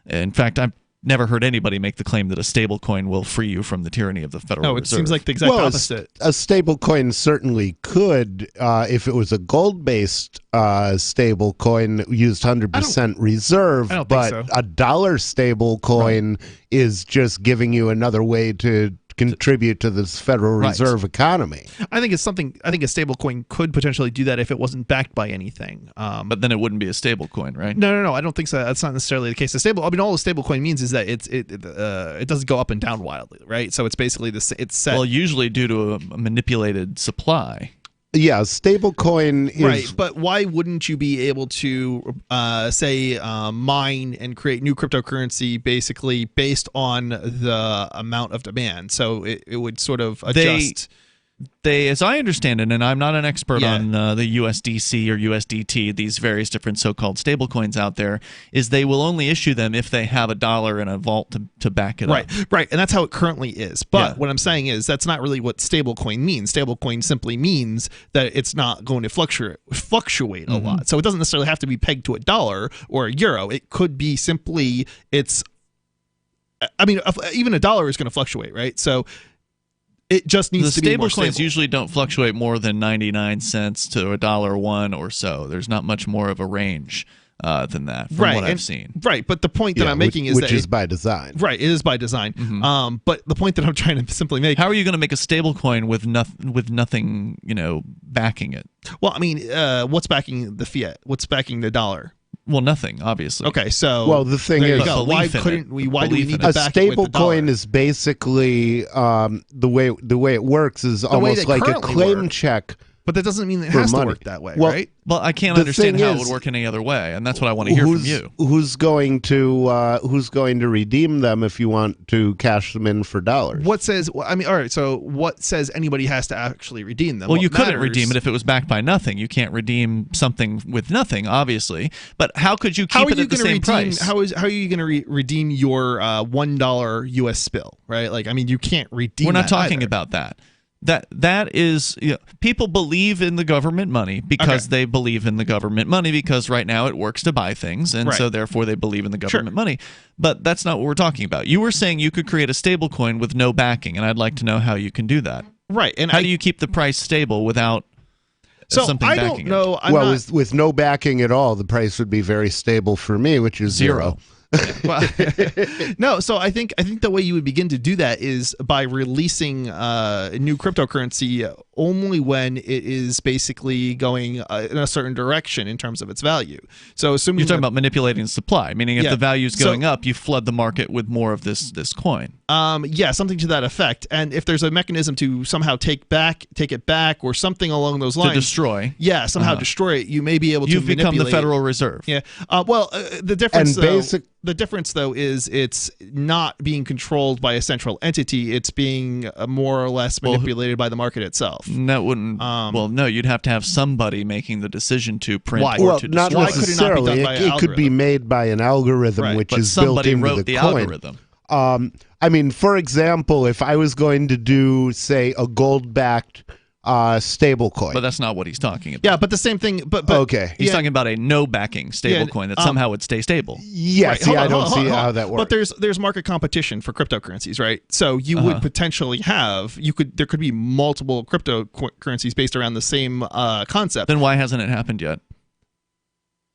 In fact, I've never heard anybody make the claim that a stablecoin will free you from the tyranny of the Federal Reserve. No, it seems like the exact opposite. A stablecoin certainly could, if it was a gold-based stablecoin, used 100% reserve. I don't but think so. A dollar stablecoin is just giving you another way to contribute to this Federal Reserve economy. I think a stablecoin could potentially do that if it wasn't backed by anything. But then it wouldn't be a stablecoin, right? No. I don't think so. That's not necessarily the case. All a stablecoin means is that it doesn't go up and down wildly, right? So it's basically it's set. Well, usually due to a manipulated supply. Yeah, stablecoin is... Right, but why wouldn't you be able to, mine and create new cryptocurrency basically based on the amount of demand? So it would sort of adjust... They, as I understand it, and I'm not an expert on the USDC or USDT, these various different so-called stablecoins out there, is they will only issue them if they have a dollar in a vault to back it up. Right, and that's how it currently is. But what I'm saying is that's not really what stablecoin means. Stablecoin simply means that it's not going to fluctuate a lot. So it doesn't necessarily have to be pegged to a dollar or a euro. It could be simply I mean, even a dollar is going to fluctuate, right? So it just needs to be more stable coins stable. usually don't fluctuate more than 99 cents to $1.01 or so. There's not much more of a range than that from what I've seen. Right, but the point that I'm making is which that is by design. Right, it is by design. But the point that I'm trying to simply make. How are you going to make a stable coin with nothing, backing it? Well, I mean, what's backing the fiat? What's backing the dollar? Well, nothing, obviously. Okay, so the thing there is, you go. Why couldn't we? Why do we need to a back stable it with the dollar? coin is basically the way it works is almost like a claim check. But that doesn't mean it for has to money. work that way, Well, right? Well, I can't The understand thing how it is, would work any other way, and that's what I want to hear from you. Who's going to redeem them if you want to cash them in for dollars? What says? I mean, all right. So what says anybody has to actually redeem them? Well, What you couldn't matters- redeem it if it was backed by nothing. You can't redeem something with nothing, obviously. But how could you keep it at the same price? How are you going to redeem your $1 U.S. bill? Right? Like, I mean, you can't redeem. We're not that talking either. about that. That is, people believe in the government money because they believe in the government money because right now it works to buy things, and so therefore they believe in the government money. But that's not what we're talking about. You were saying you could create a stable coin with no backing, and I'd like to know how you can do that. Right. And how do you keep the price stable without something I backing don't know. it? With no backing at all, the price would be very stable for me, which is zero. No, so I think the way you would begin to do that is by releasing new cryptocurrency only when it is basically going in a certain direction in terms of its value. So assuming You're talking about manipulating supply, meaning if Yeah. the value is So- going up, you flood the market with more of this coin. Yeah, something to that effect. And if there's a mechanism to somehow take it back, or something along those lines, To destroy. yeah, somehow destroy it, you may be able to. You've become the manipulate it. Federal Reserve. Yeah. The difference, And though, the difference though is it's not being controlled by a central entity. It's being more or less manipulated by the market itself. That wouldn't. Well, no, you'd have to have somebody making the decision to print Why? or Well, to not destroy. necessarily. It could be made by an algorithm, which But is built somebody into wrote the the coin. algorithm. I mean, for example, if I was going to do, say, a gold-backed stable coin. But that's not what he's talking about. Yeah, but the same thing. But okay, He's talking about a no backing stable coin that somehow would stay stable. Yes, Right, I hold don't on, see hold on. how that works. But there's market competition for cryptocurrencies, right? So you would potentially there could be multiple cryptocurrencies based around the same concept. Then why hasn't it happened yet?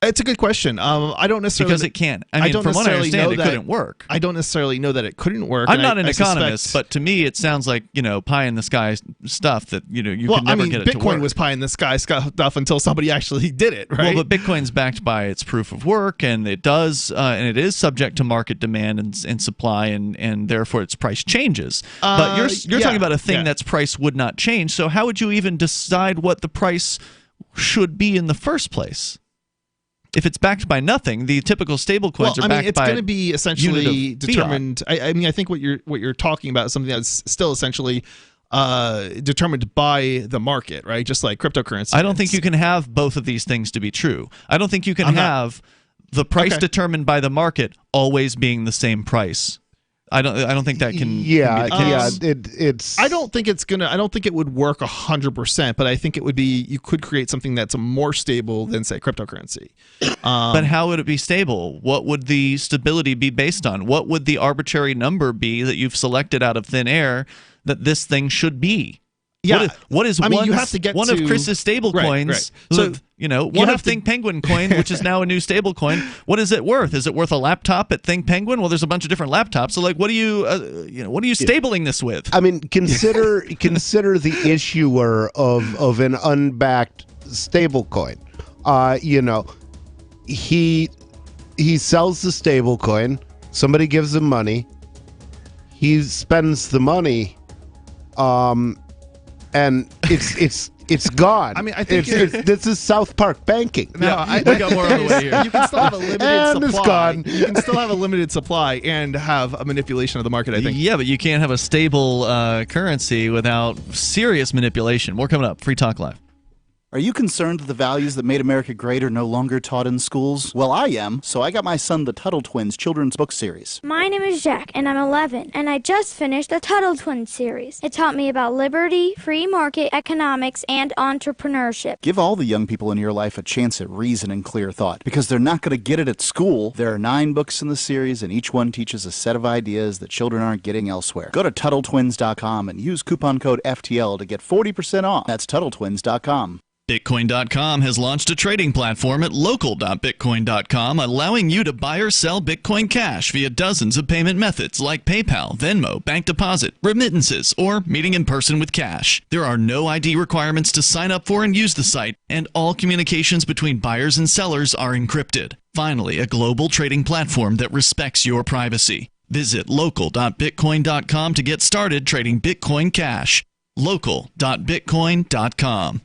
It's a good question. I don't necessarily Because it can't. I mean, don't from what I necessarily understand, know it that- couldn't work. I don't necessarily know that it couldn't work. I'm and not an I economist, suspect- but to me, it sounds like pie in the sky stuff that you well, could never I mean, get it to work. Bitcoin was pie in the sky stuff until somebody actually did it, right? Well, but Bitcoin's backed by its proof of work, and it does, and it is subject to market demand and supply, and therefore its price changes. But you're talking about a thing that's price would not change. So how would you even decide what the price should be in the first place? If it's backed by nothing, the typical stable coins are backed it's by going to be essentially unit of fiat. determined. I mean, I think what you're talking about is something that's still essentially determined by the market, right? Just like cryptocurrency. I don't think you can have both of these things to be true. I don't think you can have the price determined by the market always being the same price. I don't think that can. Yeah, can be the case. it's. I don't think it would work 100%, but I think it would be. You could create something that's more stable than, say, cryptocurrency. But how would it be stable? What would the stability be based on? What would the arbitrary number be that you've selected out of thin air that this thing should be? Yeah, what is I mean, one, you have to get one to, of Chris's stable coins? Right. So one of Think Penguin coin, which is now a new stable coin. What is it worth? Is it worth a laptop at Think Penguin? Well, there's a bunch of different laptops. So, like, what are you, what are you stabling this with? I mean, consider the issuer of an unbacked stable coin. He sells the stable coin. Somebody gives him money. He spends the money. And it's gone. I mean, I think this is South Park banking. No, I got more on the way here. You can still have a limited And it's supply. gone. You can still have a limited supply and have a manipulation of the market, I think. Yeah, but you can't have a stable currency without serious manipulation. More coming up. Free Talk Live. Are you concerned that the values that made America great are no longer taught in schools? Well, I am, so I got my son the Tuttle Twins children's book series. My name is Jack, and I'm 11, and I just finished the Tuttle Twins series. It taught me about liberty, free market economics, and entrepreneurship. Give all the young people in your life a chance at reason and clear thought, because they're not going to get it at school. There are 9 books in the series, and each one teaches a set of ideas that children aren't getting elsewhere. Go to TuttleTwins.com and use coupon code FTL to get 40% off. That's TuttleTwins.com. Bitcoin.com has launched a trading platform at local.bitcoin.com, allowing you to buy or sell Bitcoin Cash via dozens of payment methods like PayPal, Venmo, bank deposit, remittances, or meeting in person with cash. There are no ID requirements to sign up for and use the site, and all communications between buyers and sellers are encrypted. Finally, a global trading platform that respects your privacy. Visit local.bitcoin.com to get started trading Bitcoin Cash. local.bitcoin.com.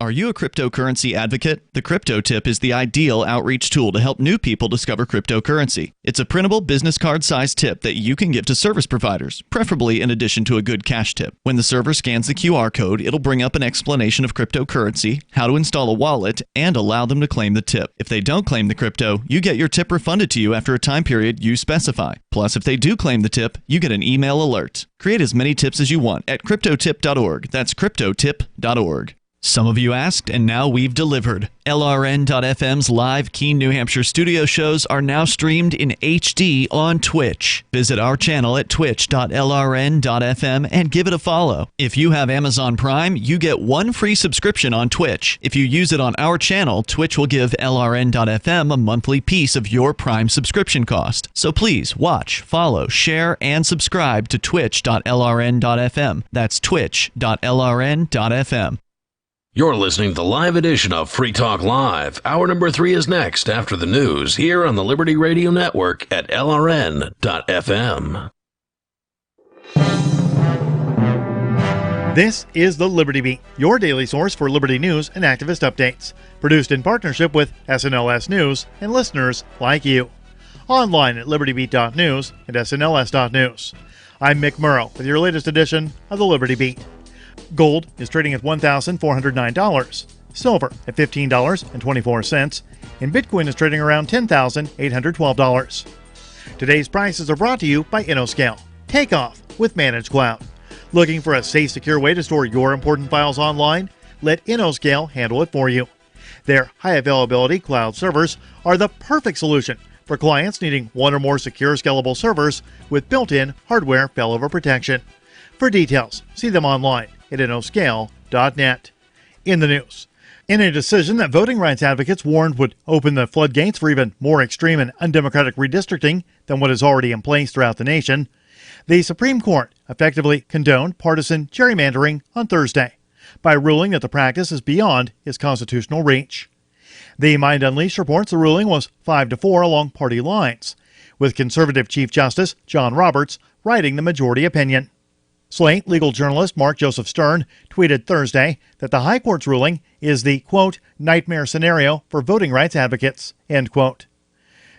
Are you a cryptocurrency advocate? The Crypto Tip is the ideal outreach tool to help new people discover cryptocurrency. It's a printable business card-sized tip that you can give to service providers, preferably in addition to a good cash tip. When the server scans the QR code, it'll bring up an explanation of cryptocurrency, how to install a wallet, and allow them to claim the tip. If they don't claim the crypto, you get your tip refunded to you after a time period you specify. Plus, if they do claim the tip, you get an email alert. Create as many tips as you want at cryptotip.org. That's cryptotip.org. Some of you asked, and now we've delivered. LRN.FM's live Keene, New Hampshire studio shows are now streamed in HD on Twitch. Visit our channel at twitch.lrn.fm and give it a follow. If you have Amazon Prime, you get 1 free subscription on Twitch. If you use it on our channel, Twitch will give LRN.FM a monthly piece of your Prime subscription cost. So please watch, follow, share, and subscribe to twitch.lrn.fm. That's twitch.lrn.fm. You're listening to the live edition of Free Talk Live. Hour number 3 is next after the news here on the Liberty Radio Network at LRN.FM. This is the Liberty Beat, your daily source for Liberty news and activist updates. Produced in partnership with SNLS News and listeners like you. Online at libertybeat.news and snls.news. I'm Mick Murrow with your latest edition of the Liberty Beat. Gold is trading at $1,409, silver at $15.24, and Bitcoin is trading around $10,812. Today's prices are brought to you by InnoScale. Take off with Managed Cloud. Looking for a safe, secure way to store your important files online? Let InnoScale handle it for you. Their high availability cloud servers are the perfect solution for clients needing 1 or more secure, scalable servers with built-in hardware failover protection. For details, see them online at InnoScale.net. In the news, in a decision that voting rights advocates warned would open the floodgates for even more extreme and undemocratic redistricting than what is already in place throughout the nation, the Supreme Court effectively condoned partisan gerrymandering on Thursday by ruling that the practice is beyond its constitutional reach. The Mind Unleashed reports the ruling was 5-4 along party lines, with conservative Chief Justice John Roberts writing the majority opinion. Slate legal journalist Mark Joseph Stern tweeted Thursday that the High Court's ruling is the, quote, nightmare scenario for voting rights advocates, end quote.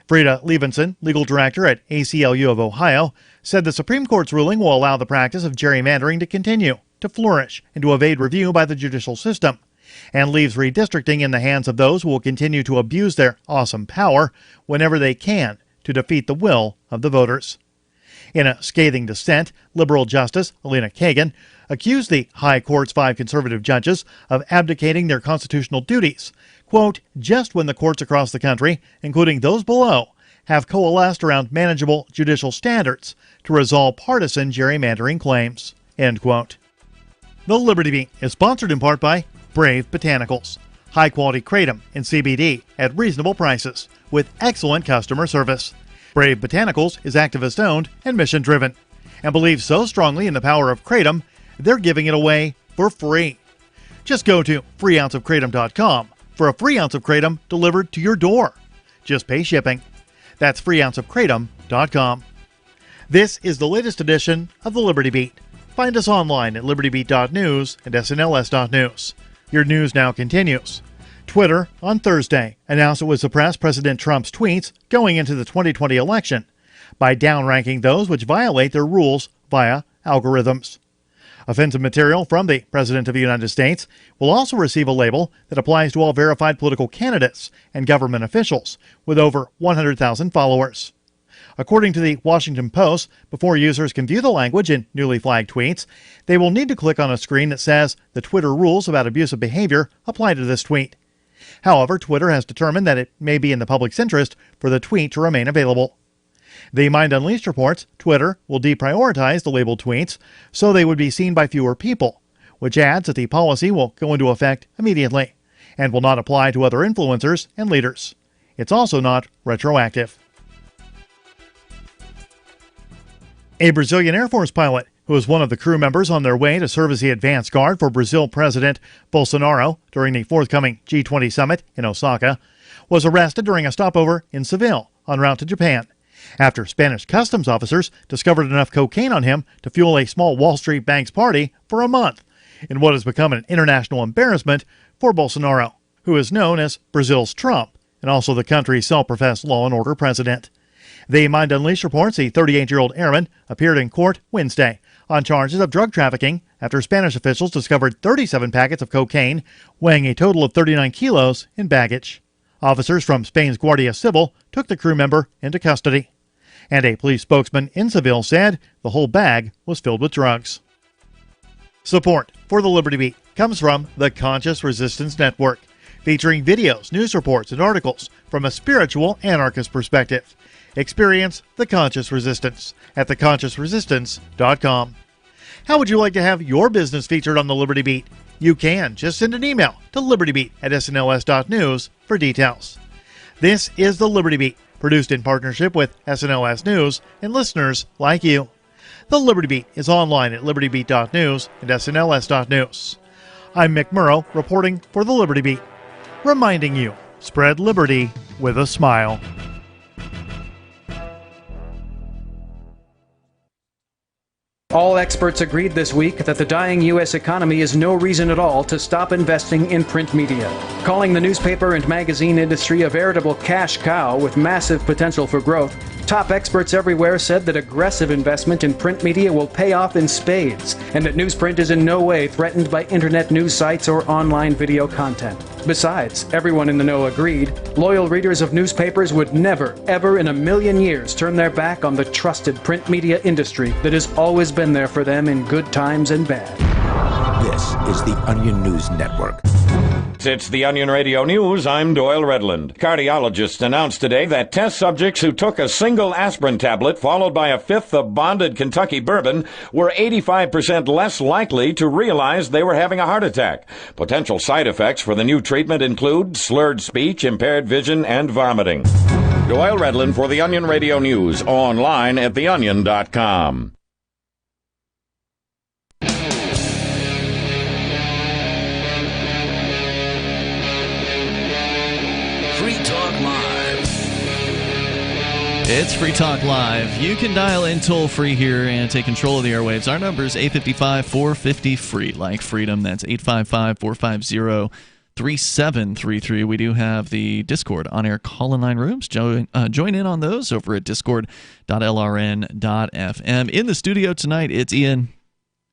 Frida Levinson, legal director at ACLU of Ohio, said the Supreme Court's ruling will allow the practice of gerrymandering to continue, to flourish, and to evade review by the judicial system, and leaves redistricting in the hands of those who will continue to abuse their awesome power whenever they can to defeat the will of the voters. In a scathing dissent, liberal Justice Elena Kagan accused the High Court's 5 conservative judges of abdicating their constitutional duties, quote, just when the courts across the country, including those below, have coalesced around manageable judicial standards to resolve partisan gerrymandering claims, end quote. The Liberty Beat is sponsored in part by Brave Botanicals, high-quality kratom and CBD at reasonable prices with excellent customer service. Brave Botanicals is activist-owned and mission-driven, and believes so strongly in the power of kratom, they're giving it away for free. Just go to freeounceofkratom.com for a free ounce of kratom delivered to your door. Just pay shipping. That's freeounceofkratom.com. This is the latest edition of the Liberty Beat. Find us online at libertybeat.news and snls.news. Your news now continues. Twitter, on Thursday, announced it would suppress President Trump's tweets going into the 2020 election by downranking those which violate their rules via algorithms. Offensive material from the President of the United States will also receive a label that applies to all verified political candidates and government officials with over 100,000 followers. According to the Washington Post, before users can view the language in newly flagged tweets, they will need to click on a screen that says the Twitter rules about abusive behavior apply to this tweet. However, Twitter has determined that it may be in the public's interest for the tweet to remain available. The Mind Unleashed reports Twitter will deprioritize the labeled tweets so they would be seen by fewer people, which adds that the policy will go into effect immediately and will not apply to other influencers and leaders. It's also not retroactive. A Brazilian Air Force pilot, who was one of the crew members on their way to serve as the advance guard for Brazil President Bolsonaro during the forthcoming G20 summit in Osaka, was arrested during a stopover in Seville en route to Japan, after Spanish customs officers discovered enough cocaine on him to fuel a small Wall Street bank's party for a month, in what has become an international embarrassment for Bolsonaro, who is known as Brazil's Trump and also the country's self-professed law and order president. The Mind Unleashed reports the 38-year-old airman appeared in court Wednesday on charges of drug trafficking after Spanish officials discovered 37 packets of cocaine weighing a total of 39 kilos in baggage. Officers from Spain's Guardia Civil took the crew member into custody, and a police spokesman in Seville said the whole bag was filled with drugs. Support for the Liberty Beat comes from the Conscious Resistance Network, featuring videos, news reports, and articles from a spiritual anarchist perspective. Experience the Conscious Resistance at theconsciousresistance.com. How would you like to have your business featured on the Liberty Beat? You can. Just send an email to libertybeat@snls.news for details. This is the Liberty Beat, produced in partnership with SNLS News and listeners like you. The Liberty Beat is online at libertybeat.news and snls.news. I'm Mick Murrow, reporting for the Liberty Beat, reminding you, spread liberty with a smile. All experts agreed this week that the dying U.S. economy is no reason at all to stop investing in print media, calling the newspaper and magazine industry a veritable cash cow with massive potential for growth. Top experts everywhere said that aggressive investment in print media will pay off in spades, and that newsprint is in no way threatened by internet news sites or online video content. Besides, everyone in the know agreed, loyal readers of newspapers would never, ever in a million years turn their back on the trusted print media industry that has always been there for them in good times and bad. This is the Onion News Network. It's the Onion Radio News. I'm Doyle Redland. Cardiologists announced today that test subjects who took a single aspirin tablet followed by a fifth of bonded Kentucky bourbon were 85% less likely to realize they were having a heart attack. Potential side effects for the new treatment include slurred speech, impaired vision, and vomiting. Doyle Redland for the Onion Radio News, online at theonion.com. Free Talk Live. It's Free Talk Live. You can dial in toll-free here and take control of the airwaves. Our number is 855-450-FREE, like freedom. That's 855-450-3733. We do have the Discord on-air call-in line rooms. Join in on those over at discord.lrn.fm. In the studio tonight, it's Ian.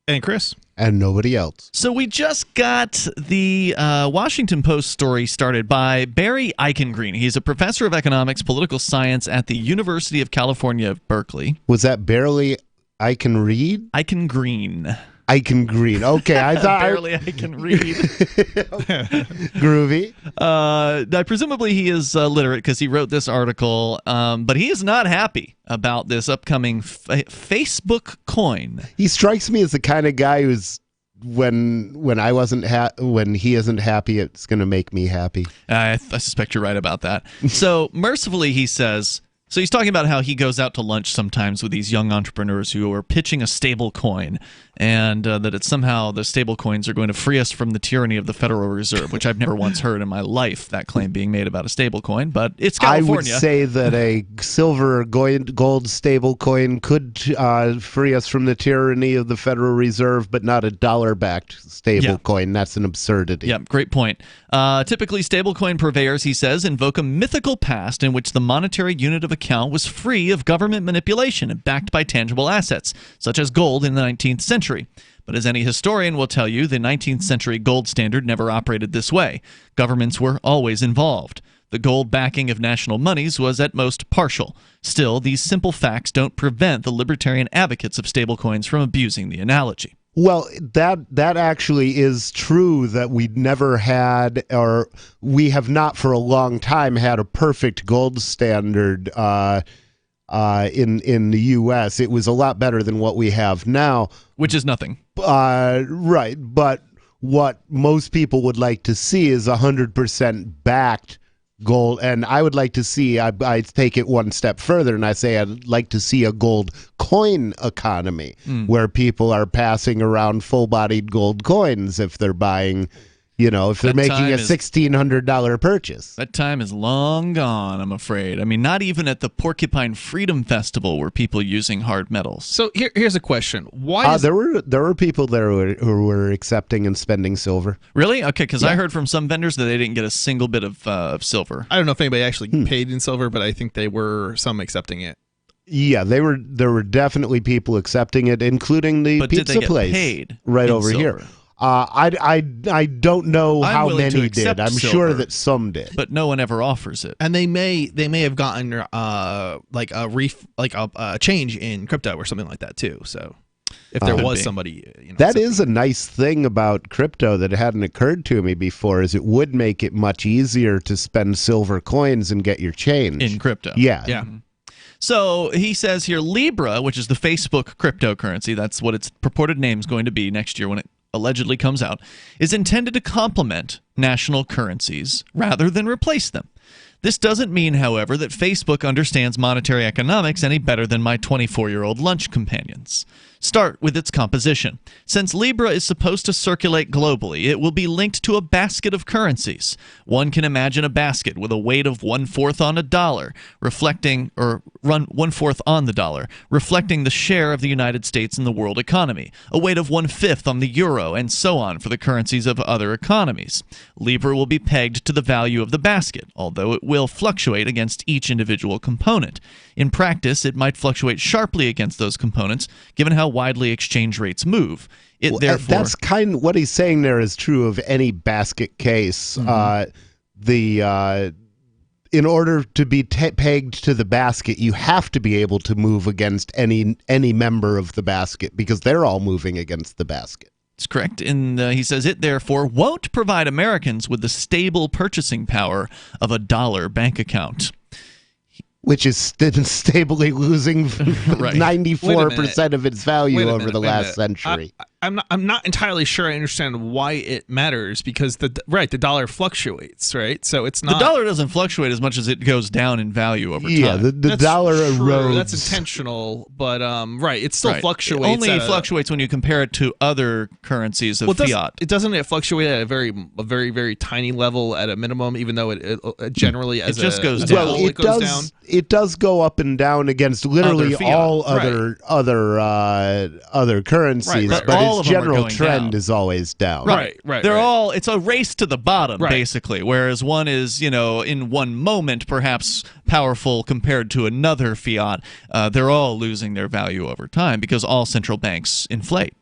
And Chris. And nobody else. So we just got the Washington Post story started by Barry Eichengreen. He's a professor of economics, political science at the University of California, Berkeley. Was that barely I can read? Eichengreen. Eichengreen. Okay, I thought barely I can read. Groovy. Presumably he is literate because he wrote this article, but he is not happy about this upcoming Facebook coin. He strikes me as the kind of guy who's when he isn't happy, it's going to make me happy. I suspect you're right about that. So mercifully, he says. So he's talking about how he goes out to lunch sometimes with these young entrepreneurs who are pitching a stable coin, and that it's somehow the stable coins are going to free us from the tyranny of the Federal Reserve, which I've never once heard in my life, that claim being made about a stable coin, but it's California. I would say that a silver or gold stable coin could free us from the tyranny of the Federal Reserve, but not a dollar-backed stable coin. That's an absurdity. Yeah, great point. Typically, stablecoin purveyors, he says, invoke a mythical past in which the monetary unit of account was free of government manipulation and backed by tangible assets, such as gold in the 19th century. But as any historian will tell you, the 19th century gold standard never operated this way. Governments were always involved. The gold backing of national monies was at most partial. Still, these simple facts don't prevent the libertarian advocates of stablecoins from abusing the analogy. Well, that actually is true, that we never had, or we have not for a long time had a perfect gold standard in the U.S. It was a lot better than what we have now. Which is nothing. Right, but what most people would like to see is 100% backed gold, and I would like to see, I take it one step further and I say I'd like to see a gold coin economy where people are passing around full-bodied gold coins if they're buying, if they're making a $1,600 purchase. That time is long gone, I'm afraid. I mean, not even at the Porcupine Freedom Festival were people using hard metals. So here's a question. Why there were people there who were accepting and spending silver. Really? Okay, because I heard from some vendors that they didn't get a single bit of silver. I don't know if anybody actually paid in silver, but I think they were some accepting it. Yeah, there were definitely people accepting it, inclling the pizza did they get place paid right in over silver? here. I don't know how willing to many did. accept I'm silver, sure that some did. But no one ever offers it. And they may have gotten like a change in crypto or something like that too. So if there was somebody, that is a nice thing about crypto that hadn't occurred to me before, is it would make it much easier to spend silver coins and get your change in crypto. Yeah. Mm-hmm. So he says here, Libra, which is the Facebook cryptocurrency, that's what its purported name is going to be next year when it allegedly comes out, is intended to complement national currencies rather than replace them. This doesn't mean, however, that Facebook understands monetary economics any better than my 24-year-old lunch companions. Start with its composition. Since Libra is supposed to circulate globally, it will be linked to a basket of currencies. One can imagine a basket with a weight of 1/4 on a dollar, reflecting 1/4 on the dollar, reflecting the share of the United States in the world economy, a weight of 1/5 on the euro, and so on for the currencies of other economies. Libra will be pegged to the value of the basket, although it will fluctuate against each individual component. In practice, it might fluctuate sharply against those components, given how widely exchange rates move. That's kind of what he's saying there is true of any basket case. In order to be pegged to the basket, you have to be able to move against any member of the basket because they're all moving against the basket. That's correct. He says it, therefore, won't provide Americans with the stable purchasing power of a dollar bank account. Which is stably losing 94% of its value over the last century. I'm not entirely sure I understand why it matters, because the dollar fluctuates, right? So it's not, the dollar doesn't fluctuate as much as it goes down in value over time. Yeah, the dollar erodes. That's intentional, but it still fluctuates. Only fluctuates when you compare it to other currencies of fiat. Doesn't it fluctuate at a very, very tiny level at a minimum, even though it generally as it just goes down. Well, it goes does. Down? It does go up and down against literally all other currencies, but its general trend is always down. Right. It's a race to the bottom, basically. Whereas one is, in one moment perhaps powerful compared to another fiat. They're all losing their value over time because all central banks inflate.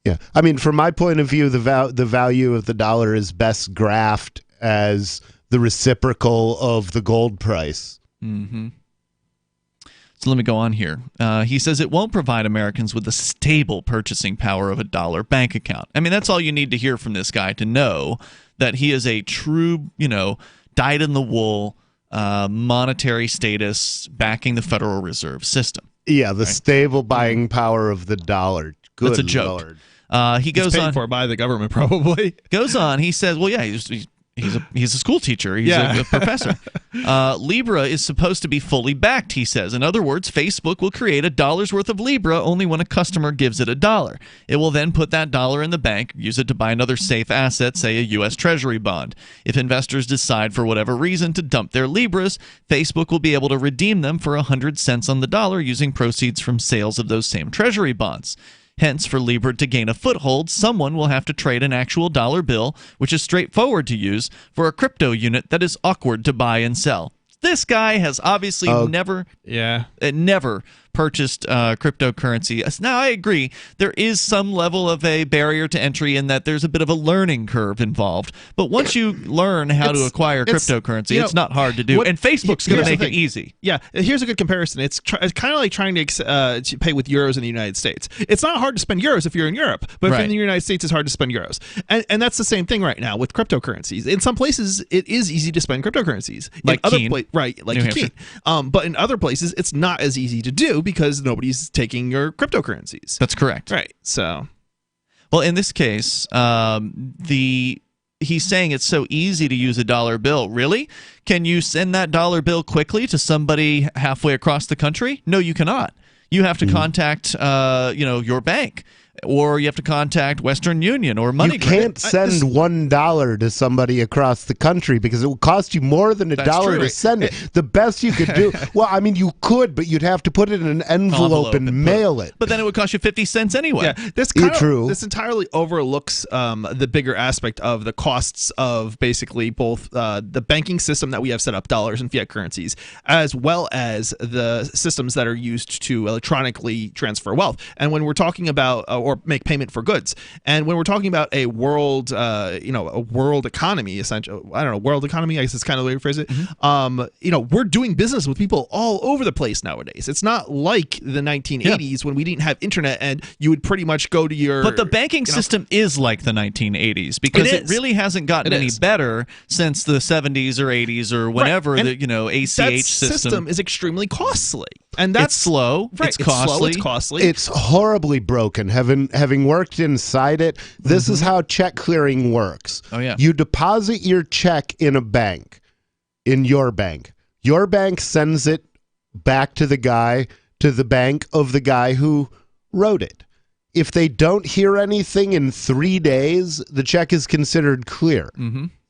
Yeah, I mean, from my point of view, the value of the dollar is best graphed as the reciprocal of the gold price. Mm-hmm. So let me go on here. He says it won't provide Americans with the stable purchasing power of a dollar bank account. I mean, that's all you need to hear from this guy to know that he is a true, dyed-in-the-wool monetary status backing the Federal Reserve System. Yeah, the stable buying power of the dollar. Good That's a joke. Lord. He goes paid on for by the government, probably. Goes on. He says, "Well, yeah, he's a school teacher. He's a professor. Libra is supposed to be fully backed," he says. In other words, Facebook will create $1 worth of Libra only when a customer gives it $1. It will then put that dollar in the bank, use it to buy another safe asset, say a U.S. Treasury bond. If investors decide for whatever reason to dump their Libras, Facebook will be able to redeem them for 100 cents on the dollar using proceeds from sales of those same Treasury bonds. Hence, for Libra to gain a foothold, someone will have to trade an actual dollar bill, which is straightforward to use, for a crypto unit that is awkward to buy and sell. This guy has obviously never purchased cryptocurrency. Now, I agree. There is some level of a barrier to entry in that there's a bit of a learning curve involved. But once you learn how to acquire cryptocurrency, it's not hard to do. And Facebook's going to make it easy. Yeah, here's a good comparison. It's kind of like trying to pay with euros in the United States. It's not hard to spend euros if you're in Europe, but if you're in the United States, it's hard to spend euros. And that's the same thing right now with cryptocurrencies. In some places, it is easy to spend cryptocurrencies. Like Keene. Like Keene. But in other places, it's not as easy to do because nobody's taking your cryptocurrencies. That's correct. Right. So, well, in this case, he's saying it's so easy to use a dollar bill. Really? Can you send that dollar bill quickly to somebody halfway across the country? No, you cannot. You have to contact, your bank, or you have to contact Western Union or MoneyGram. You can't send $1 to somebody across the country because it will cost you more than $1 to send it. The best you could do, well, I mean, you could, but you'd have to put it in an envelope and mail it. But then it would cost you 50 cents anyway. Yeah, this entirely overlooks the bigger aspect of the costs of basically both the banking system that we have set up, dollars and fiat currencies, as well as the systems that are used to electronically transfer wealth. And when we're talking about or make payment for goods, and when we're talking about a world, a world economy, essentially, I don't know, world economy, I guess it's kind of the way to phrase it. We're doing business with people all over the place nowadays. It's not like the 1980s when we didn't have internet and you would pretty much go to your. But the banking system is like the 1980s because it really hasn't gotten any better since the 70s or 80s or whenever ACH that system is extremely costly. And that's slow. Right. It's costly. Slow, it's costly. It's horribly broken. Having worked inside it, this is how check clearing works. Oh, yeah. You deposit your check in a bank, in your bank. Your bank sends it back to the bank of the guy who wrote it. If they don't hear anything in 3 days, the check is considered clear.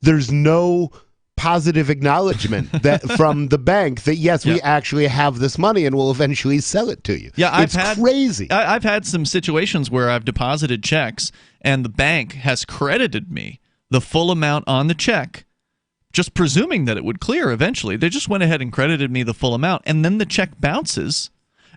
There's no positive acknowledgement that from the bank that yes, we actually have this money and will eventually sell it to you. Yeah, it's crazy. I've had some situations where I've deposited checks and the bank has credited me the full amount on the check, just presuming that it would clear eventually. They just went ahead and credited me the full amount, and then the check bounces.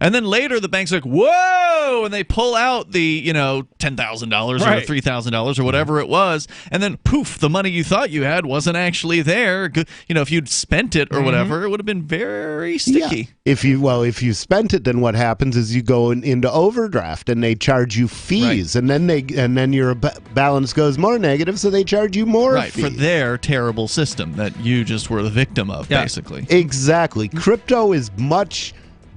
And then later the bank's like, whoa, and they pull out the, $10,000 or $3,000 or whatever it was, and then poof, the money you thought you had wasn't actually there. If you'd spent it or whatever, it would have been very sticky. Yeah. If you spent it, then what happens is you go into overdraft and they charge you fees, and then your balance goes more negative, so they charge you more fees. For their terrible system that you just were the victim of, basically. Exactly. Crypto is much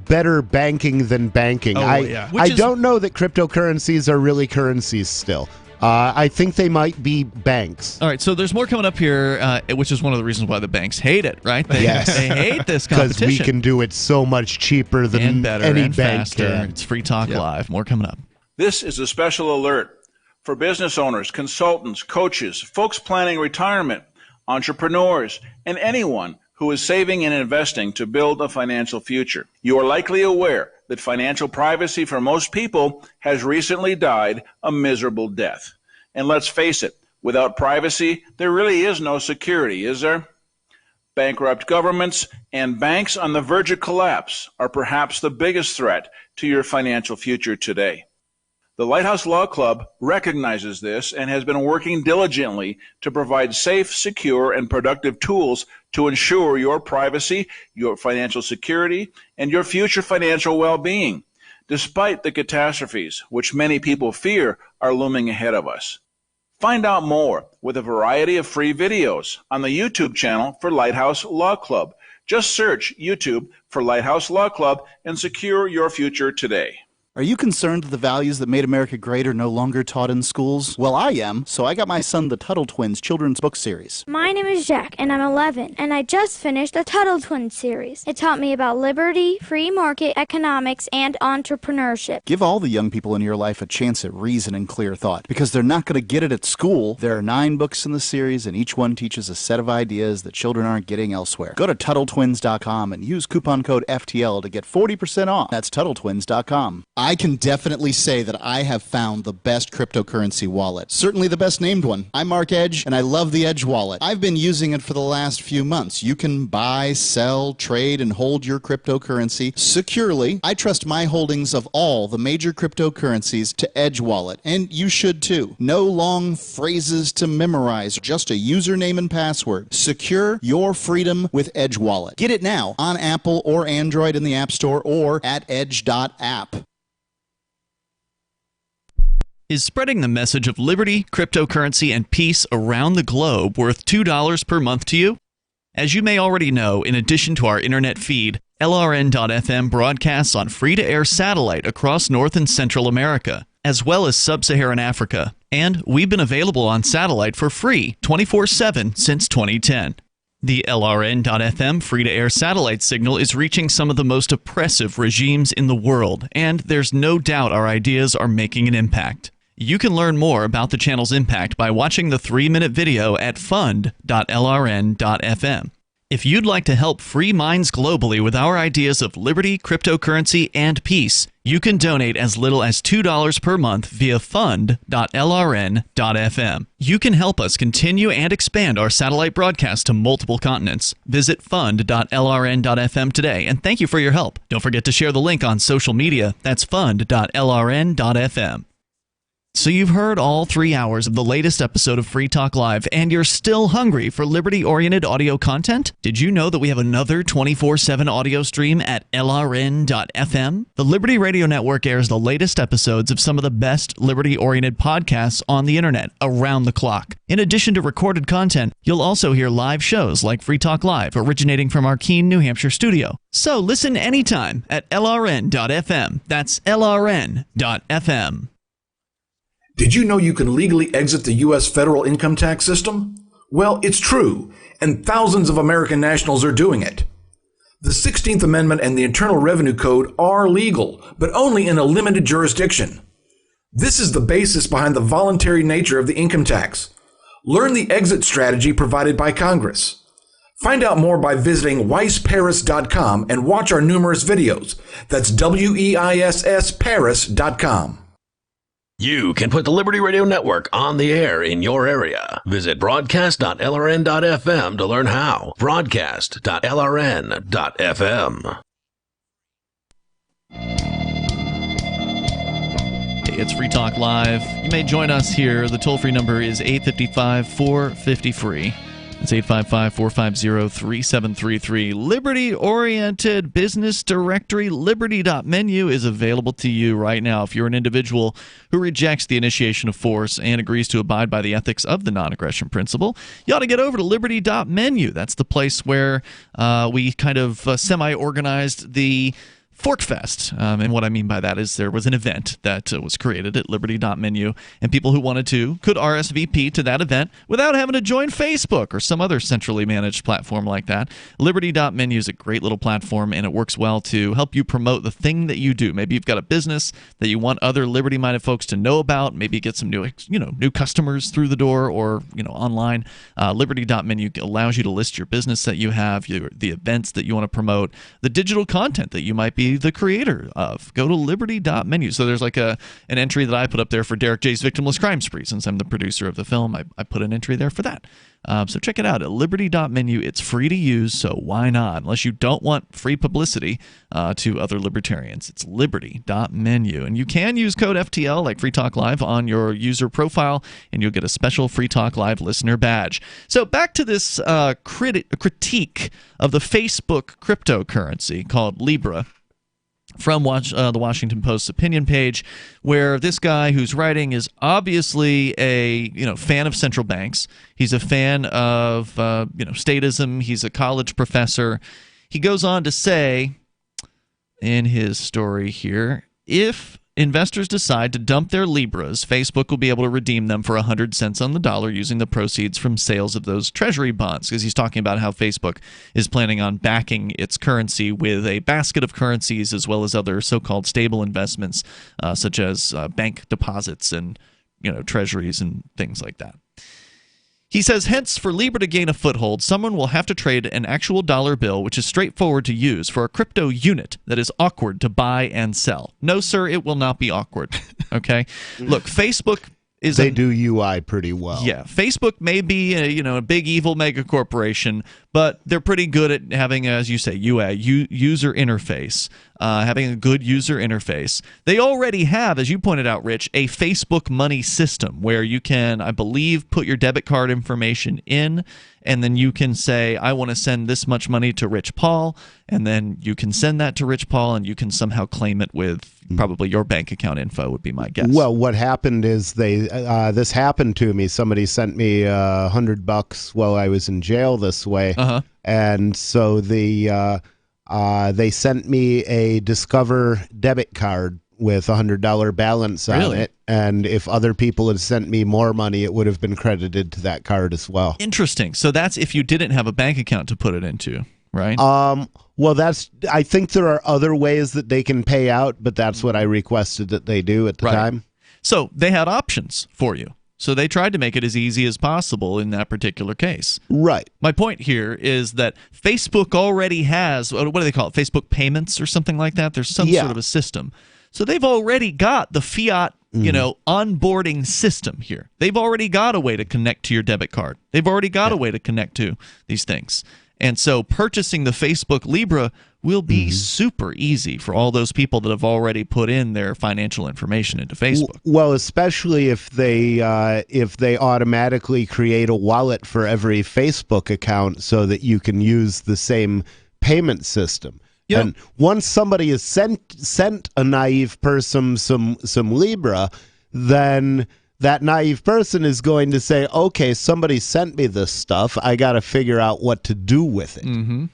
better banking than banking. I don't know that cryptocurrencies are really currencies still. I think they might be banks. All right, so there's more coming up here, which is one of the reasons why the banks hate it, right? They hate this competition. Because we can do it so much cheaper than and better any and bank faster. can. It's Free Talk Live. More coming up. This is a special alert for business owners, consultants, coaches, folks planning retirement, entrepreneurs, and anyone who is saving and investing to build a financial future. You are likely aware that financial privacy for most people has recently died a miserable death. And let's face it, without privacy, there really is no security, is there? Bankrupt governments and banks on the verge of collapse are perhaps the biggest threat to your financial future today. The Lighthouse Law Club recognizes this and has been working diligently to provide safe, secure, and productive tools to ensure your privacy, your financial security, and your future financial well-being, despite the catastrophes which many people fear are looming ahead of us. Find out more with a variety of free videos on the YouTube channel for Lighthouse Law Club. Just search YouTube for Lighthouse Law Club and secure your future today. Are you concerned that the values that made America great are no longer taught in schools? Well, I am, so I got my son the Tuttle Twins children's book series. My name is Jack, and I'm 11, and I just finished the Tuttle Twins series. It taught me about liberty, free market economics, and entrepreneurship. Give all the young people in your life a chance at reason and clear thought, because they're not going to get it at school. There are 9 books in the series, and each one teaches a set of ideas that children aren't getting elsewhere. Go to TuttleTwins.com and use coupon code FTL to get 40% off. That's TuttleTwins.com. I can definitely say that I have found the best cryptocurrency wallet. Certainly the best named one. I'm Mark Edge, and I love the Edge wallet. I've been using it for the last few months. You can buy, sell, trade, and hold your cryptocurrency securely. I trust my holdings of all the major cryptocurrencies to Edge Wallet, and you should too. No long phrases to memorize, just a username and password. Secure your freedom with Edge Wallet. Get it now on Apple or Android in the App Store or at edge.app. Is spreading the message of liberty, cryptocurrency, and peace around the globe worth $2 per month to you? As you may already know, in addition to our internet feed, LRN.FM broadcasts on free-to-air satellite across North and Central America, as well as Sub-Saharan Africa. And we've been available on satellite for free 24/7 since 2010. The LRN.FM free-to-air satellite signal is reaching some of the most oppressive regimes in the world, and there's no doubt our ideas are making an impact. You can learn more about the channel's impact by watching the 3-minute video at fund.lrn.fm. If you'd like to help free minds globally with our ideas of liberty, cryptocurrency, and peace, you can donate as little as $2 per month via fund.lrn.fm. You can help us continue and expand our satellite broadcast to multiple continents. Visit fund.lrn.fm today, and thank you for your help. Don't forget to share the link on social media. That's fund.lrn.fm. So you've heard all 3 hours of the latest episode of Free Talk Live, and you're still hungry for liberty-oriented audio content? Did you know that we have another 24/7 audio stream at LRN.FM? The Liberty Radio Network airs the latest episodes of some of the best liberty-oriented podcasts on the internet around the clock. In addition to recorded content, you'll also hear live shows like Free Talk Live, originating from our Keene, New Hampshire studio. So listen anytime at LRN.FM. That's LRN.FM. Did you know you can legally exit the U.S. federal income tax system? Well, it's true, and thousands of American nationals are doing it. The 16th Amendment and the Internal Revenue Code are legal, but only in a limited jurisdiction. This is the basis behind the voluntary nature of the income tax. Learn the exit strategy provided by Congress. Find out more by visiting weissparis.com and watch our numerous videos. That's WEISSparis.com. You can put the Liberty Radio Network on the air in your area. Visit broadcast.lrn.fm to learn how. Broadcast.lrn.fm. Hey, it's Free Talk Live. You may join us here. The toll-free number is 855-450-FREE. It's 855-450-3733. Liberty-oriented business directory, liberty.menu, is available to you right now. If you're an individual who rejects the initiation of force and agrees to abide by the ethics of the non-aggression principle, you ought to get over to liberty.menu. That's the place where we kind of semi-organized the Forkfest. And what I mean by that is there was an event that was created at liberty.menu, and people who wanted to could RSVP to that event without having to join Facebook or some other centrally managed platform like that. Liberty.menu is a great little platform, and it works well to help you promote the thing that you do. Maybe you've got a business that you want other liberty-minded folks to know about. Maybe get some new customers through the door or online. Liberty.menu allows you to list your business that you have, the events that you want to promote, the digital content that you might be the creator of. Go to liberty.menu. So there's like an entry that I put up there for Derek J's Victimless Crime Spree. Since I'm the producer of the film, I put an entry there for that. So check it out at liberty.menu. It's free to use, so why not? Unless you don't want free publicity to other libertarians. It's liberty.menu. And you can use code FTL, like Free Talk Live, on your user profile, and you'll get a special Free Talk Live listener badge. So back to this critique of the Facebook cryptocurrency called Libra from the Washington Post's opinion page, where this guy who's writing is obviously a fan of central banks. He's a fan of statism. He's a college professor. He goes on to say in his story here, if investors decide to dump their Libras, Facebook will be able to redeem them for 100 cents on the dollar using the proceeds from sales of those treasury bonds, because he's talking about how Facebook is planning on backing its currency with a basket of currencies as well as other so-called stable investments such as bank deposits and treasuries and things like that. He says, hence, for Libra to gain a foothold, someone will have to trade an actual dollar bill, which is straightforward to use, for a crypto unit that is awkward to buy and sell. No, sir, it will not be awkward. Okay? Look, Facebook is... They do UI pretty well. Yeah. Facebook may be a big evil mega corporation, but they're pretty good at having, as you say, UI, user interface, having a good user interface. They already have, as you pointed out, Rich, a Facebook money system where you can, I believe, put your debit card information in, and then you can say, I want to send this much money to Rich Paul, and then you can send that to Rich Paul, and you can somehow claim it with probably your bank account info would be my guess. Well, what happened is this happened to me. Somebody sent me $100 while I was in jail this way. And so they sent me a Discover debit card with $100 balance on it, and if other people had sent me more money, it would have been credited to that card as well. Interesting. So that's if you didn't have a bank account to put it into, right? Well, I think there are other ways that they can pay out, but that's what I requested that they do at the time. So they had options for you. So they tried to make it as easy as possible in that particular case. Right. My point here is that Facebook already has, what do they call it, Facebook payments or something like that? There's some sort of a system. So they've already got the fiat, onboarding system here. They've already got a way to connect to your debit card. They've already got a way to connect to these things. And so purchasing the Facebook Libra will be super easy for all those people that have already put in their financial information into Facebook. Well, especially if they automatically create a wallet for every Facebook account so that you can use the same payment system. Yep. And once somebody has sent a naive person some Libra, then that naive person is going to say, okay, somebody sent me this stuff. I got to figure out what to do with it.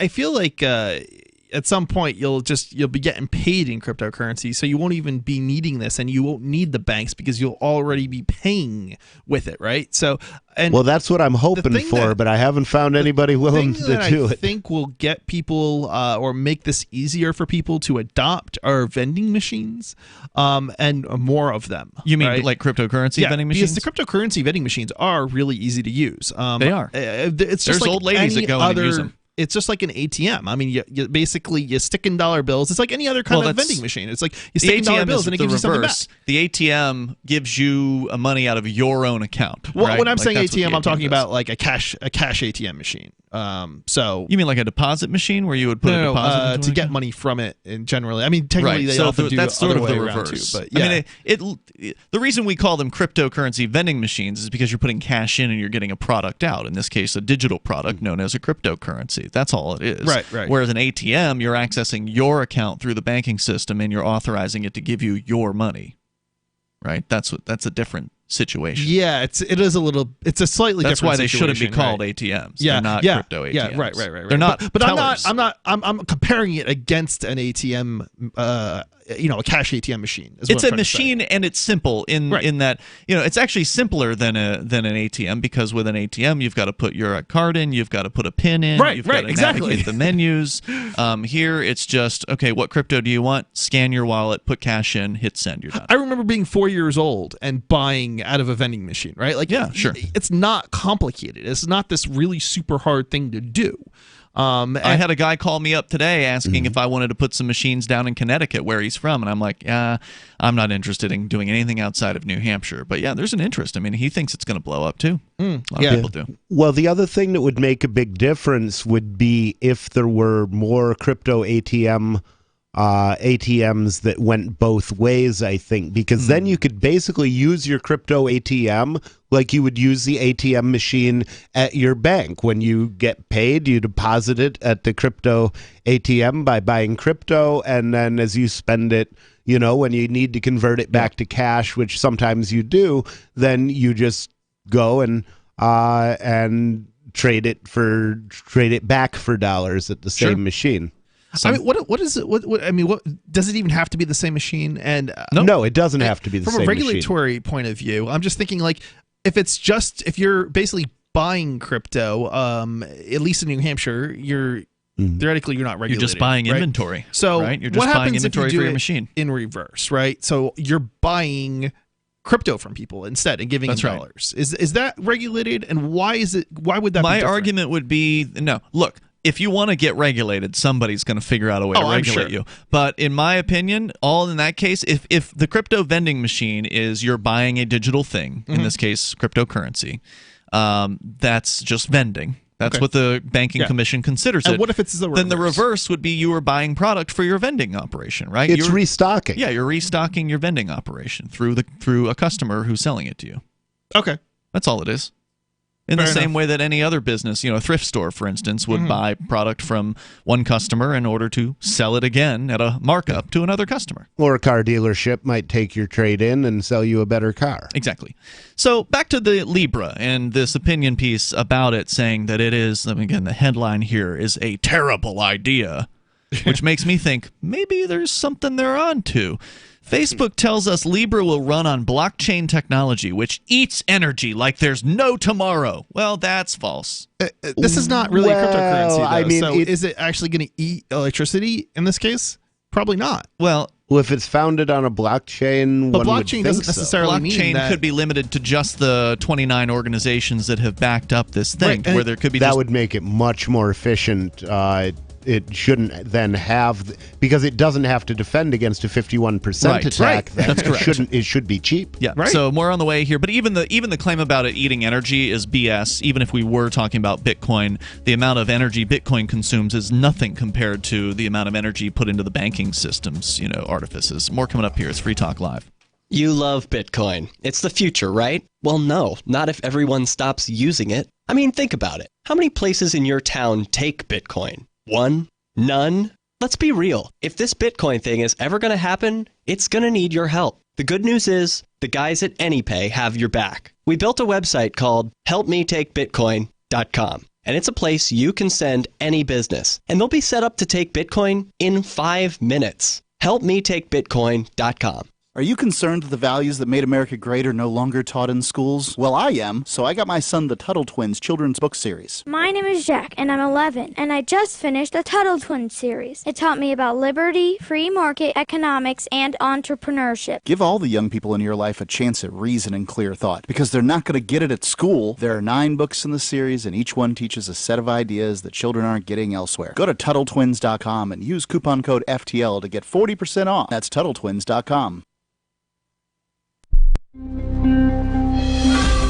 I feel like at some point you'll be getting paid in cryptocurrency, so you won't even be needing this, and you won't need the banks because you'll already be paying with it, right? So, well, that's what I'm hoping for, but I haven't found anybody willing to do it. I think will get people or make this easier for people to adopt are vending machines, and more of them. You mean like cryptocurrency vending machines? Because the cryptocurrency vending machines are really easy to use. They are. It's just There's like old ladies that go in and use them. It's just like an ATM. I mean, you basically you stick in dollar bills. It's like any other kind of vending machine. It's like you stick in dollar bills and it gives you something back. The ATM gives you money out of your own account. Well, right? when I'm saying ATM, I'm talking about like a cash ATM machine. So you mean like a deposit machine where you would put a deposit into to get money from it? And generally, I mean, technically they often do that's sort of the reverse. Too, but yeah. I mean, the reason we call them cryptocurrency vending machines is because you're putting cash in and you're getting a product out. In this case, a digital product known as a cryptocurrency. That's all it is. Right. Whereas an ATM, you're accessing your account through the banking system and you're authorizing it to give you your money. Right? That's a different situation. Yeah, it's a slightly That's different why they shouldn't be situation, called right? ATMs. Yeah, They're not crypto ATMs. Yeah, right. They're not. But tellers. I'm comparing it against an ATM. A cash ATM machine. It's a machine, and it's simple in that it's actually simpler than an ATM, because with an ATM you've got to put your card in, you've got to put a PIN in, you've got to navigate the menus. Here it's just okay. What crypto do you want? Scan your wallet, put cash in, hit send. You're done. I remember being 4 years old and buying out of a vending machine. Right? Like sure. It's not complicated. It's not this really super hard thing to do. I had a guy call me up today asking if I wanted to put some machines down in Connecticut, where he's from, and I'm like, yeah, I'm not interested in doing anything outside of New Hampshire. But yeah, there's an interest. I mean, he thinks it's going to blow up too. A lot of people do. Well, the other thing that would make a big difference would be if there were more crypto ATMs that went both ways, I think, because then you could basically use your crypto ATM like you would use the ATM machine at your bank. When you get paid, you deposit it at the crypto ATM by buying crypto, and then as you spend it, when you need to convert it back to cash, which sometimes you do, then you just go and trade it back for dollars at the same machine. I mean, what is it? What does it even have to be the same machine? And no, it doesn't have to be the same machine. From a machine. regulatory point of view, I'm just thinking like if you're basically buying crypto, at least in New Hampshire, theoretically you're not regulated. You're just buying right? inventory. So right? You're just buying inventory for your machine in reverse, right? So you're buying crypto from people instead and giving them That's right. dollars. Is that regulated, and why would that be My different? argument would be no. Look, if you want to get regulated, somebody's going to figure out a way to I'm regulate sure. you. But in my opinion, all in that case, if the crypto vending machine is you're buying a digital thing, in this case, cryptocurrency, that's just vending. That's what the banking commission considers And it. what if it's the Then the reverse? reverse would be you are buying product for your vending operation, right? It's You're restocking. Yeah, you're restocking your vending operation through a customer who's selling it to you. Okay. That's all it is. In Fair the same enough. way that any other business, a thrift store, for instance, would buy product from one customer in order to sell it again at a markup to another customer. Or a car dealership might take your trade in and sell you a better car. Exactly. So back to the Libra and this opinion piece about it saying that it is, again, the headline here is a terrible idea, which makes me think maybe there's something they're on to. Facebook tells us Libra will run on blockchain technology, which eats energy like there's no tomorrow. Well, that's false. This is not really Well, cryptocurrency, though. I mean, so is it actually going to eat electricity in this case? Probably not. Well, if it's founded on a blockchain, But one would blockchain think doesn't so. necessarily mean Blockchain that could be limited to just the 29 organizations that have backed up this thing, Right, and where there could be that just would make it much more efficient. It shouldn't then have because it doesn't have to defend against a 51% Right, attack. right. Then That's correct. It should be cheap. Yeah, Right. so more on the way here. But even the claim about it eating energy is BS. Even if we were talking about Bitcoin, the amount of energy Bitcoin consumes is nothing compared to the amount of energy put into the banking system's artifices. More coming up here. It's Free Talk Live. You love Bitcoin. It's the future, right? Well, no, not if everyone stops using it. I mean, think about it. How many places in your town take Bitcoin? One? None? Let's be real. If this Bitcoin thing is ever going to happen, it's going to need your help. The good news is, the guys at AnyPay have your back. We built a website called helpmetakebitcoin.com, and it's a place you can send any business, and they'll be set up to take Bitcoin in 5 minutes. helpmetakebitcoin.com. Are you concerned that the values that made America great are no longer taught in schools? Well, I am, so I got my son the Tuttle Twins children's book series. My name is Jack, and I'm 11, and I just finished the Tuttle Twins series. It taught me about liberty, free market economics, and entrepreneurship. Give all the young people in your life a chance at reason and clear thought, because they're not going to get it at school. There are 9 books in the series, and each one teaches a set of ideas that children aren't getting elsewhere. Go to TuttleTwins.com and use coupon code FTL to get 40% off. That's TuttleTwins.com.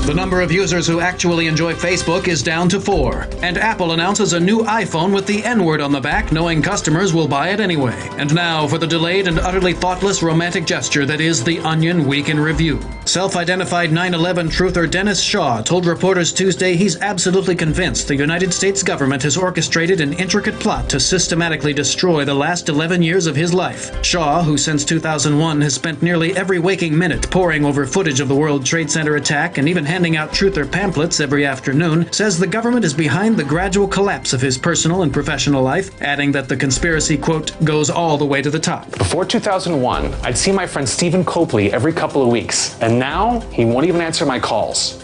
The number of users who actually enjoy Facebook is down to 4. And Apple announces a new iPhone with the N-word on the back, knowing customers will buy it anyway. And now for the delayed and utterly thoughtless romantic gesture that is The Onion Week in Review. Self-identified 9/11 truther Dennis Shaw told reporters Tuesday he's absolutely convinced the United States government has orchestrated an intricate plot to systematically destroy the last 11 years of his life. Shaw, who since 2001 has spent nearly every waking minute poring over footage of the World Trade Center attack and even handing out truther pamphlets every afternoon, says the government is behind the gradual collapse of his personal and professional life, adding that the conspiracy, quote, goes all the way to the top. Before 2001, I'd see my friend Stephen Copley every couple of weeks, and now he won't even answer my calls.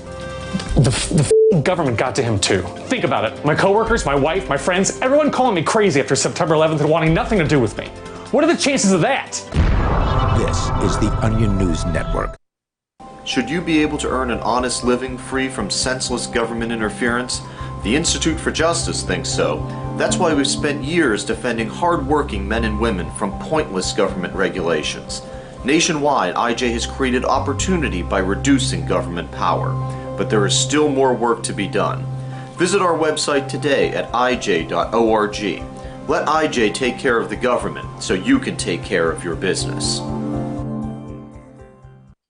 The government got to him too. Think about it. My coworkers, my wife, my friends, everyone calling me crazy after September 11th and wanting nothing to do with me. What are the chances of that? This is the Onion News Network. Should you be able to earn an honest living free from senseless government interference? The Institute for Justice thinks so. That's why we've spent years defending hard-working men and women from pointless government regulations. Nationwide, IJ has created opportunity by reducing government power, but there is still more work to be done. Visit our website today at ij.org. Let IJ take care of the government so you can take care of your business.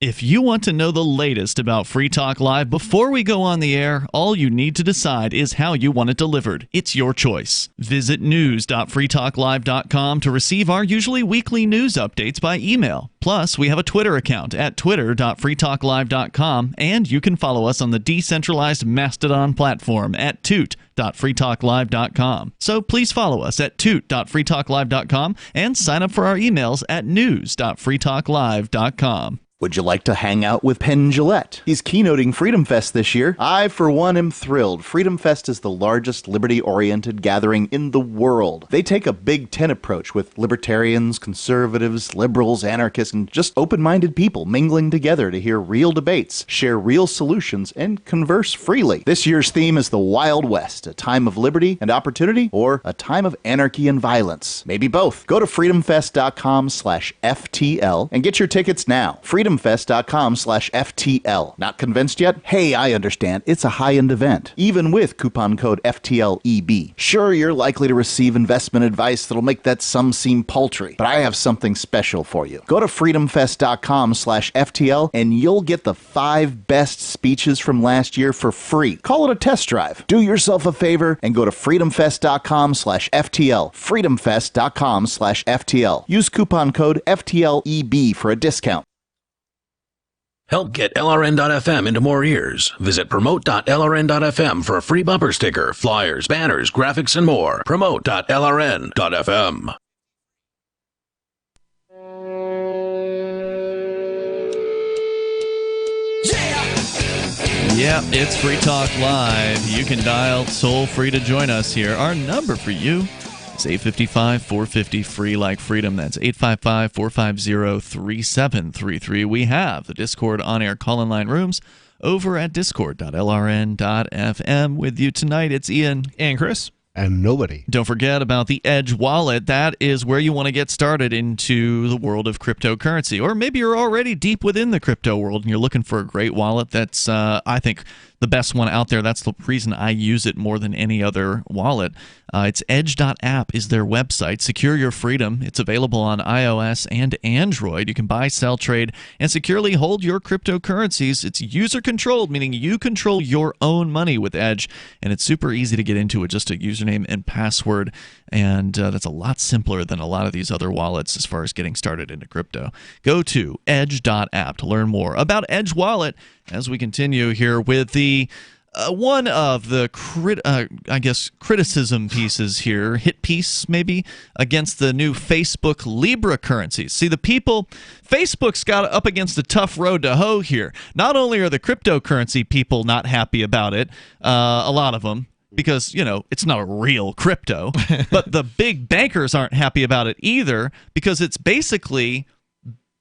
If you want to know the latest about Free Talk Live before we go on the air, all you need to decide is how you want it delivered. It's your choice. Visit news.freetalklive.com to receive our usually weekly news updates by email. Plus, we have a Twitter account at twitter.freetalklive.com, and you can follow us on the decentralized Mastodon platform at toot.freetalklive.com. So please follow us at toot.freetalklive.com and sign up for our emails at news.freetalklive.com. Would you like to hang out with Penn Jillette? He's keynoting Freedom Fest this year. I, for one, am thrilled. Freedom Fest is the largest liberty-oriented gathering in the world. They take a Big Ten approach with libertarians, conservatives, liberals, anarchists, and just open-minded people mingling together to hear real debates, share real solutions, and converse freely. This year's theme is the Wild West, a time of liberty and opportunity, or a time of anarchy and violence. Maybe both. Go to freedomfest.com/FTL and get your tickets now. freedomfest.com/FTL. Not convinced yet? Hey, I understand. It's a high-end event, even with coupon code FTLEB. Sure, you're likely to receive investment advice that'll make that sum seem paltry, but I have something special for you. Go to freedomfest.com/FTL and you'll get the 5 best speeches from last year for free. Call it a test drive. Do yourself a favor and go to freedomfest.com/FTL. freedomfest.com/FTL. Use coupon code FTLEB for a discount. Help get LRN.FM into more ears. Visit promote.lrn.fm for a free bumper sticker, flyers, banners, graphics, and more. Promote.lrn.fm. Yeah, it's Free Talk Live. You can dial toll free to join us here. Our number for you is 855-450-FREE like freedom. That's 855-450-3733. We have the Discord on-air call-in line rooms over at discord.lrn.fm. With you tonight, it's Ian. And Chris. And nobody. Don't forget about the Edge wallet. That is where you want to get started into the world of cryptocurrency. Or maybe you're already deep within the crypto world and you're looking for a great wallet that's, I think, the best one out there. That's the reason I use it more than any other wallet. It's edge.app is their website. Secure your freedom. It's available on iOS and Android. You can buy, sell, trade, and securely hold your cryptocurrencies. It's user-controlled, meaning you control your own money with Edge, and it's super easy to get into with just a username and password, and that's a lot simpler than a lot of these other wallets as far as getting started into crypto. Go to edge.app to learn more about Edge Wallet as we continue here with the one of the criticism pieces here, hit piece maybe, against the new Facebook Libra currencies. See, the people, Facebook's got up against a tough road to hoe here. Not only are the cryptocurrency people not happy about it, a lot of them, because, you know, it's not a real crypto, but the big bankers aren't happy about it either, because it's basically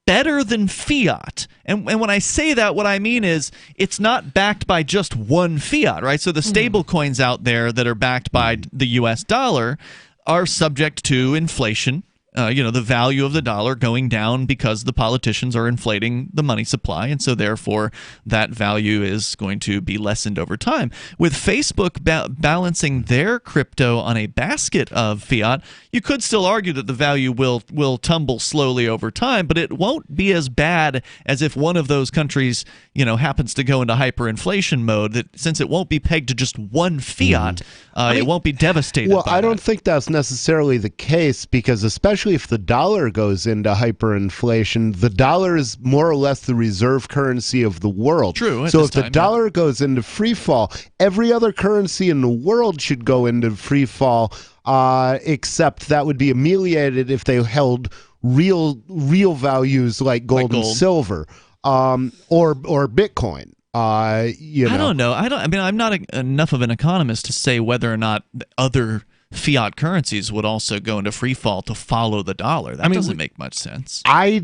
better than fiat. And when I say that, what I mean is it's not backed by just one fiat, right? So the stable coins out there that are backed by the US dollar are subject to inflation. The value of the dollar going down because the politicians are inflating the money supply, and so therefore that value is going to be lessened over time. With Facebook balancing their crypto on a basket of fiat, you could still argue that the value will tumble slowly over time, but it won't be as bad as if one of those countries, happens to go into hyperinflation mode. That since it won't be pegged to just one fiat, it won't be devastated. Well, by I don't think that's necessarily the case, because especially if the dollar goes into hyperinflation, the dollar is more or less the reserve currency of the world. True. So if the dollar goes into free fall, every other currency in the world should go into free fall, except that would be ameliorated if they held real values like gold and silver, or Bitcoin. I don't know. I'm not enough of an economist to say whether or not other fiat currencies would also go into free fall to follow the dollar. That doesn't make much sense. I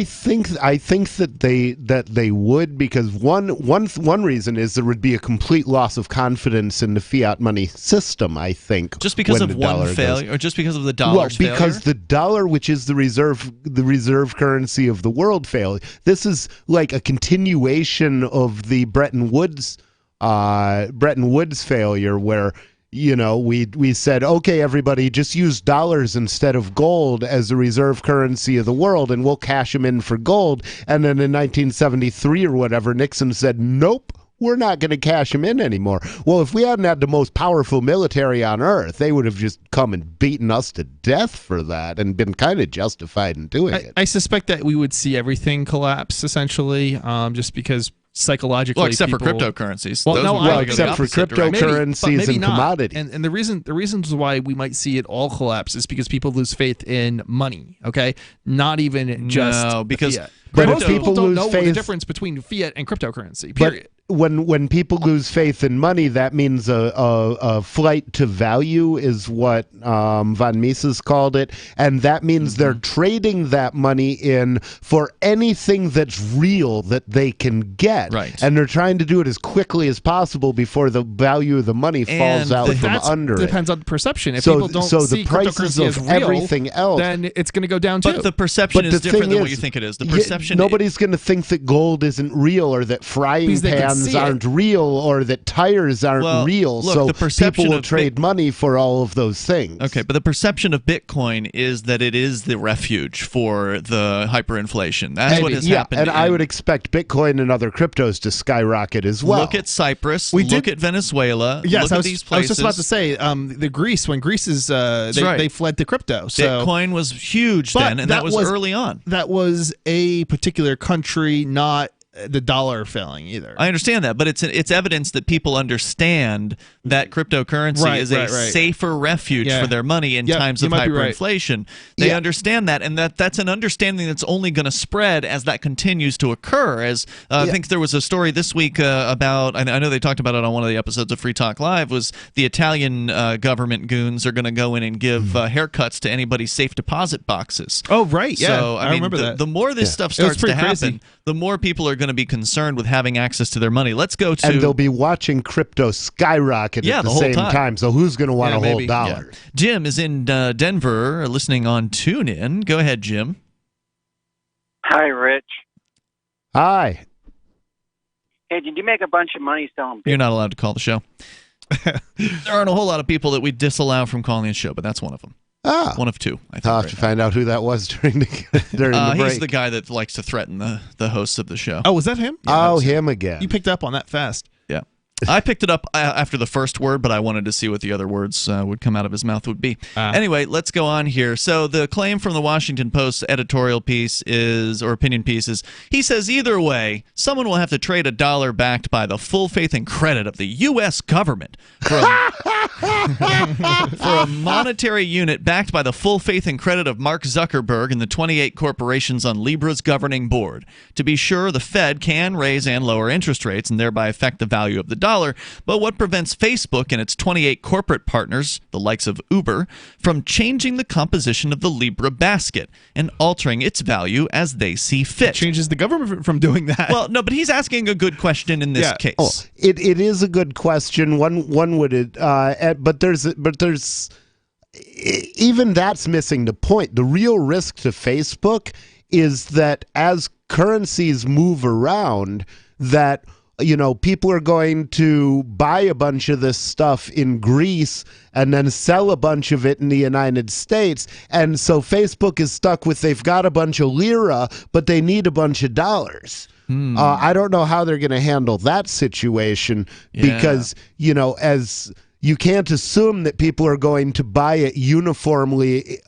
think that they would, because one reason is there would be a complete loss of confidence in the fiat money system. I think just because of one failure, or just because of the dollar's failure. Well, because the dollar, which is the reserve currency of the world, failed. This is like a continuation of the Bretton Woods failure, where we said, okay, everybody, just use dollars instead of gold as the reserve currency of the world, and we'll cash them in for gold. And then in 1973 or whatever, Nixon said, nope, we're not going to cash them in anymore. Well, if we hadn't had the most powerful military on earth, they would have just come and beaten us to death for that and been kind of justified in doing it. I suspect that we would see everything collapse, essentially, just because psychologically. Well, except people, for cryptocurrencies. Well, Those no, would probably go the except for opposite direction. cryptocurrencies and not. commodities. And the reasons why we might see it all collapse is because people lose faith in money. Okay, not even just because fiat. But most if people don't lose know the faith- difference between fiat and cryptocurrency. But Period. when people lose faith in money, that means a flight to value is what von Mises called it, and that means they're trading that money in for anything that's real that they can get, right? And they're trying to do it as quickly as possible before the value of the money falls out from under it. Depends on perception. If So- people don't so the see prices cryptocurrency of as real, everything else- then it's going to go down too. But the perception But is the different thing than what is, you think it is. The yeah, perception. nobody's going to think that gold isn't real, or that frying Because they can pans see it. aren't real, or that tires aren't Well, real. look, So the perception people will of trade money for all of those things. Okay, but the perception of Bitcoin is that it is the refuge for the hyperinflation. That's what has happened. And I would expect Bitcoin and other cryptos to skyrocket as well. Look at Cyprus. Look at Venezuela. Yes, look I at was, these I was places. just about to say the Greece, when Greece is right. they fled to crypto. So Bitcoin was huge But then, and that was early on. That was a particular country, not the dollar failing either. I understand that, but it's evidence that people understand that cryptocurrency is a safer refuge for their money in times of hyperinflation. They understand that, and that's an understanding that's only going to spread as that continues to occur. As I think there was a story this week about, I know they talked about it on one of the episodes of Free Talk Live, was the Italian government goons are going to go in and give haircuts to anybody's safe deposit boxes. Oh, right. Yeah, So, I mean, remember that. The more this stuff starts to happen, the more people are going to be concerned with having access to their money. Let's go to... And they'll be watching crypto skyrocket at the whole same time. So who's going to want to hold dollars? Yeah. Jim is in Denver listening on TuneIn. Go ahead, Jim. Hi, Rich. Hi. Hey, did you make a bunch of money selling You're not allowed to call the show. There aren't a whole lot of people that we disallow from calling the show, but that's one of them. One of two, I think. I'll have to find out who that was during the break. He's the guy that likes to threaten the hosts of the show. Oh, was that him? Yeah, him again. You picked up on that fast. Yeah. I picked it up after the first word, but I wanted to see what the other words would come out of his mouth would be. Anyway, let's go on here. So the claim from the Washington Post editorial piece or opinion piece is, he says either way, someone will have to trade $1 backed by the full faith and credit of the U.S. government for a monetary unit backed by the full faith and credit of Mark Zuckerberg and the 28 corporations on Libra's governing board. To be sure, the Fed can raise and lower interest rates and thereby affect the value of the dollar, but what prevents Facebook and its 28 corporate partners, the likes of Uber, from changing the composition of the Libra basket and altering its value as they see fit? It changes the government from doing that. Well, no, but he's asking a good question in this case. Oh, it is a good question. One would, but there's even that's missing the point. The real risk to Facebook is that as currencies move around, that people are going to buy a bunch of this stuff in Greece and then sell a bunch of it in the United States. And so Facebook is stuck with, they've got a bunch of lira, but they need a bunch of dollars. I don't know how they're going to handle that situation because, as you can't assume that people are going to buy it uniformly.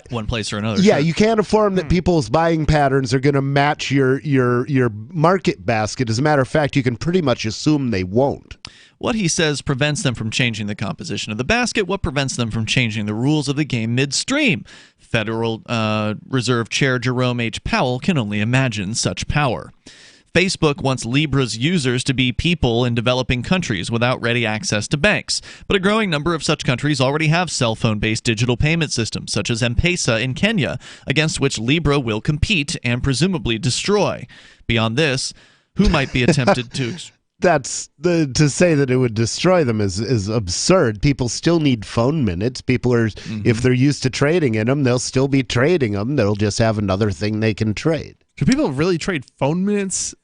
One place or another. Yeah, sure. you can't affirm that people's buying patterns are going to match your market basket. As a matter of fact, you can pretty much assume they won't. What he says prevents them from changing the composition of the basket. What prevents them from changing the rules of the game midstream? Federal Reserve Chair Jerome H. Powell can only imagine such power. Facebook wants Libra's users to be people in developing countries without ready access to banks. But a growing number of such countries already have cell phone-based digital payment systems, such as M-Pesa in Kenya, against which Libra will compete and presumably destroy. Beyond this, who might be tempted to... To say that it would destroy them is absurd. People still need phone minutes. People are, if they're used to trading in them, they'll still be trading them. They'll just have another thing they can trade. Do people really trade phone minutes?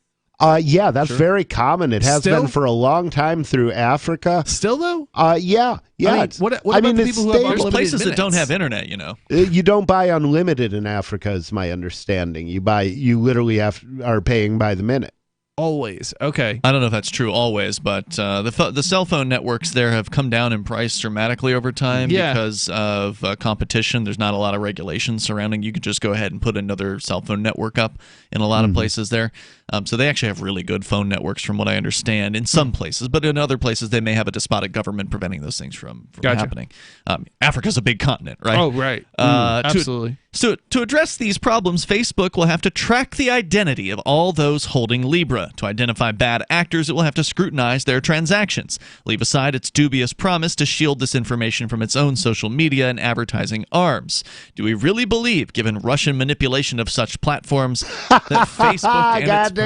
Yeah, that's very common. It has been for a long time through Africa. Still though? Yeah. I mean, what about the people who have unlimited places minutes? that don't have internet, You don't buy unlimited in Africa, is my understanding. You literally are paying by the minute. Always. Okay. I don't know if that's true always, but the cell phone networks there have come down in price dramatically over time because of competition. There's not a lot of regulations surrounding. You could just go ahead and put another cell phone network up in a lot of places there. So they actually have really good phone networks from what I understand in some places, but in other places they may have a despotic government preventing those things from happening. Africa's a big continent, right? Oh, right. Absolutely. So to address these problems, Facebook will have to track the identity of all those holding Libra. To identify bad actors, it will have to scrutinize their transactions, leave aside its dubious promise to shield this information from its own social media and advertising arms. Do we really believe, given Russian manipulation of such platforms, that Facebook and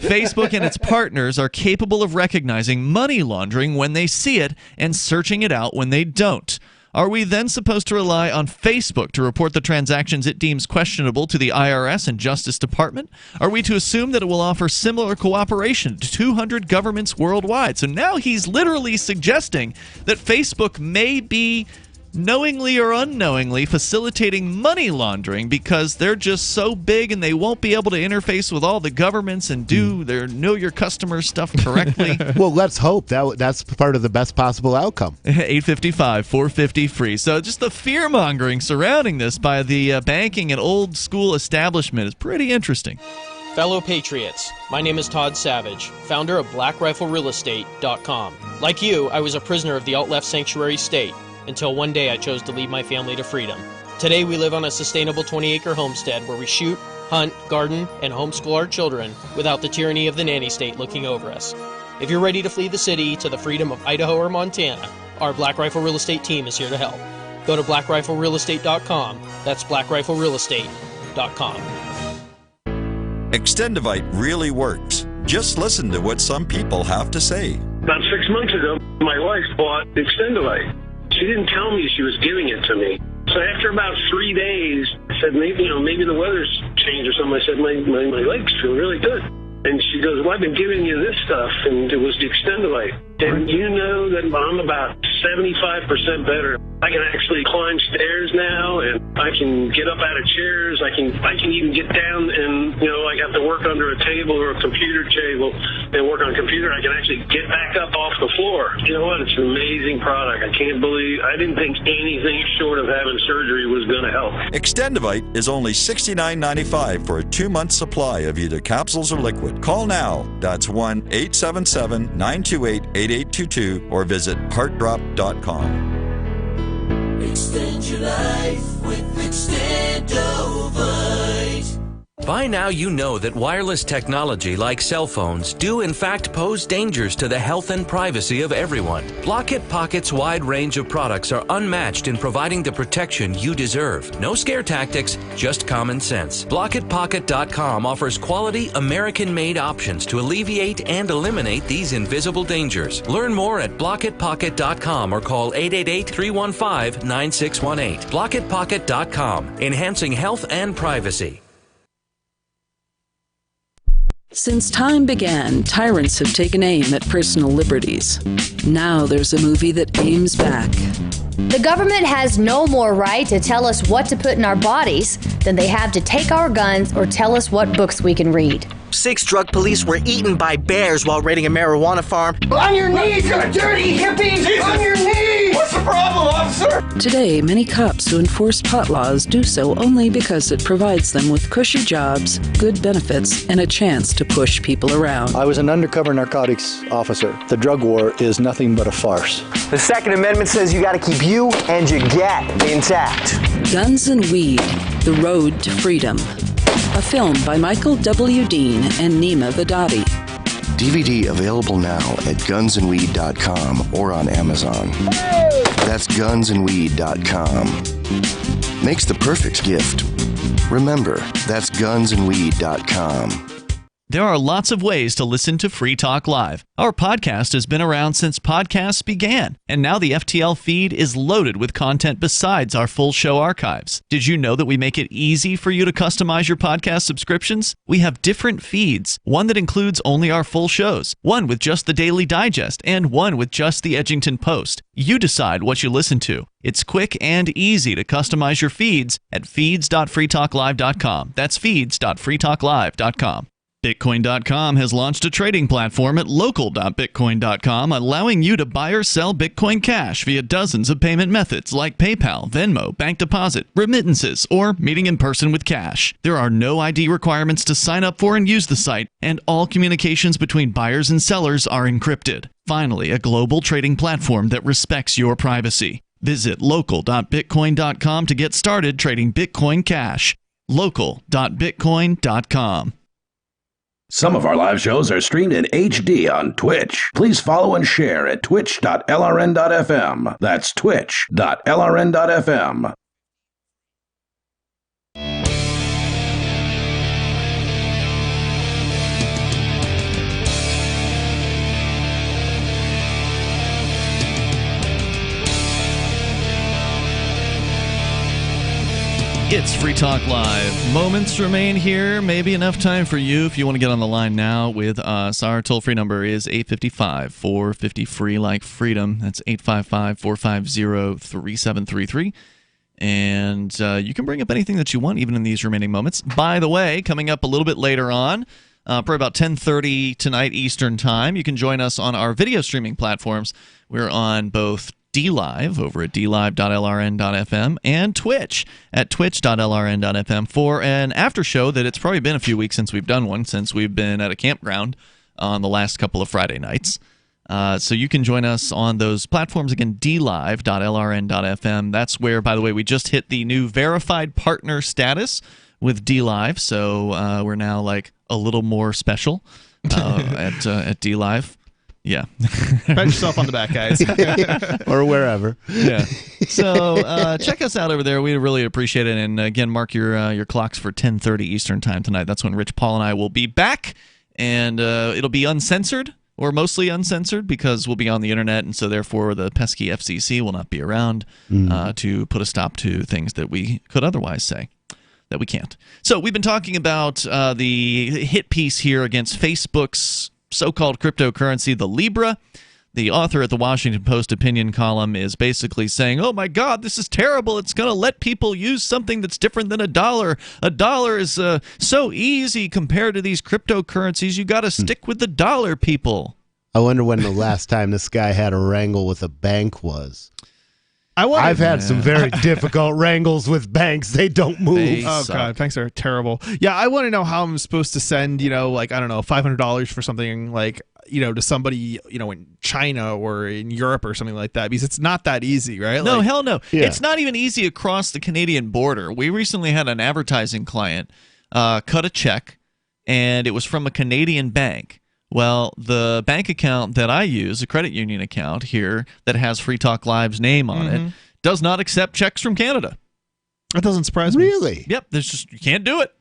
Facebook and its partners are capable of recognizing money laundering when they see it and searching it out when they don't? Are we then supposed to rely on Facebook to report the transactions it deems questionable to the IRS and Justice Department? Are we to assume that it will offer similar cooperation to 200 governments worldwide? So now he's literally suggesting that Facebook may be knowingly or unknowingly facilitating money laundering because they're just so big and they won't be able to interface with all the governments and do their know your customer stuff correctly. Well, let's hope that's part of the best possible outcome. 855-450-FREE. So just the fear-mongering surrounding this by the banking and old school establishment is pretty interesting. Fellow Patriots, my name is Todd Savage, founder of BlackRifleRealEstate.com. Like you, I was a prisoner of the alt-left sanctuary state, until one day I chose to lead my family to freedom. Today we live on a sustainable 20-acre homestead where we shoot, hunt, garden, and homeschool our children without the tyranny of the nanny state looking over us. If you're ready to flee the city to the freedom of Idaho or Montana, our Black Rifle Real Estate team is here to help. Go to BlackRifleRealEstate.com. That's BlackRifleRealEstate.com. Extendivite really works. Just listen to what some people have to say. About 6 months ago, my wife bought Extendivite. She didn't tell me she was giving it to me. So after about 3 days, I said, maybe the weather's changed or something. I said, my legs feel really good. And she goes, well, I've been giving you this stuff, and it was the Extendivite. And you know that I'm about 75% better. I can actually climb stairs now, and I can get up out of chairs. I can even get down and, I have to work under a table or a computer table and work on a computer. I can actually get back up off the floor. You know what? It's an amazing product. I didn't think anything short of having surgery was going to help. Extendivite is only $69.95 for a 2-month supply of either capsules or liquid. Call now. That's 1-877-928-8822 or visit heartdrop.com. Extend your life with Extendovite. By now you know that wireless technology like cell phones do in fact pose dangers to the health and privacy of everyone. Blockit Pocket's wide range of products are unmatched in providing the protection you deserve. No scare tactics, just common sense. BlockitPocket.com offers quality American-made options to alleviate and eliminate these invisible dangers. Learn more at BlockitPocket.com or call 888-315-9618. BlockitPocket.com, enhancing health and privacy. Since time began, tyrants have taken aim at personal liberties. Now there's a movie that aims back. The government has no more right to tell us what to put in our bodies than they have to take our guns or tell us what books we can read. 6 drug police were eaten by bears while raiding a marijuana farm. On your knees, you dirty hippies! Jesus. On your knees! What's the problem, officer? Today, many cops who enforce pot laws do so only because it provides them with cushy jobs, good benefits, and a chance to push people around. I was an undercover narcotics officer. The drug war is nothing but a farce. The Second Amendment says you gotta keep you and your get intact. Guns and Weed, The Road to Freedom. A film by Michael W. Dean and Nima Vadadi. DVD available now at gunsandweed.com or on Amazon. That's gunsandweed.com. Makes the perfect gift. Remember, that's gunsandweed.com. There are lots of ways to listen to Free Talk Live. Our podcast has been around since podcasts began, and now the FTL feed is loaded with content besides our full show archives. Did you know that we make it easy for you to customize your podcast subscriptions? We have different feeds, one that includes only our full shows, one with just the Daily Digest, and one with just the Edgington Post. You decide what you listen to. It's quick and easy to customize your feeds at feeds.freetalklive.com. That's feeds.freetalklive.com. Bitcoin.com has launched a trading platform at local.bitcoin.com, allowing you to buy or sell Bitcoin Cash via dozens of payment methods like PayPal, Venmo, bank deposit, remittances, or meeting in person with cash. There are no ID requirements to sign up for and use the site, and all communications between buyers and sellers are encrypted. Finally, a global trading platform that respects your privacy. Visit local.bitcoin.com to get started trading Bitcoin Cash. local.bitcoin.com. Some of our live shows are streamed in HD on Twitch. Please follow and share at twitch.lrn.fm. That's twitch.lrn.fm. It's Free Talk Live. Moments remain here. Maybe enough time for you if you want to get on the line now with us. Our toll-free number is 855-450-FREE like freedom. That's 855-450-3733. And you can bring up anything that you want, even in these remaining moments. By the way, coming up a little bit later on, probably about 10:30 tonight Eastern Time, you can join us on our video streaming platforms. We're on both DLive over at dlive.lrn.fm and Twitch at twitch.lrn.fm for an after show that it's probably been a few weeks since we've done one, since we've been at a campground on the last couple of Friday nights. So you can join us on those platforms. Again, dlive.lrn.fm. That's where, by the way, we just hit the new verified partner status with DLive. So we're now like a little more special at DLive. Yeah. Pat yourself on the back, guys. Or wherever. Yeah. So check us out over there. We really appreciate it. And again, mark your clocks for 10:30 Eastern Time tonight. That's when Rich, Paul, and I will be back. And it'll be uncensored, or mostly uncensored, because we'll be on the internet. And so therefore the pesky FCC will not be around to put a stop to things that we could otherwise say that we can't. So we've been talking about the hit piece here against Facebook's so-called cryptocurrency, the Libra. The author at the Washington Post opinion column is basically saying, oh my God, this is terrible. It's going to let people use something that's different than a dollar. A dollar is so easy compared to these cryptocurrencies. You got to stick with the dollar, people. I wonder when the last time this guy had a wrangle with a bank was. I've had some very difficult wrangles with banks. They don't move. God, banks are terrible. Yeah, I want to know how I'm supposed to send, like, I don't know, $500 for something like, to somebody, in China or in Europe or something like that, because it's not that easy, right? No, hell no. Yeah. It's not even easy across the Canadian border. We recently had an advertising client cut a check, and it was from a Canadian bank. Well, the bank account that I use, a credit union account here that has Free Talk Live's name on it, does not accept checks from Canada. That doesn't surprise me. Really? Yep. You can't do it.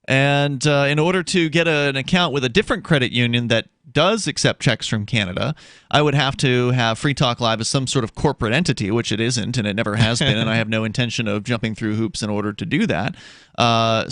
And in order to get an account with a different credit union that does accept checks from Canada, I would have to have Free Talk Live as some sort of corporate entity, which it isn't, and it never has been, and I have no intention of jumping through hoops in order to do that.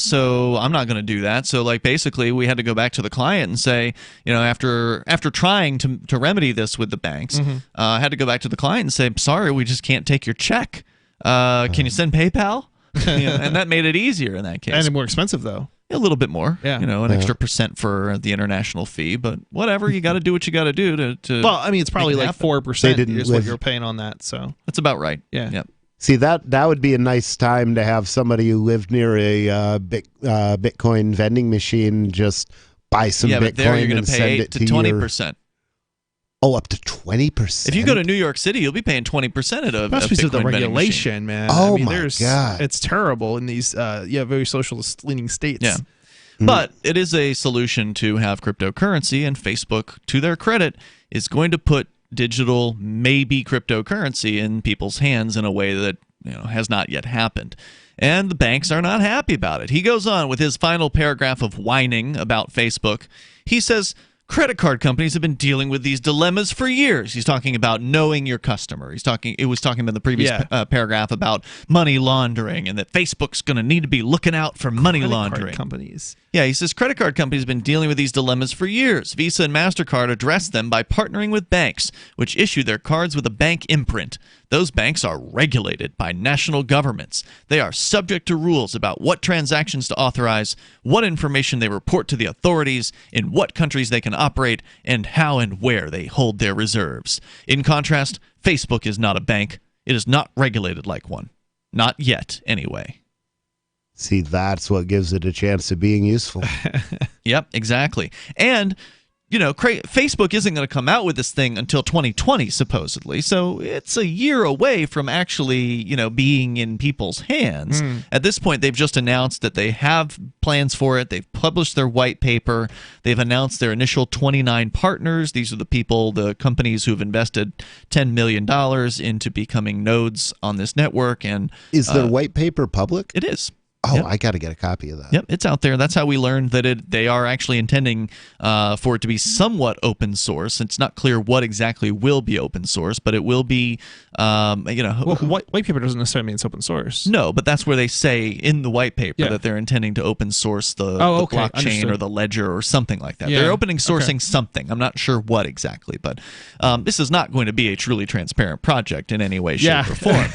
So I'm not going to do that. So, basically, we had to go back to the client and say, after trying to remedy this with the banks, I had to go back to the client and say, sorry, we just can't take your check. Can you send PayPal? And that made it easier in that case. And more expensive, though. A little bit more, yeah. An extra % for the international fee, but whatever, you got to do what you got to do to. Well, I mean, it's probably like 4% is what you're paying on that, so that's about right. Yeah. Yep. See, that would be a nice time to have somebody who lived near a Bitcoin vending machine just buy some Bitcoin but there you're and pay send it to 20%. Up to 20%. If you go to New York City, you'll be paying 20% of That's because of the Bitcoin regulation, man. Oh, my God. It's terrible in these very socialist-leaning states. Yeah. But it is a solution to have cryptocurrency, and Facebook, to their credit, is going to put digital, maybe cryptocurrency in people's hands in a way that has not yet happened. And the banks are not happy about it. He goes on with his final paragraph of whining about Facebook. He says, credit card companies have been dealing with these dilemmas for years. He's talking about knowing your customer. It was talking about the previous paragraph about money laundering and that Facebook's going to need to be looking out for money laundering. Credit card companies. Yeah, he says credit card companies have been dealing with these dilemmas for years. Visa and MasterCard addressed them by partnering with banks, which issue their cards with a bank imprint. Those banks are regulated by national governments. They are subject to rules about what transactions to authorize, what information they report to the authorities, in what countries they can operate, and how and where they hold their reserves. In contrast, Facebook is not a bank. It is not regulated like one. Not yet, anyway. See, that's what gives it a chance of being useful. Yep, exactly. And Facebook isn't going to come out with this thing until 2020, supposedly. So it's a year away from actually, being in people's hands. At this point, they've just announced that they have plans for it. They've published their white paper. They've announced their initial 29 partners. These are the companies who have invested $10 million into becoming nodes on this network. And is their white paper public? It is. Oh, yep. I got to get a copy of that. Yep, it's out there. That's how we learned that they are actually intending for it to be somewhat open source. It's not clear what exactly will be open source, but it will be, white paper doesn't necessarily mean it's open source. No, but that's where they say in the white paper that they're intending to open source the blockchain Understood. or the ledger or something like that. Yeah. They're opening sourcing something. I'm not sure what exactly, but this is not going to be a truly transparent project in any way, shape, or form.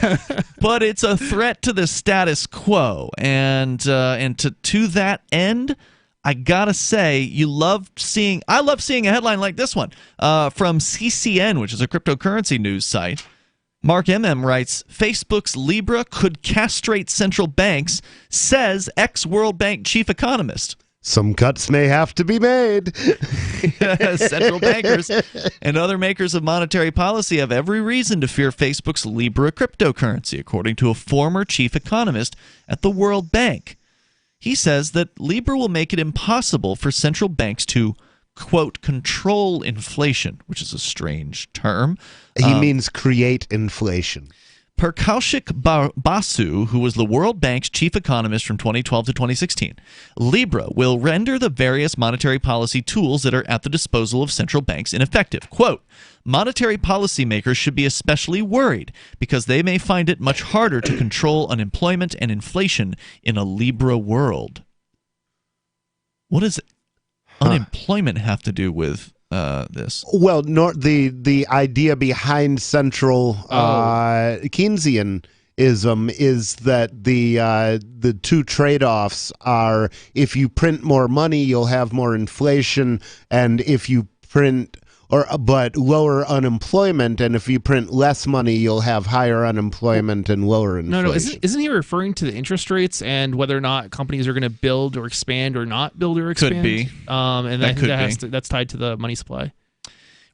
But it's a threat to the status quo, and to that end, I gotta say, I love seeing a headline like this one from CCN, which is a cryptocurrency news site. Mark MM writes, Facebook's Libra could castrate central banks, says ex-World Bank chief economist. Some cuts may have to be made. Central bankers and other makers of monetary policy have every reason to fear Facebook's Libra cryptocurrency, according to a former chief economist at the World Bank. He says that Libra will make it impossible for central banks to, quote, control inflation, which is a strange term. He means create inflation. Per Kaushik Basu, who was the World Bank's chief economist from 2012 to 2016, Libra will render the various monetary policy tools that are at the disposal of central banks ineffective. Quote, monetary policymakers should be especially worried because they may find it much harder to control unemployment and inflation in a Libra world. What does unemployment have to do with this? Well, the idea behind central Keynesianism is that the two trade-offs are if you print more money, you'll have more inflation, and if you print but lower unemployment, and if you print less money, you'll have higher unemployment and lower inflation. No, isn't he referring to the interest rates and whether or not companies are going to build or expand or not build or expand? Could be. And I think that's tied to the money supply.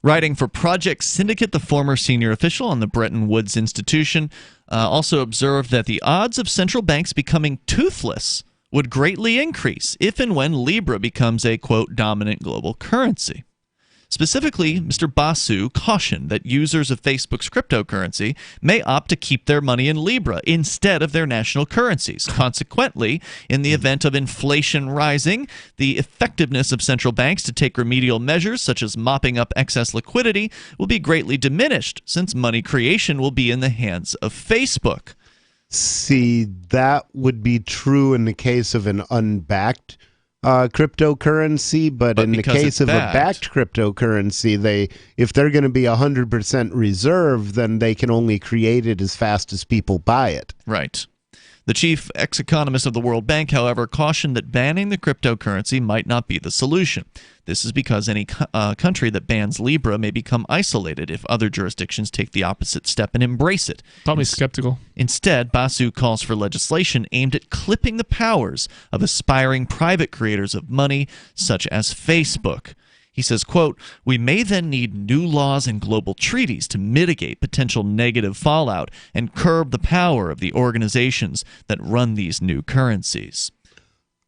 Writing for Project Syndicate, the former senior official on the Bretton Woods Institution also observed that the odds of central banks becoming toothless would greatly increase if and when Libra becomes a, quote, dominant global currency. Specifically, Mr. Basu cautioned that users of Facebook's cryptocurrency may opt to keep their money in Libra instead of their national currencies. Consequently, in the event of inflation rising, the effectiveness of central banks to take remedial measures, such as mopping up excess liquidity, will be greatly diminished, since money creation will be in the hands of Facebook. See, that would be true in the case of an unbacked cryptocurrency, but in the case of a backed cryptocurrency, if they're going to be 100% reserve, then they can only create it as fast as people buy it. Right. The chief ex-economist of the World Bank, however, cautioned that banning the cryptocurrency might not be the solution. This is because any country that bans Libra may become isolated if other jurisdictions take the opposite step and embrace it. Probably skeptical. Instead, Basu calls for legislation aimed at clipping the powers of aspiring private creators of money, such as Facebook. He says, quote, we may then need new laws and global treaties to mitigate potential negative fallout and curb the power of the organizations that run these new currencies.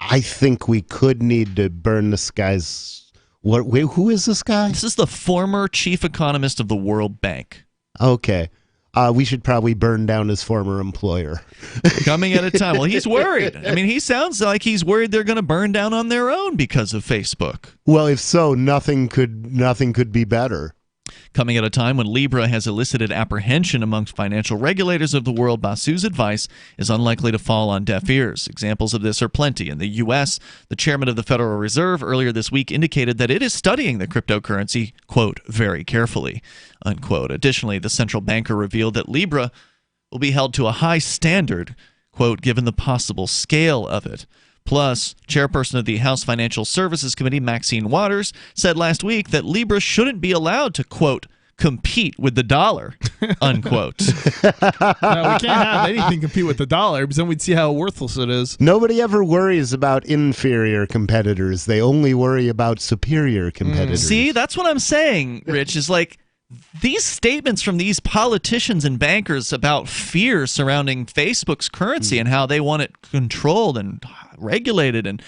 I think we could need to burn this guy's... who is this guy? This is the former chief economist of the World Bank. Okay. We should probably burn down his former employer. Coming at a time. Well, he's worried. I mean, he sounds like he's worried they're going to burn down on their own because of Facebook. Well, if so, nothing could be better. Coming at a time when Libra has elicited apprehension amongst financial regulators of the world, Basu's advice is unlikely to fall on deaf ears. Examples of this are plenty. In the U.S., the chairman of the Federal Reserve earlier this week indicated that it is studying the cryptocurrency, quote, very carefully, unquote. Additionally, the central banker revealed that Libra will be held to a high standard, quote, given the possible scale of it. Plus, chairperson of the House Financial Services Committee, Maxine Waters, said last week that Libra shouldn't be allowed to, quote, compete with the dollar, unquote. No, we can't have anything compete with the dollar because then we'd see how worthless it is. Nobody ever worries about inferior competitors. They only worry about superior competitors. See, that's what I'm saying, Rich, is like these statements from these politicians and bankers about fear surrounding Facebook's currency and how they want it controlled and regulated and,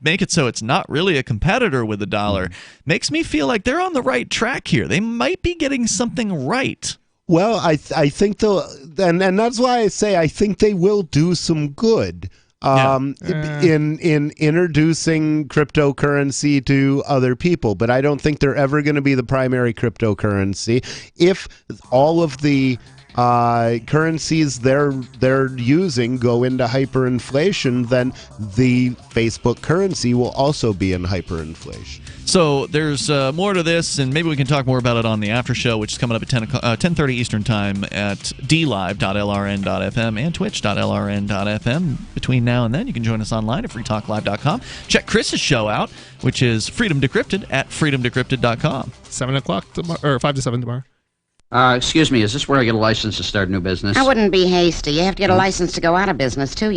make it so it's not really a competitor with the dollar makes me feel like they're on the right track here. They might be getting something right. Well, I think they'll, and that's why I say I think they will do some good. In introducing cryptocurrency to other people, but I don't think they're ever going to be the primary cryptocurrency. If all of the currencies they're using go into hyperinflation, then the Facebook currency will also be in hyperinflation. So there's more to this, and maybe we can talk more about it on the after show, which is coming up at 10:30 Eastern Time at dlive.lrn.fm and twitch.lrn.fm. Between now and then, you can join us online at freetalklive.com. Check Chris's show out, which is Freedom Decrypted at freedomdecrypted.com. 7 o'clock tomorrow, or 5 to 7 tomorrow. Excuse me, is this where I get a license to start a new business? I wouldn't be hasty. You have to get a license to go out of business, too,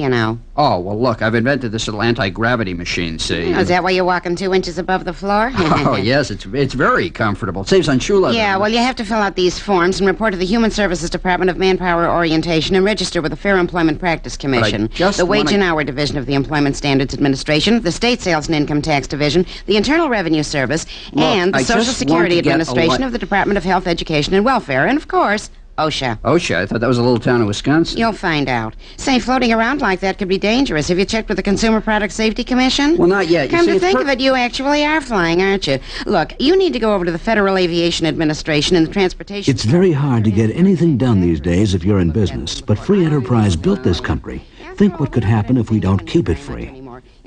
Oh, well, look, I've invented this little anti-gravity machine, see? Is that why you're walking 2 inches above the floor? Oh, yes, it's very comfortable. It saves on shoe leather. Yeah, well, you have to fill out these forms and report to the Human Services Department of Manpower Orientation and register with the Fair Employment Practice Commission, the Wage and Hour Division of the Employment Standards Administration, the State Sales and Income Tax Division, the Internal Revenue Service, and the Social Security Administration of the Department of Health, Education, and Welfare, and, of course, OSHA. OSHA? I thought that was a little town in Wisconsin. You'll find out. Say, floating around like that could be dangerous. Have you checked with the Consumer Product Safety Commission? Well, not yet. Come to think of it, you actually are flying, aren't you? Look, you need to go over to the Federal Aviation Administration and the Transportation... It's very hard to get anything done these days if you're in business, but free enterprise built this country. Think what could happen if we don't keep it free.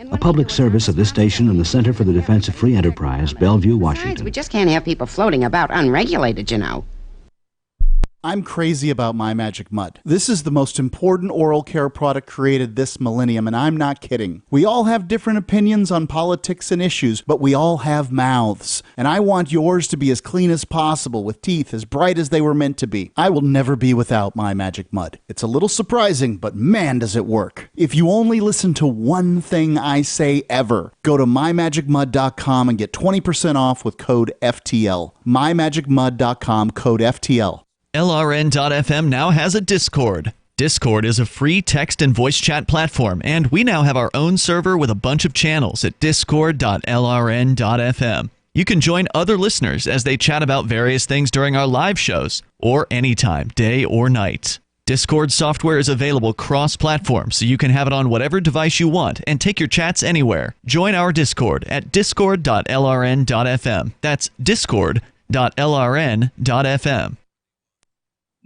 A public service of this station and the Center for the Defense of Free Enterprise, Bellevue, Washington. We just can't have people floating about unregulated, I'm crazy about My Magic Mud. This is the most important oral care product created this millennium, and I'm not kidding. We all have different opinions on politics and issues, but we all have mouths. And I want yours to be as clean as possible, with teeth as bright as they were meant to be. I will never be without My Magic Mud. It's a little surprising, but man, does it work. If you only listen to one thing I say ever, go to mymagicmud.com and get 20% off with code FTL. mymagicmud.com, code FTL. LRN.FM now has a Discord. Discord is a free text and voice chat platform, and we now have our own server with a bunch of channels at discord.lrn.fm. You can join other listeners as they chat about various things during our live shows, or anytime, day or night. Discord software is available cross-platform, so you can have it on whatever device you want and take your chats anywhere. Join our Discord at discord.lrn.fm. That's discord.lrn.fm.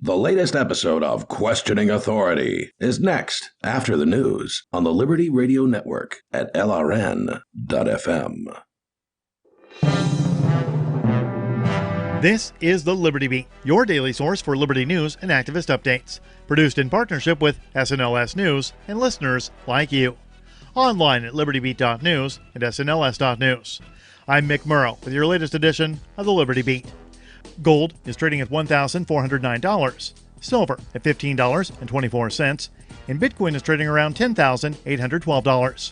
The latest episode of Questioning Authority is next after the news on the Liberty Radio Network at LRN.FM. This is the Liberty Beat, your daily source for Liberty news and activist updates. Produced in partnership with SNLS News and listeners like you. Online at libertybeat.news and snls.news. I'm Mick Murrow with your latest edition of the Liberty Beat. Gold is trading at $1,409, silver at $15.24, and Bitcoin is trading around $10,812.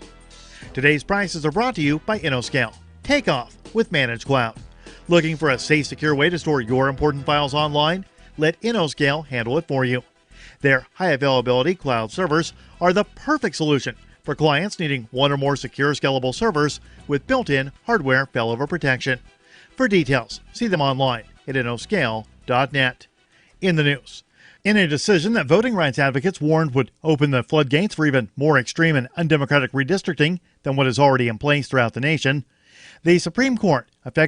Today's prices are brought to you by InnoScale. Take off with Managed Cloud. Looking for a safe, secure way to store your important files online? Let InnoScale handle it for you. Their high availability cloud servers are the perfect solution for clients needing one or more secure, scalable servers with built-in hardware failover protection. For details, see them online at InnoScale.net. In the news, in a decision that voting rights advocates warned would open the floodgates for even more extreme and undemocratic redistricting than what is already in place throughout the nation, the Supreme Court effectively